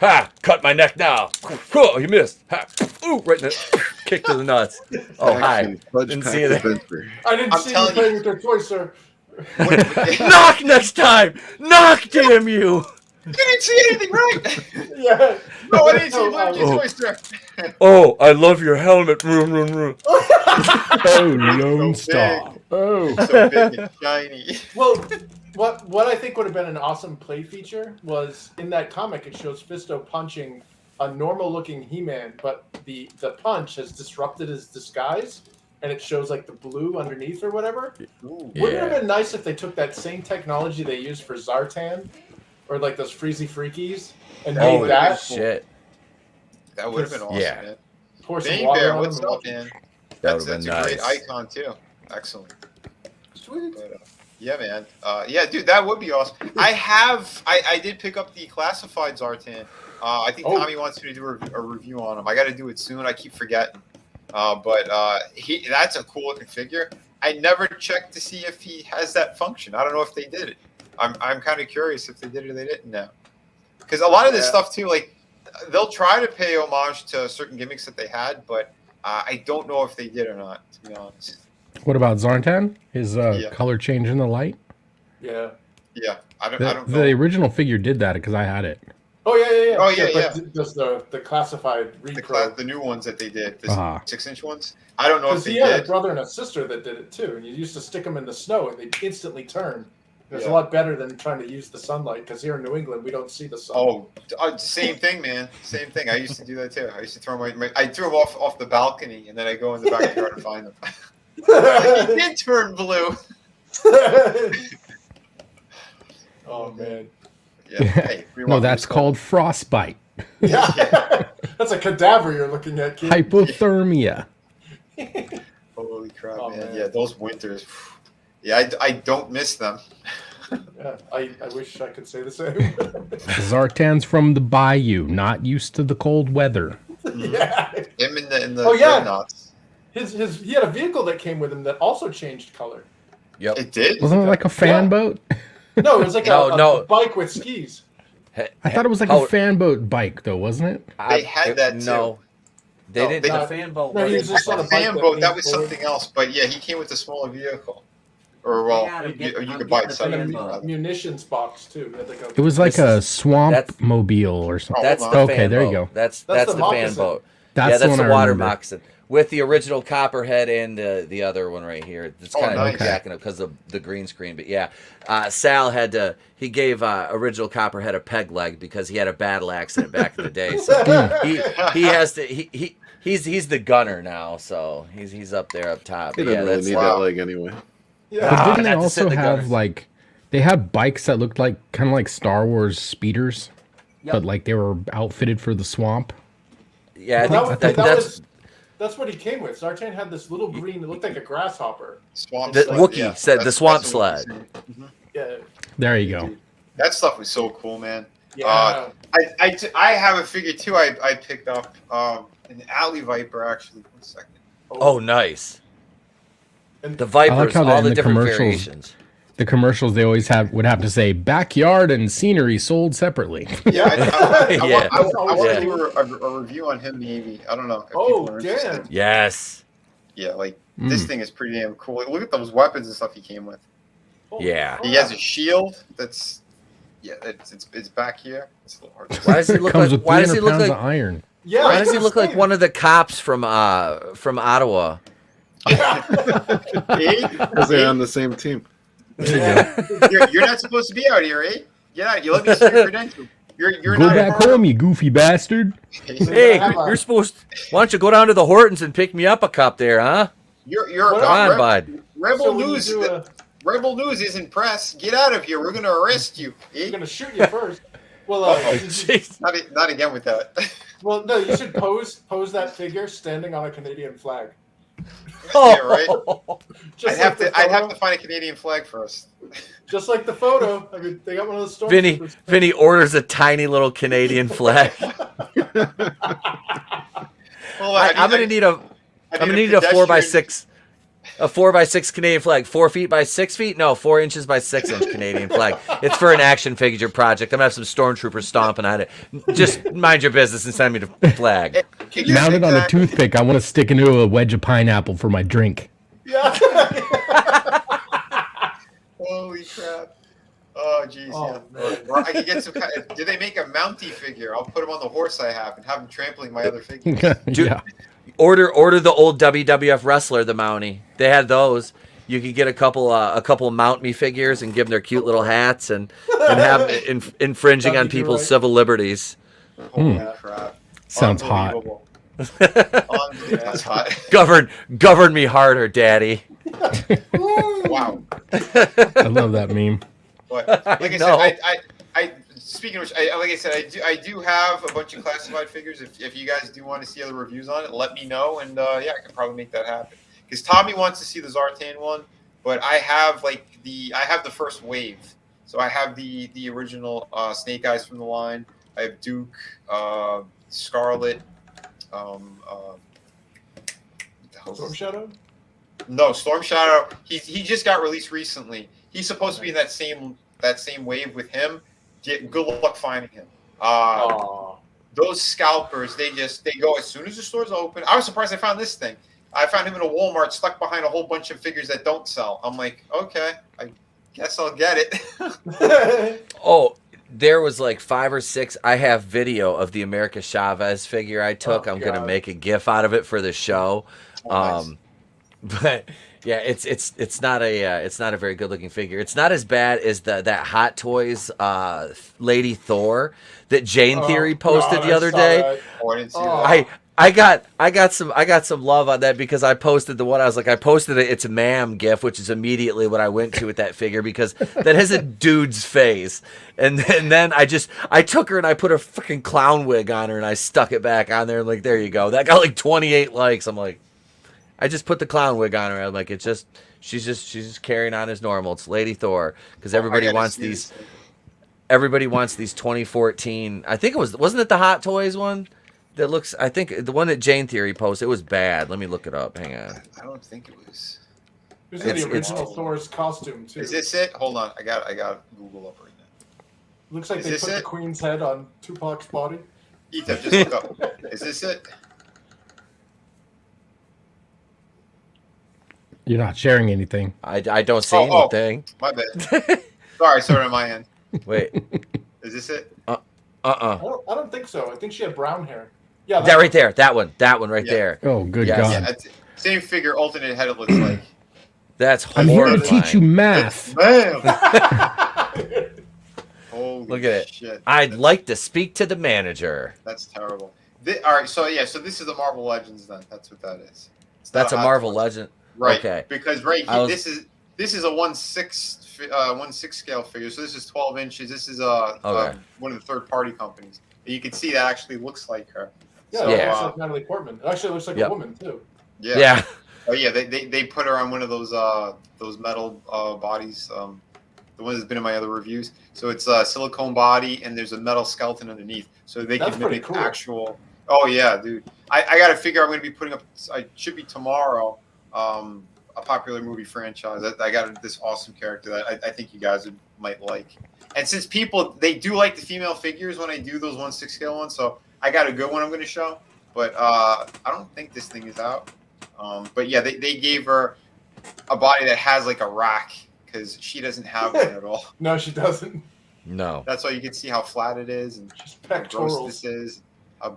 Ha! Cut my neck now. Oh, you missed. Ha! Ooh, right in the kick to the nuts. Oh, hi. Didn't see you there. I didn't see you playing with your toy, sir. Knock next time. Knock, damn you. You didn't see anything, right? Yeah. No, I didn't see you playing with your toy, sir. Oh, I love your helmet. Oh, Lone Star. Oh, so big and shiny. Well, what I think would have been an awesome play feature was in that comic it shows Fisto punching a normal looking He-Man, but the punch has disrupted his disguise and it shows like the blue underneath or whatever. Wouldn't it have been nice if they took that same technology they used for Zartan or like those Freezy Freakies and made that shit. That would have been awesome, man. Pour some Bane water Bear, on what's them. up, man? That That's a great icon too. Excellent. Sweet. But, yeah, man. Yeah, dude, that would be awesome. I did pick up the classified Zartan. I think Tommy wants me to do a review on him. I got to do it soon. I keep forgetting. But that's a cool looking figure. I never checked to see if he has that function. I don't know if they did it. I'm kind of curious if they did it or they didn't now. Because a lot of this stuff too, like they'll try to pay homage to certain gimmicks that they had, but I don't know if they did or not, to be honest. What about Zartan? His color change in the light? Yeah. Yeah, I don't know. The original figure did that because I had it. Oh yeah. Oh yeah. But does the classified The new ones that they did, the 6-inch ones. I don't know if Because they he had did. a brother and a sister that did it too, and you used to stick them in the snow and they'd instantly turn. It's a lot better than trying to use the sunlight because here in New England we don't see the sun. Oh, same thing, man. Same thing. I used to do that too. I used to throw I threw them off the balcony, and then I go in the backyard and find them. He did turn blue. Oh man. Yeah. Hey, No, that's called frostbite. Yeah. That's a cadaver you're looking at, kid. Hypothermia. Holy crap, man. Man. Yeah, those winters. Yeah, I don't miss them. Yeah, I wish I could say the same. Zartan's from the bayou, not used to the cold weather. Yeah. Him in the Dreadnoughts. He had a vehicle that came with him that also changed color. Yep. It did? Wasn't it like a fan boat? No, it was like a bike with skis. I thought it was like a fan boat bike, though, wasn't it? They had that too. No. They didn't. The fan boat. No, he was just on a fan bike boat. That was something else. But yeah, he came with a smaller vehicle. Or you could buy it and a munitions box too. It was like a swamp mobile or something. That's the okay. fan There boat. you go. That's the fan moccasin. boat. That's the water remember. moccasin with the original Copperhead and the other one right here. It's kind of jacking up because of the green screen. But yeah, Sal he gave original Copperhead a peg leg because he had a battle accident back in the day. So he has to he's the gunner now. So he's up there up top. He didn't really need that leg anyway. Yeah. But didn't they Had to sit also in the have gunners. they had bikes that looked like kind of like Star Wars speeders, but like they were outfitted for the swamp? Yeah, that's what he came with. Zartan had this little green. It looked like a grasshopper. Swamp the sled, Wookiee said the swamp sled. Yeah. There you go. That stuff was so cool, man. Yeah. I have a figure too. I picked up an Alley Viper actually. 1 second. Oh, nice. And The Vipers, how all in the the different commercials- variations. the commercials, they always would have to say backyard and scenery sold separately. Yeah, I want to Yeah. do a review on him maybe. I don't know if people Oh, are damn. interested. Yes. Yeah, like this thing is pretty damn cool. Look at those weapons and stuff he came with. Yeah. He has a shield that's it's back here. It's a little hard to Why does he look Comes like? with Why does he 300 look pounds like? of iron. Yeah, Why does he look like one of the cops from Ottawa? Because they're on the same team. You're not supposed to be out here, eh? Get out. You let me see your credentials. You're Go not back home, you goofy bastard. Hey, you're supposed. Why don't you go down to the Hortons and pick me up a cup there, huh? You're Come on, bud. Rebel So when you News. do Rebel News isn't press. Get out of here. We're going to arrest you. We're Eh? going to shoot you first. Well, Jeez. Not again with that. well, no, you should pose that figure standing on a Canadian flag. Yeah, right. Just I'd the have photo. to find a Canadian flag first. Just like the photo. I mean, they got one of those storm. Vinny orders a tiny little Canadian flag. Well, I'm gonna need a 4x6, a 4x6 Canadian flag, 4 feet by 6 feet. No, 4 inches by 6 inch Canadian flag. It's for an action figure project. I'm gonna have some stormtroopers stomping on it. Just mind your business and send me the flag. Mounted on a toothpick, I want to stick into a wedge of pineapple for my drink. Yeah. Holy crap. Oh, jeez, Oh, yeah. Or I could get some kind of, did they make a Mountie figure? I'll put him on the horse I have and have him trampling my other figures. Yeah. Order the old WWF wrestler, the Mountie. They had those. You could get a couple Mount Me figures and give them their cute little hats and have infringing on people's civil liberties. Holy crap. Sounds hot. Unbelievable. That's hot. Govern me harder, Daddy. Wow. I love that meme. But like I said, I speaking of which, like I said, I do have a bunch of classified figures. If you guys do want to see other reviews on it, let me know, and yeah, I can probably make that happen. Because Tommy wants to see the Zartan one, but I have the first wave, so I have the original Snake Eyes from the line. I have Duke, Scarlet. Storm Shadow? No, Storm Shadow. He just got released recently. He's supposed to be in that same wave with him. Good luck finding him. Those scalpers, they go as soon as the store's open. I was surprised I found this thing. I found him in a Walmart stuck behind a whole bunch of figures that don't sell. I'm like, okay, I guess I'll get it. Oh, there was like 5 or 6. I have video of the America Chavez figure I took. I'm gonna make a GIF out of it for the show. Nice. But yeah, it's not a very good looking figure. It's not as bad as that Hot Toys Lady Thor that Jane Theory posted the other day. Oh, I didn't see that. I got some love on that because I posted the one. I was like, I posted it. It's a ma'am gif, which is immediately what I went to with that figure because that has a dude's face. And then I took her and I put a freaking clown wig on her and I stuck it back on there. And like, there you go. That got like 28 likes. I'm like, I just put the clown wig on her. I'm like, she's just carrying on as normal. It's Lady Thor because everybody wants these. Everybody wants these 2014. I think wasn't it the Hot Toys one? That looks, I think the one that Jane Theory posted, it was bad. Let me look it up. Hang on. I don't think it was. This is the original Thor's costume too. Is this it? Hold on, I got Google up right now. Looks like Is they this put the it? Queen's head on Tupac's body. Ethan, just look up. Is this it? You're not sharing anything. I don't see Oh. anything. My bad. Sorry on my end. Wait. Is this it? I don't think so. I think she had brown hair. Yeah, That right there. That one right Yeah. there. Oh, good Yes. God. Yeah, it's same figure, alternate head. It looks like. That's I'm horrifying. here to teach you math. Bam! Holy Look at it. shit. I'd like to speak to the manager. That's terrible. All right, so this is the Marvel Legends then. That's what that is. It's not That's a Hot Marvel Toys. Legend. Right. Okay. Because right I here, was- this is a 1/6 scale figure. So this is 12 inches. This is Okay. one of the third party companies. And you can see that actually looks like her. Yeah, So, it looks like Natalie Portman. It actually looks like Yep. a woman too. yeah. Yeah. Oh yeah, they put her on one of those metal bodies. The one that's been in my other reviews. So it's a silicone body and there's a metal skeleton underneath. So they That's can pretty mimic cool. actual. Oh yeah, dude. I got to figure I'm going to be putting up. I should be tomorrow. a popular movie franchise. I got this awesome character that I think you guys might like. And since they do like the female figures when I do those 1/6 scale ones, so I got a good one I'm going to show. But I don't think this thing is out. But yeah, they gave her a body that has like a rack because she doesn't have one at all. No, she doesn't. No. That's why you can see how flat it is and Just how gross pectorals. this is, how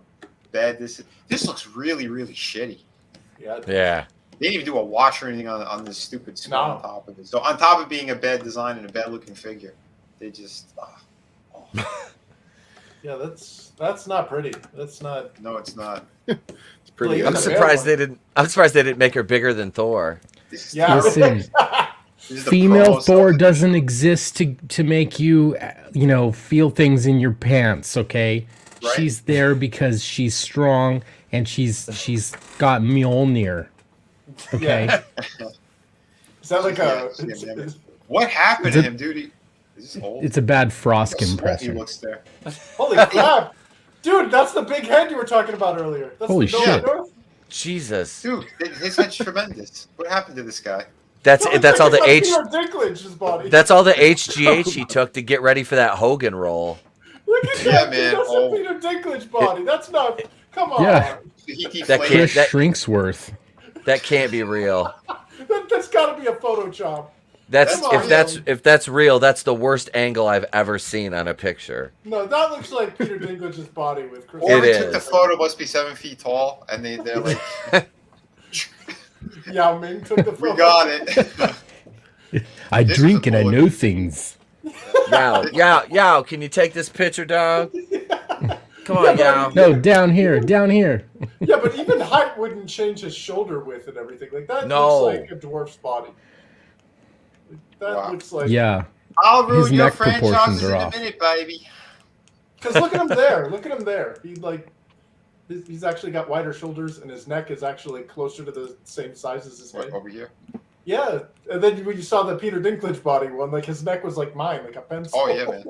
bad this is. This looks really, really shitty. Yeah. Yeah. They didn't even do a wash or anything on this stupid skull No. on top of it. So on top of being a bad design and a bad looking figure, they just Yeah, that's not pretty. That's not. no, it's not. It's pretty. Well, I'm Yeah. surprised they didn't. I'm surprised they didn't make her bigger than Thor. This is Yeah. Listen, this is the female promo Thor stuff. doesn't exist to make you, feel things in your pants. Okay, Right. she's there because she's strong and she's got Mjolnir. Okay, Yeah. Is that like a? Yeah, What happened to him, dude? Is this old? it's a bad Frost How sweaty impression. He looks there. Holy crap, dude! That's the big head you were talking about earlier. That's Holy the shit. Jesus. Dude, his head's tremendous. What happened to this guy? That's all the H. Peter Dinklage's body. That's all the HGH he took to get ready for that Hogan role. Look at Yeah, that, man. dude. That's Oh. a Peter Dinklage body. That's not. Come on. Yeah. He That deflated. Chris that- Shrinksworth. That can't be real. That's got to be a Photoshop. That's Come on. if that's real. That's the worst angle I've ever seen on a picture. No, that looks like Peter Dinklage's body with Chris. Or It they took the is. photo, must be 7 feet tall, and they're like, Yao Ming took the photo. we got it. I This drink is a and I bullet. know things. Yao, can you take this picture, dog? Come on, Yao. No, down here. Yeah, but even height wouldn't change his shoulder width and everything. Like that No. looks like a dwarf's body. That Wow. looks like. Yeah, I'll ruin His your neck proportions franchises are in a off. minute, baby. Because look at him there. Look at him there. He's actually got wider shoulders, and his neck is actually closer to the same size as his head. Over here. Yeah, and then when you saw the Peter Dinklage body one, like his neck was like mine, like a pencil. Oh, yeah, man.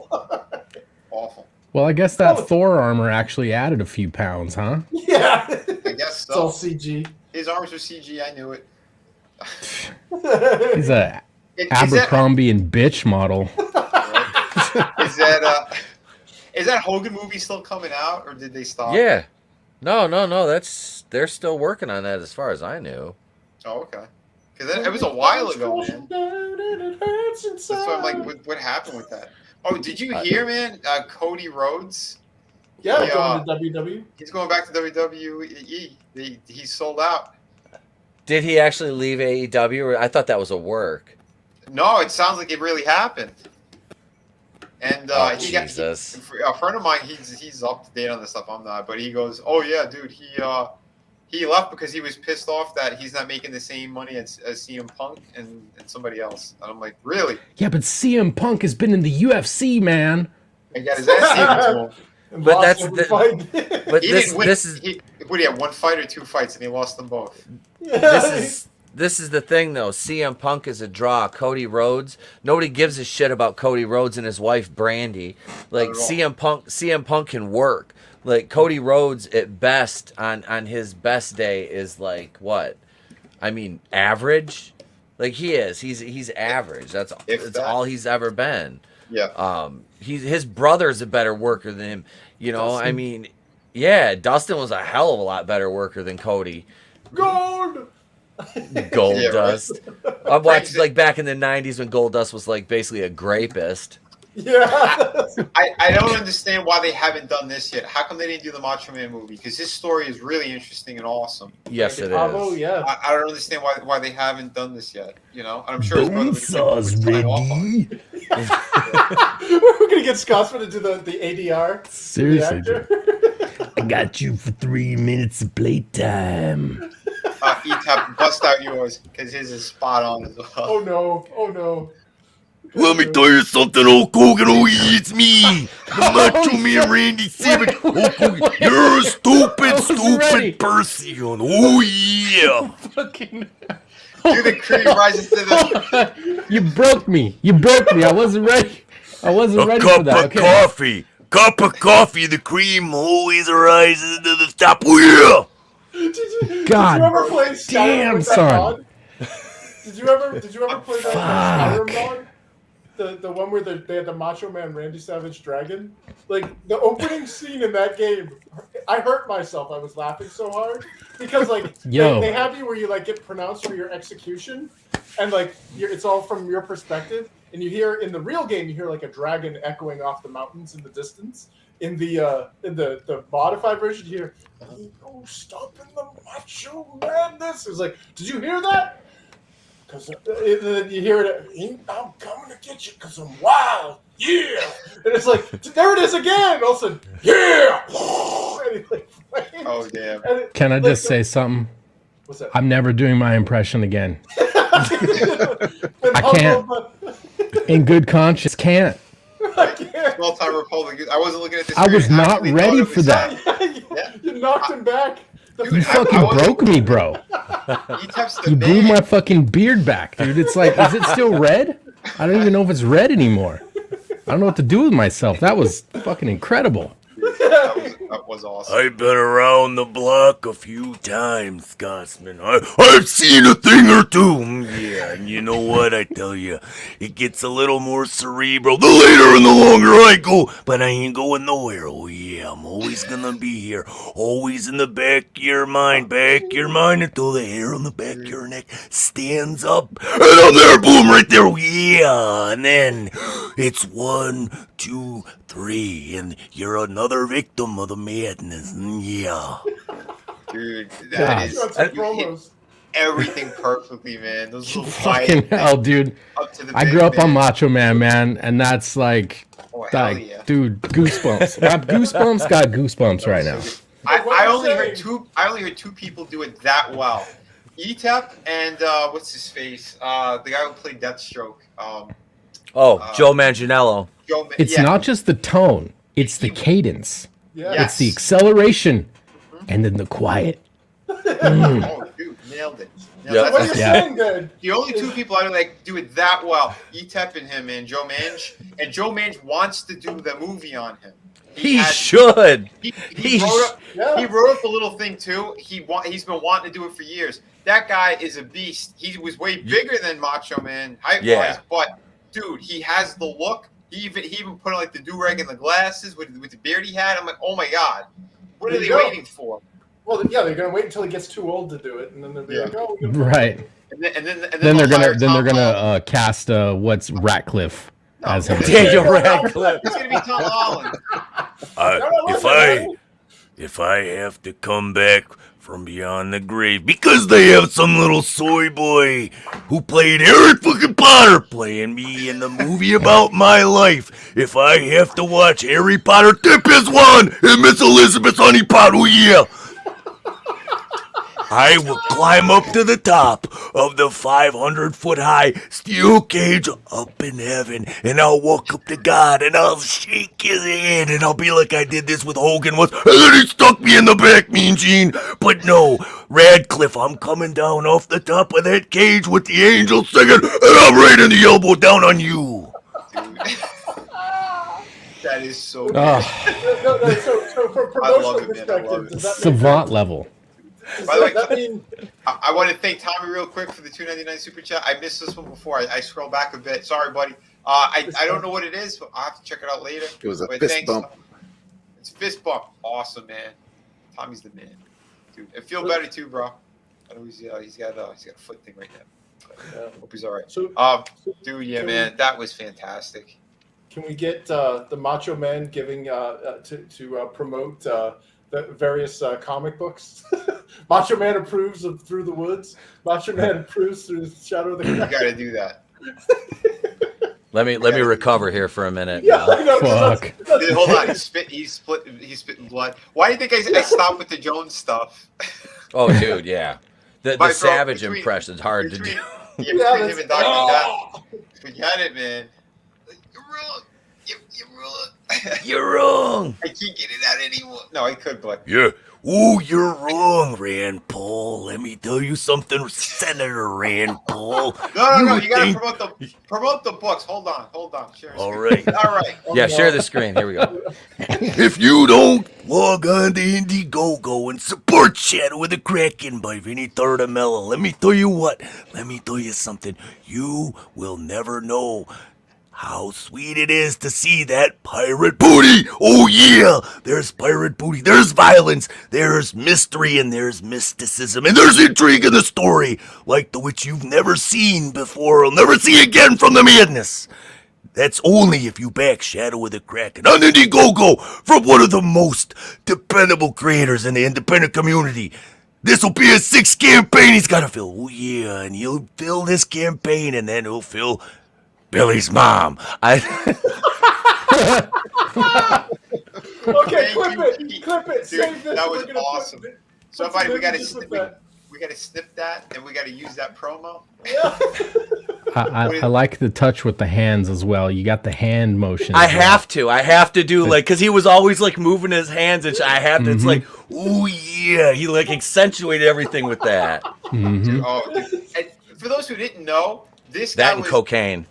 Awful. well, I guess that Oh. Thor armor actually added a few pounds, huh? Yeah. I guess It's all so. CG. His arms were CG. I knew it. He's a Is Abercrombie and bitch model. is that Hogan movie still coming out, or did they stop? Yeah. No. They're still working on that, as far as I knew. Oh, okay. Because it was a while ago, man. That's why I'm like, what happened with that? Oh, did you hear, man? Cody Rhodes. Yeah, Yeah. going to WWE. He's going back to WWE. He's sold out. Did he actually leave AEW? Or I thought that was a work. No, it sounds like it really happened. And Oh, he got Jesus. a friend of mine. He's up to date on this stuff. I'm not, but he goes, "Oh yeah, dude. He left because he was pissed off that he's not making the same money as CM Punk and somebody else." And I'm like, "Really?" Yeah, but CM Punk has been in the UFC, man. And got his ass handed to him. And But lost that's every the- fight. But He this didn't win. this is What do you have? One fight or two fights, and he lost them both. this is the thing though. CM Punk is a draw. Cody Rhodes. Nobody gives a shit about Cody Rhodes and his wife Brandy. Like Not at all. CM Punk can work. Like Cody Rhodes at best on his best day is like what? I mean, average. Like he is. He's average. That's If that. all he's ever been. Yeah. His brother's a better worker than him. You know, I Dustin. mean, yeah, Dustin was a hell of a lot better worker than Cody. Gold. Gold Yeah, right. Dust. I watched like back in the '90s when Gold Dust was like basically a grapist. Yeah. I don't understand why they haven't done this yet. How come they didn't do the Macho Man movie? Because his story is really interesting and awesome. Yes, it Bravo, is. yeah. I don't understand why they haven't done this yet. You know, and I'm sure his brother would Bonesaw's sign off on it. ready. We're gonna get Scotsman to do the ADR. Seriously, reactor. dude. I got you for 3 minutes of playtime. E-Tap, bust out yours because his is spot on as well. Oh no! Oh no! Let me tell you something, Hulk Hogan. Oh, it's me, the Macho Man Randy Savage. Hulk Hogan, you're a stupid ready. person. Oh yeah. Fucking. Do the Creed rises to the. You broke me. I wasn't ready. I wasn't ready for that. Okay. coffee. Cup of coffee. The cream always rises to the top. Oh yeah. Did you God ever play Skyrim damn, with that son. mod? Did you ever play that Skyrim mod? The one where they had the Macho Man Randy Savage dragon? Like, the opening scene in that game, I hurt myself. I was laughing so hard. Because, like, they have you where you, like, get pronounced for your execution. And, like, it's all from your perspective. And you hear, in the real game, you hear, like, a dragon echoing off the mountains in the distance. In the modified version, you hear, "Oh, stopping the Macho Madness." It was like, did you hear that? Because then you hear it, "I'm coming to get you because I'm wild, yeah." And it's like, there it is again. And all of a sudden, yeah. And it's like, oh damn! Can I just say something? What's that? I'm never doing my impression again. I can't. In good conscience, can't. Small Town Republic. I wasn't looking at this. I was not ready for that. You knocked him back. You fucking broke me, bro. You blew my fucking beard back, dude. It's like, is it still red? I don't even know if it's red anymore. I don't know what to do with myself. That was fucking incredible. That was awesome. I've been around the block a few times, Scotsman. I've seen a thing or two. Yeah, and you know what? I tell you, it gets a little more cerebral the later and the longer I go. But I ain't going nowhere. Oh, yeah, I'm always gonna be here. Always in the back of your mind. Until the hair on the back of your neck stands up. And I'm there, boom, right there. Oh, yeah. And then it's 1, 2, 3, and you're another victim of the madness. Yeah. Dude, that is you hit everything perfectly, man. Those little fucking hell, dude. I grew up on Macho Man, and that's like, dude, goosebumps. Got goosebumps right now. I only heard two people do it that well. Etep and what's his face? The guy who played Deathstroke. Joe Manganiello. It's not just the tone; it's the cadence. Yeah. It's the acceleration, and then the quiet. Oh, dude, nailed it. What are you saying, dude? The only two people I like do it that well, Etep and him, and Joe Mange. And Joe Mange wants to do the movie on him. He should. He wrote up a little thing too. He's been wanting to do it for years. That guy is a beast. He was way bigger than Macho Man height-wise, but dude, he has the look. He even put on like the do-rag and the glasses with the beard he had. I'm like, oh my god, what are they waiting for? Well, yeah, they're gonna wait until he gets too old to do it, and then they'll be like, oh, right. And then they're gonna cast what's Ratcliffe as him. Daniel Radcliffe. It's gonna be Tom Holland. If I have to come back from beyond the grave because they have some little soy boy who played Harry fucking Potter playing me in the movie about my life. If I have to watch Harry Potter tip his wand and Miss Elizabeth's honey pot, oh yeah, I will climb up to the top of the 500-foot high steel cage up in heaven, and I'll walk up to God and I'll shake his hand and I'll be like I did this with Hogan once, and then he stuck me in the back, Mean Gene. But no, Radcliffe, I'm coming down off the top of that cage with the angels singing, and I'm raining the elbow down on you. Dude. That is so good. So from promotional perspective, does that savant level. By the way, I want to thank Tommy real quick for the $2.99 super chat. I missed this one before. I scrolled back a bit. Sorry, buddy. I don't know what it is, but I'll have to check it out later. It was a fist bump. It's a fist bump. Awesome, man. Tommy's the man, dude. And feel better too, bro. I know he's got a foot thing right now. Hope he's all right. Dude, yeah, man, that was fantastic. Can we get the Macho Man giving to promote the various comic books? Macho Man approves of Through the Woods. Macho Man approves through Shadow of the Kraken. You got to do that. Let me recover here for a minute. Yeah, I know, fuck. Dude, hold on, he's spitting blood. Why do you think I stopped with the Jones stuff? Oh, dude, yeah. The Savage impression's hard to do. Yeah, him and Dr. Death. Forget it, man. You rule. You're wrong. I can't get it out anymore. No, I could, but Yeah. Oh, you're wrong, Rand Paul. Let me tell you something, Senator Rand Paul. no. You think- gotta promote the books. Hold on. Share All screen. right. All right. Yeah, share the screen. Here we go. If you don't log on to Indiegogo and support Shadow with the Kraken by Vinnieart, let me tell you what. Let me tell you something. You will never know how sweet it is to see that pirate booty. Oh yeah, there's pirate booty. There's violence. There's mystery and there's mysticism and there's intrigue in the story, like the which you've never seen before or never see again from the madness. That's only if you back Shadow with the Kraken on Indiegogo from one of the most dependable creators in the independent community. This will be a 6th campaign he's got to fill. Oh yeah, and he'll fill this campaign and then he'll fill Billy's mom. Okay, Thank clip you, it. Pete. Clip it. Dude, Save this. that We're was gonna awesome. put So, some buddy, we gotta images with snip, that. we gotta snip that, and we gotta use that promo. Yeah. I like the touch with the hands as well. You got the hand motion. I as well. have to do like, because he was always like moving his hands, and I have to. It's like, Oh yeah, he like accentuated everything with that. Mhm. Oh, dude. And for those who didn't know, this guy That and was cocaine.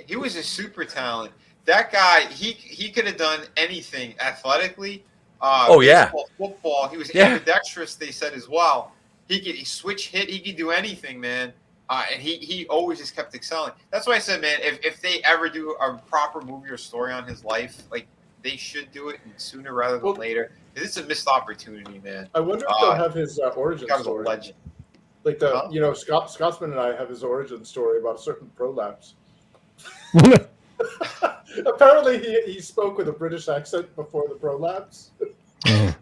he was a super talent. That guy, he could have done anything athletically. Oh, yeah. Baseball, football. He was Yeah. ambidextrous. They said as well. He switch hit. He could do anything, man. And he always just kept excelling. That's why I said, man, if they ever do a proper movie or story on his life, like they should do it sooner rather than later. Because it's a missed opportunity, man. I wonder if they'll have his origin That was a story. legend. Like the, Huh? Scotsman and I have his origin story about a certain prolapse. Apparently, he spoke with a British accent before the prolapse. Oh.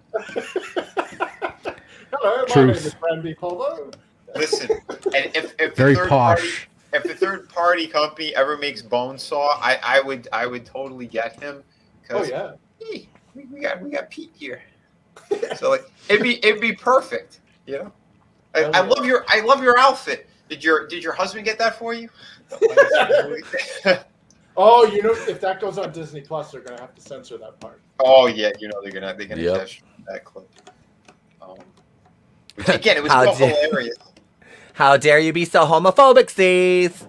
Hello, my Truth. name is Randy Pulver. Listen, and if the Very third posh. party, if the third party company ever makes Bonesaw, I would totally get him. Oh yeah. Hey, we got Pete here, so like it'd be perfect, you know. I love your outfit. Did your husband get that for you? Oh, you know, if that goes on Disney Plus, they're gonna have to censor that part. Oh yeah, you know they're gonna Yep. cash that clip. Which, again, it was How so dare- hilarious. How dare you be so homophobic, Steve?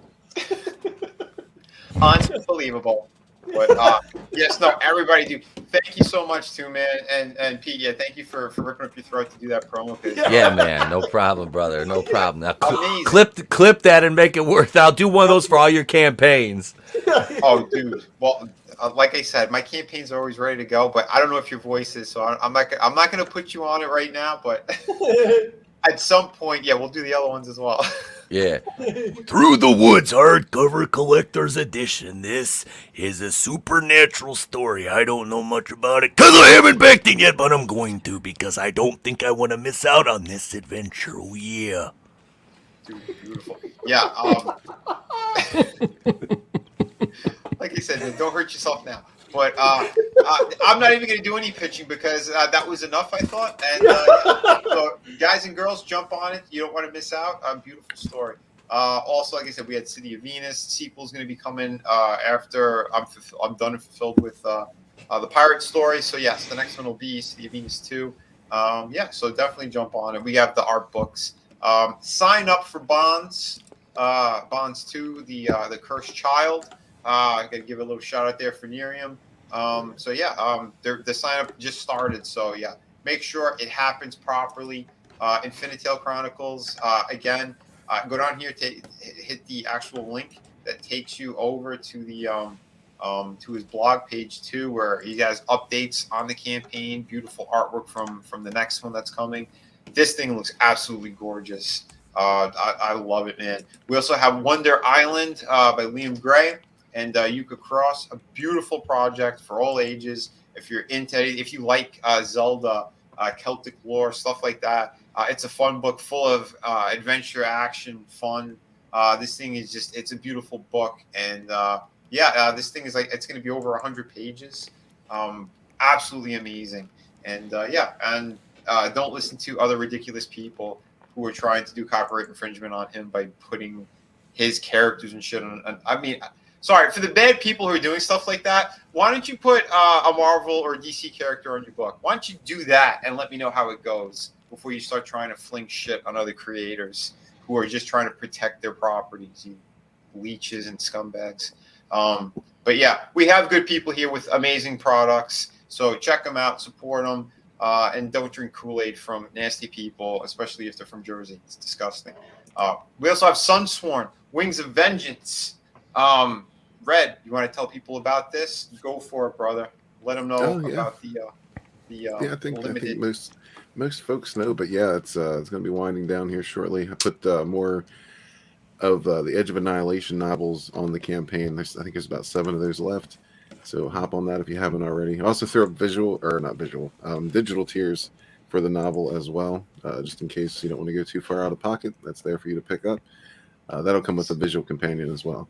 Unbelievable. But yes, no, everybody do. Thank you so much too, man. And Pete, yeah, thank you for ripping up your throat to do that promo. Yeah, man, no problem, brother, no problem. Now, Amazing. clip that and make it worth. I'll do one of those for all your campaigns. Oh, dude. Well, like I said, my campaigns are always ready to go, but I don't know if your voice is, so I'm not going to put you on it right now. But at some point, yeah, we'll do the other ones as well. Yeah. Through the Woods hardcover collector's edition. This is a supernatural story. I don't know much about it because I haven't backed it yet, but I'm going to because I don't think I want to miss out on this adventure. Oh yeah. Dude, beautiful. Yeah. Like I said, don't hurt yourself now. But I'm not even going to do any pitching because that was enough, I thought. And so, guys and girls, jump on it. You don't want to miss out. Beautiful story. Also, like I said, we had City of Venus. Sequel's going to be coming after I'm done and fulfilled with the pirate story. So yes, the next one will be City of Venus 2. Yeah, so definitely jump on it. We have the art books. Sign up for Bonds. Bonds 2, the Cursed Child. I got to give a little shout out there for Nerium. So yeah, the sign up just started. So yeah, make sure it happens properly. Infinitale Chronicles, again, go down here to hit the actual link that takes you over to the to his blog page too, where he has updates on the campaign, beautiful artwork from the next one that's coming. This thing looks absolutely gorgeous. I love it, man. We also have Wonder Island by Liam Gray and Yuka Cross, a beautiful project for all ages. If you're into it, if you like Zelda, Celtic lore, stuff like that, it's a fun book full of adventure, action, fun. This thing is it's a beautiful book. And this thing is it's going to be over 100 pages. Absolutely amazing. And don't listen to other ridiculous people who are trying to do copyright infringement on him by putting his characters and shit on. I mean, sorry, for the bad people who are doing stuff like that, why don't you put a Marvel or DC character on your book? Why don't you do that and let me know how it goes before you start trying to fling shit on other creators who are just trying to protect their properties, you leeches and scumbags. But yeah, we have good people here with amazing products. So check them out, support them, and don't drink Kool-Aid from nasty people, especially if they're from Jersey. It's disgusting. We also have Sunsworn, Wings of Vengeance. Red, you want to tell people about this? Go for it, brother. Let them know about the I think most folks know, but yeah, it's going to be winding down here shortly. I put more of the Edge of Annihilation novels on the campaign. I think there's about 7 of those left. So hop on that if you haven't already. Also throw up digital tiers for the novel as well, just in case you don't want to go too far out of pocket. That's there for you to pick up. That'll come with a visual companion as well.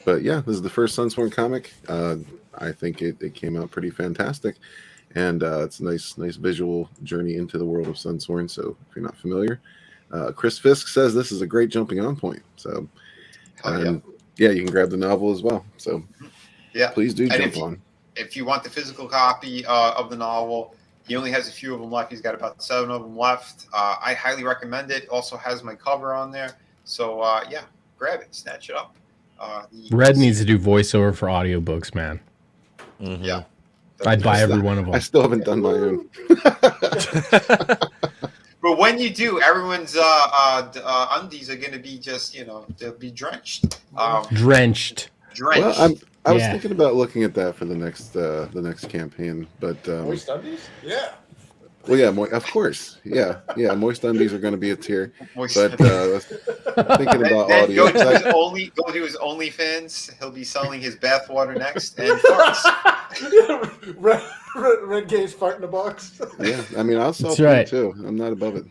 But yeah, this is the first Sunsworn comic. I think it came out pretty fantastic, and it's a nice visual journey into the world of Sunsworn. So if you're not familiar, Chris Fisk says this is a great jumping on point. So, yeah, you can grab the novel as well. So, yeah, please do jump on. If you want the physical copy of the novel, he only has a few of them left. He's got about 7 of them left. I highly recommend it. Also has my cover on there. So, yeah, grab it, snatch it up. Red needs to do voiceover for audiobooks, man. Mm-hmm. Yeah. I'd buy every one of them. I still haven't done my own. But when you do, everyone's undies are going to be just, they'll be drenched. Drenched. Well, I was thinking about looking at that for the next campaign, but moist undies? Yeah. Well, yeah, of course, yeah. Moist undies are going to be a tier, but thinking about audio. Go to his OnlyFans. He'll be selling his bathwater next, and Red Gaze fart in a box. Yeah, I mean, I'll sell too. I'm not above it.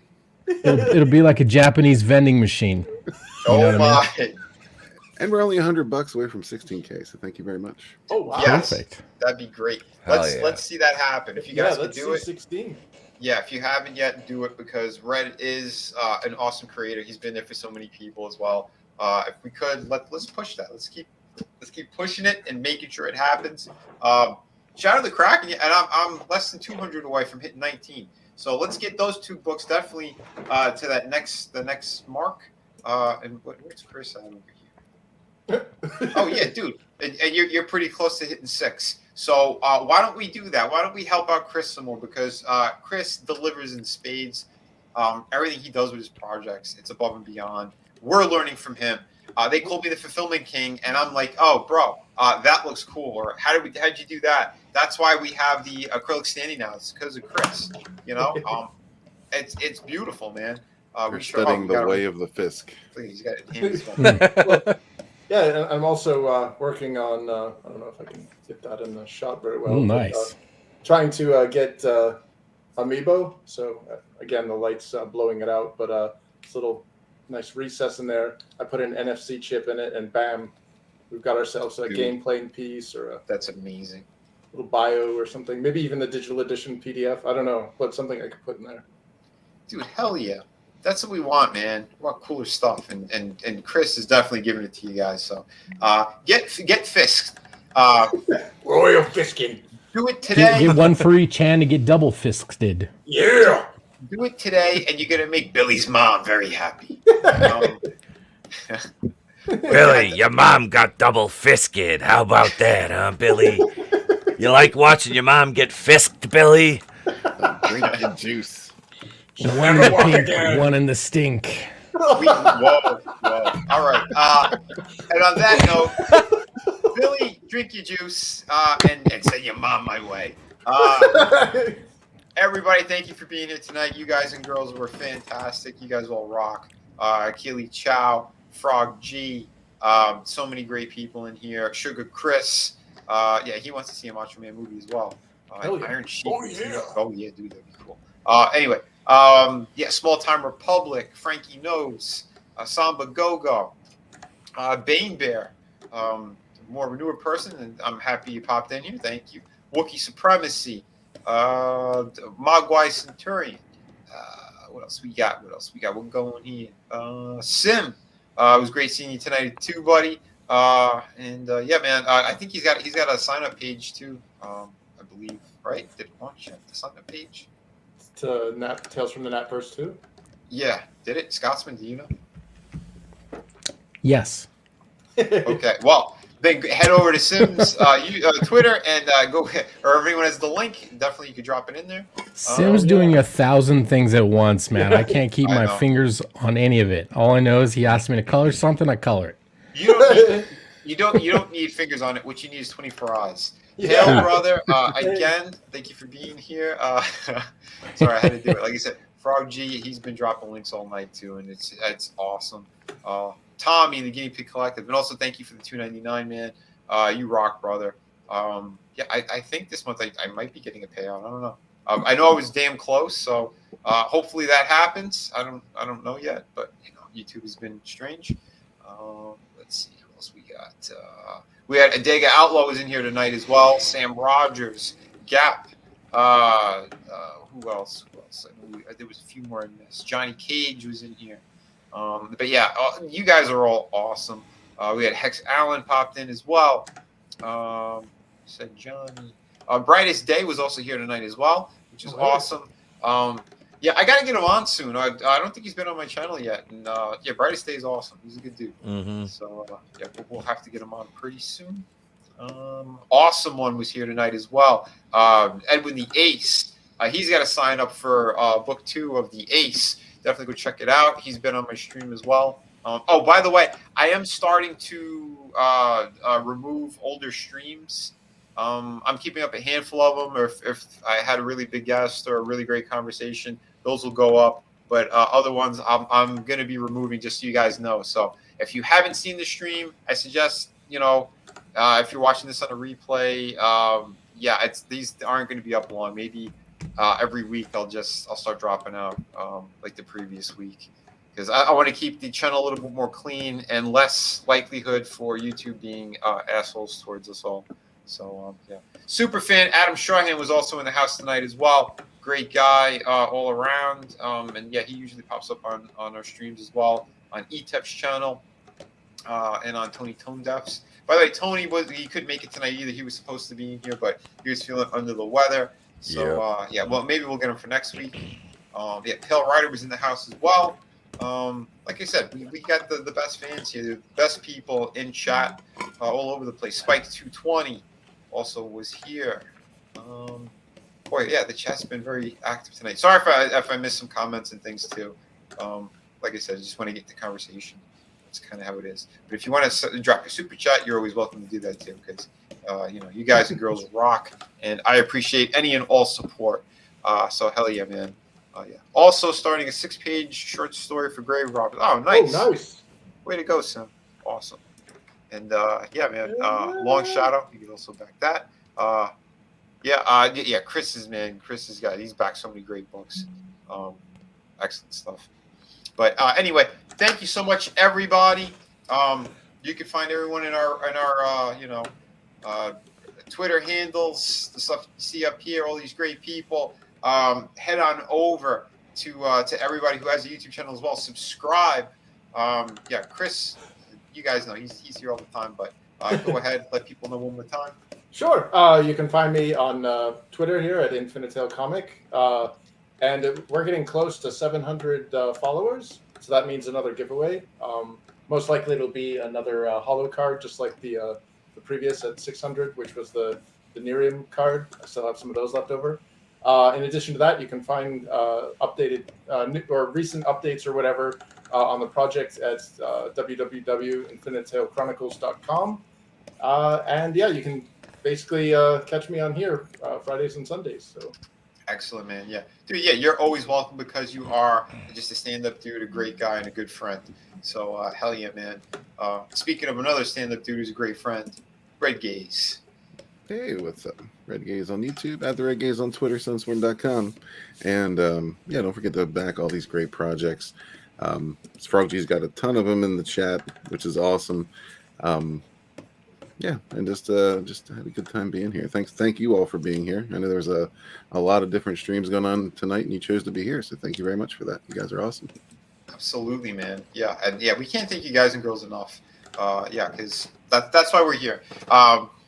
It'll be like a Japanese vending machine. Oh my! I mean? And we're only $100 away from 16K, so thank you very much. Oh wow! Yes, perfect. That'd be great. Let's see that happen. If you guys can do it, 16. Yeah, if you haven't yet, do it, because Red is an awesome creator. He's been there for so many people as well. If we could, let's push that. Let's keep pushing it and making sure it happens. Shadow of the Kraken, and I'm less than 200 away from hitting 19. So let's get those 2 books definitely to the next mark. And where's Chris at over here? Oh yeah, dude, and you're pretty close to hitting 6. So why don't we do that? Why don't we help out Chris some more? Because Chris delivers in spades. Everything he does with his projects, it's above and beyond. We're learning from him. They called me the fulfillment king, and I'm like, oh, bro, that looks cool. Or how'd you do that? That's why we have the acrylic standing now. It's because of Chris. It's beautiful, man. We're studying the way of the Fisk. Please, he's got it. Yeah, I'm also working on, I don't know if I can get that in the shot very well. Oh, nice. But, trying to get Amiibo. So, again, the light's blowing it out, but it's a little nice recess in there. I put an NFC chip in it, and bam, we've got ourselves a game playing piece or that's amazing. Little bio or something. Maybe even the digital edition PDF. I don't know, but something I could put in there. Dude, hell yeah. That's what we want, man. We want cooler stuff, and Chris is definitely giving it to you guys. So, get Fisked. Royal Fisking. Do it today. Get one for each hand and get double Fisked. Yeah. Do it today, and you're gonna make Billy's mom very happy. Billy, your mom got double fisked. How about that, huh, Billy? You like watching your mom get fisked, Billy? Drink the juice. One in the pink, one in the stink. Whoa. All right. And on that note, Billy, drink your juice and send your mom my way. Everybody, thank you for being here tonight. You guys and girls were fantastic. You guys all rock. Keely Chow, Frog G, so many great people in here. Sugar Chris. Yeah, he wants to see a Macho Man movie as well. Iron Sheik. Oh, yeah, dude, that'd be cool. Anyway. Small Time Republic, Frankie Knows, Samba Gogo, Bane Bear, more of a newer person, and I'm happy you popped in here. Thank you. Wookiee Supremacy, Mogwai Centurion. What else we got? We're going here. Sim, It was great seeing you tonight too, buddy. Yeah, man. I think he's got a sign up page too. I believe, right? Did it launch yet? The sign up page to Tales from the Natverse too. Yeah, did it? Scotsman, do you know? Yes. Okay. Well, then head over to Sims Twitter and go, or everyone has the link. Definitely, you could drop it in there. Sim's doing 1,000 things at once, man. I can't keep my know. fingers on any of it. All I know is he asked me to color something, I color it. You don't need fingers on it. What you need is 24 eyes. Hail, brother. Again, thank you for being here. Sorry, I had to do it. Like I said, Frog G, he's been dropping links all night too, and it's awesome. Tommy, the Guinea Pig Collective, and also thank you for the $2.99, man. You rock, brother. I think this month I might be getting a payout. I don't know. I know I was damn close, so hopefully that happens. I don't know yet, but YouTube has been strange. Let's see who else we got. We had Adega Outlaw was in here tonight as well. Sam Rogers, Gap. Who else? There was a few more in this. Johnny Cage was in here. But yeah, you guys are all awesome. We had Hex Allen popped in as well. Said Johnny. Brightest Day was also here tonight as well, which is awesome. Yeah, I got to get him on soon. I don't think he's been on my channel yet. And yeah, Brightest Day is awesome. He's a good dude. Mm-hmm. So yeah, we'll have to get him on pretty soon. Awesome one was here tonight as well. Edwin the Ace. He's got to sign up for book 2 of the Ace. Definitely go check it out. He's been on my stream as well. Oh, by the way, I am starting to remove older streams. I'm keeping up a handful of them, or if I had a really big guest or a really great conversation, those will go up. But other ones, I'm going to be removing, just so you guys know. So if you haven't seen the stream, I suggest, if you're watching this on a replay, yeah, these aren't going to be up long. Maybe every week I'll start dropping out like the previous week, because I want to keep the channel a little bit more clean and less likelihood for YouTube being assholes towards us all. So yeah, super fan Adam Strahan was also in the house tonight as well. Great guy all around, and yeah, he usually pops up on our streams as well on ETEP's channel and on Tony Tone Deaf's. By the way, Tony he couldn't make it tonight either. He was supposed to be in here, but he was feeling under the weather. So yeah, well, maybe we'll get him for next week. Yeah, Pale Rider was in the house as well. Like I said, we got the best fans here, the best people in chat all over the place. Spike 220 also was here. Boy, yeah, the chat's been very active tonight. Sorry if I missed some comments and things too. Like I said, I just want to get the conversation. That's kind of how it is. But if you want to drop a super chat, you're always welcome to do that too, because you guys and girls rock, and I appreciate any and all support. So hell yeah, man. Yeah. Also starting a 6-page short story for Grave Robbers. Oh, nice. Oh, nice. Way to go, Sim. Awesome. And yeah, man. Long Shadow. You can also back that. Yeah. Chris has got. He's backed so many great books. Excellent stuff. But anyway, thank you so much, everybody. You can find everyone in our Twitter handles, the stuff you see up here, all these great people. Head on over to everybody who has a YouTube channel as well. Subscribe. Yeah, Chris, you guys know he's here all the time, but go ahead, let people know one more time. Sure. You can find me on Twitter here at Infinitale Comic. And we're getting close to 700 followers, so that means another giveaway. Most likely it'll be another holo card, just like the previous at 600, which was the Nerium card. I still have some of those left over. In addition to that, you can find updated or recent updates or whatever on the project at www.infinittalechronicles.com. And yeah, you can basically catch me on here Fridays and Sundays. So. Excellent, man. Yeah, dude. Yeah, you're always welcome because you are just a stand-up dude, a great guy, and a good friend. So hell yeah, man. Speaking of another stand-up dude who's a great friend, Red Gaze. Hey, what's up? Red Gaze on YouTube, at the Red Gaze on Twitter, sunsworm.com. And yeah, don't forget to back all these great projects. Froggy's got a ton of them in the chat, which is awesome. Yeah, and just had a good time being here. Thank you all for being here. I know there's a lot of different streams going on tonight, and you chose to be here, so thank you very much for that. You guys are awesome. Absolutely, man. Yeah, and yeah, we can't thank you guys and girls enough. Yeah, because that's why we're here.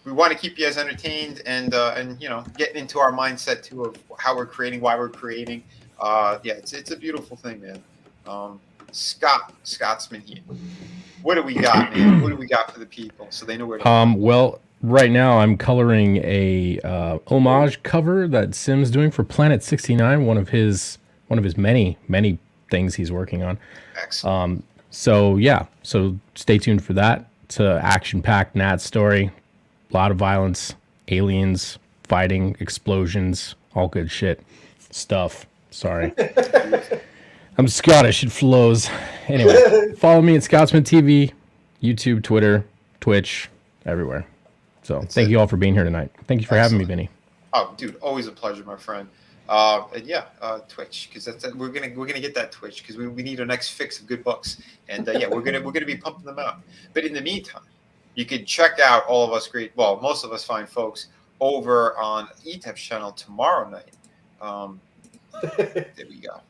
We want to keep you guys entertained and getting into our mindset too of how we're creating, why we're creating. Yeah, it's a beautiful thing, man. Scotsman here. What do we got, man? What do we got for the people so they know where to find? Well, right now I'm coloring a homage cover that Sim's doing for Planet 69, one of his many things he's working on. Excellent. So stay tuned for that. It's an action-packed Nat story, a lot of violence, aliens, fighting, explosions, all good shit stuff. Sorry. I'm Scottish. It flows. Anyway, follow me at Scotsman TV, YouTube, Twitter, Twitch, everywhere. So thank you all for being here tonight. Thank you for having me, Vinny. Oh, dude, always a pleasure, my friend. And yeah, Twitch, because we're gonna get that Twitch because we need our next fix of good books, and yeah, we're gonna be pumping them out. But in the meantime, you can check out all of us most of us fine folks over on ETEP's channel tomorrow night. There we go.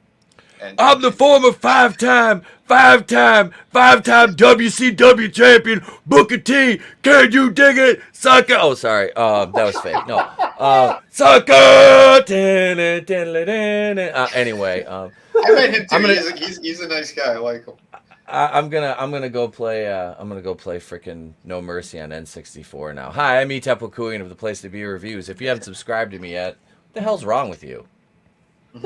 And I'm the former five-time WCW champion, Booker T. Can you dig it, sucker? Oh, sorry. That was fake. No. Sucker. Anyway. I met him too. He's a nice guy. I like him. I'm gonna go play freaking No Mercy on N64 now. Hi, I'm Etep Wakuian of the Place to Be Reviews. If you haven't subscribed to me yet, what the hell's wrong with you?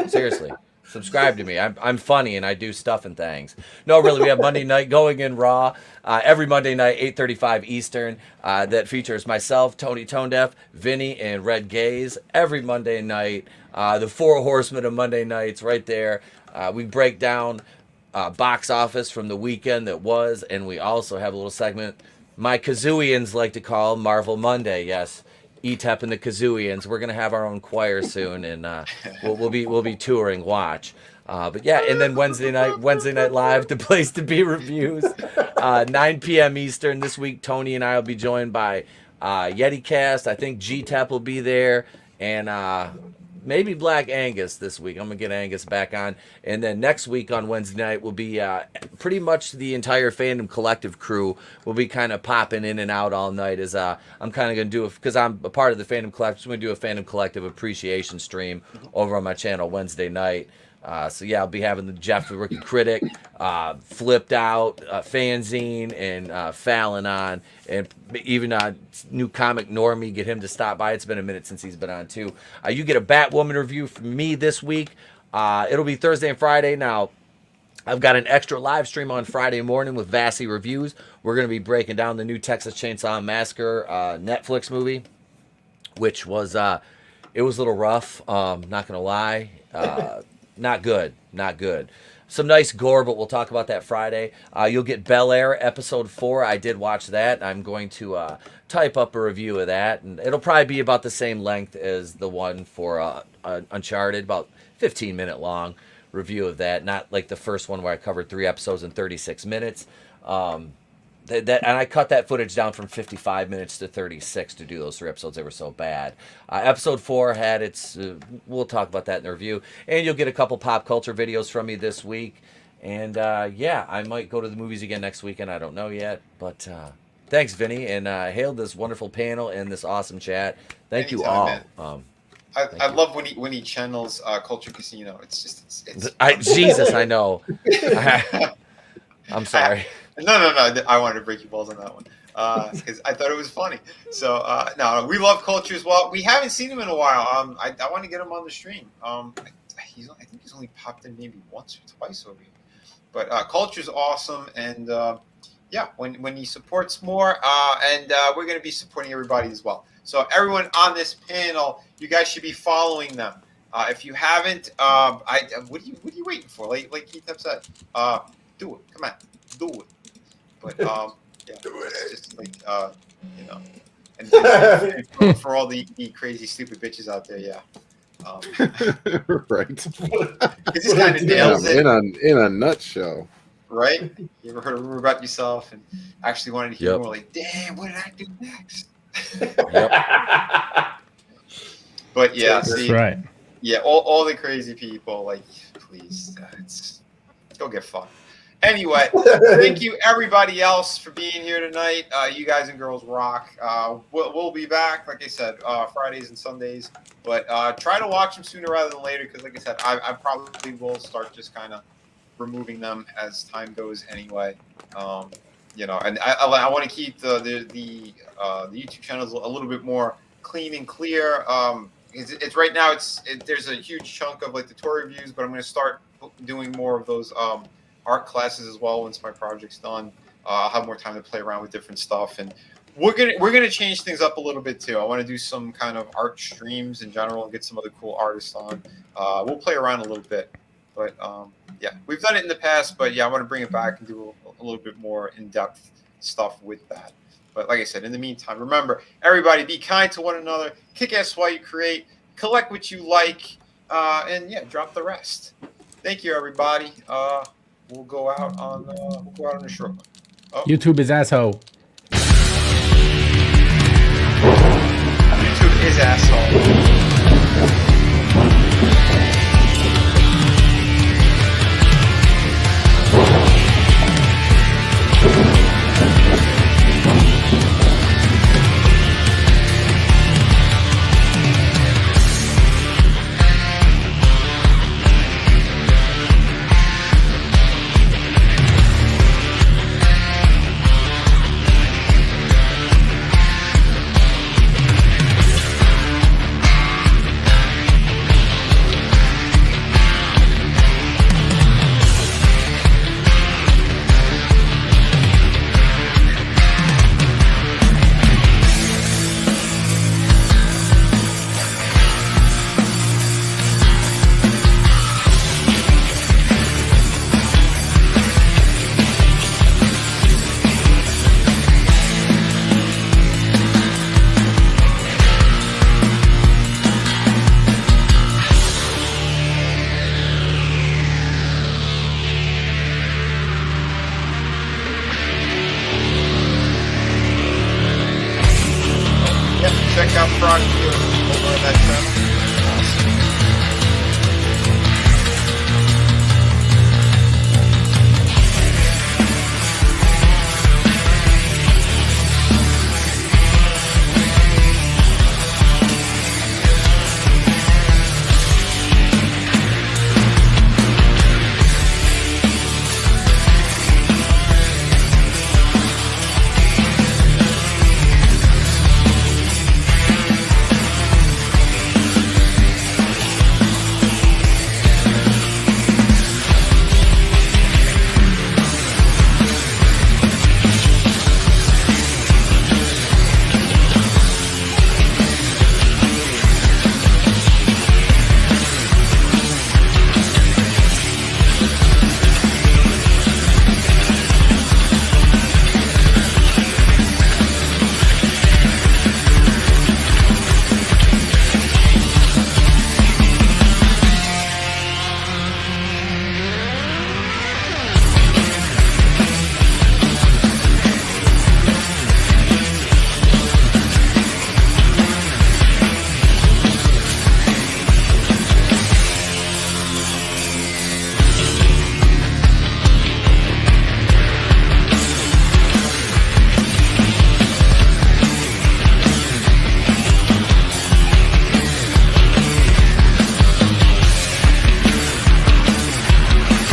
Seriously. Subscribe to me. I'm funny and I do stuff and things. No, really, we have Monday night going in Raw every Monday night, 8:35 Eastern. That features myself, Tony Tonedeaf, Vinny, and Red Gaze every Monday night. The Four Horsemen of Monday nights, right there. We break down box office from the weekend that was, and we also have a little segment my Kazooians like to call Marvel Monday. Yes. ETEP and the Kazooians. We're gonna have our own choir soon, and we'll be touring. Watch, but yeah, and then Wednesday night live, the Place to Be reviews, 9 p.m. Eastern this week. Tony and I will be joined by YetiCast. I think GTEP will be there, and maybe Black Angus this week. I'm gonna get Angus back on, and then next week on Wednesday night will be pretty much the entire Fandom Collective crew will be kind of popping in and out all night. As I'm kind of gonna do because I'm a part of the Fandom Collective. So I'm gonna do a Fandom Collective appreciation stream over on my channel Wednesday night. So yeah, I'll be having the Jeff the Rookie Critic, Flipped Out, Fanzine, and Fallon on, and even new comic Normie. Get him to stop by. It's been a minute since he's been on too. You get a Batwoman review from me this week. It'll be Thursday and Friday. Now, I've got an extra live stream on Friday morning with Vassy Reviews. We're going to be breaking down the new Texas Chainsaw Massacre Netflix movie, which was it was a little rough. Not going to lie. Not good. Some nice gore, but we'll talk about that Friday. You'll get Bel Air episode 4. I did watch that. I'm going to type up a review of that, and it'll probably be about the same length as the one for Uncharted, about 15-minute long review of that. Not like the first one where I covered 3 episodes in 36 minutes. And I cut that footage down from 55 minutes to 36 to do those 3 episodes. They were so bad. Episode 4 had its... we'll talk about that in the review. And you'll get a couple pop culture videos from me this week. And yeah, I might go to the movies again next weekend. I don't know yet. But thanks, Vinny. And hail this wonderful panel and this awesome chat. Thank you all. I love when he channels Culture Casino. It's just... Jesus, I know. I'm sorry. No. I wanted to break your balls on that one because I thought it was funny. So no, we love Culture as well. We haven't seen him in a while. I want to get him on the stream. I think he's only popped in maybe once or twice over here. But Culture's awesome, and yeah, when he supports more, and we're going to be supporting everybody as well. So everyone on this panel, you guys should be following them. If you haven't, what are you waiting for? Like Etep said, do it. Come on, do it. But yeah, it's just like and for all the crazy stupid bitches out there, yeah. Right. It just kind of nails it in a nutshell. Right? You ever heard a rumor about yourself and actually wanted to hear more? Like, damn, what did I do next? But yeah, that's right. Yeah, all the crazy people. Like, please, Go get fucked. Anyway, thank you everybody else for being here tonight. You guys and girls rock. We'll be back, like I said, Fridays and Sundays. But try to watch them sooner rather than later because, like I said, I probably will start just kind of removing them as time goes anyway. You know, and I want to keep the YouTube channels a little bit more clean and clear. It's right now there's a huge chunk of like the toy reviews, but I'm going to start doing more of those art classes as well once my project's done. I'll have more time to play around with different stuff, and we're gonna change things up a little bit too. I want to do some kind of art streams in general and get some other cool artists on. We'll play around a little bit, but yeah, we've done it in the past, but yeah, I want to bring it back and do a little bit more in-depth stuff with that. But like I said, in the meantime, remember, everybody, be kind to one another, kick ass while you create, collect what you like, and yeah, drop the rest. Thank you, everybody. We'll go out on a short one. Oh. YouTube is asshole. YouTube is asshole.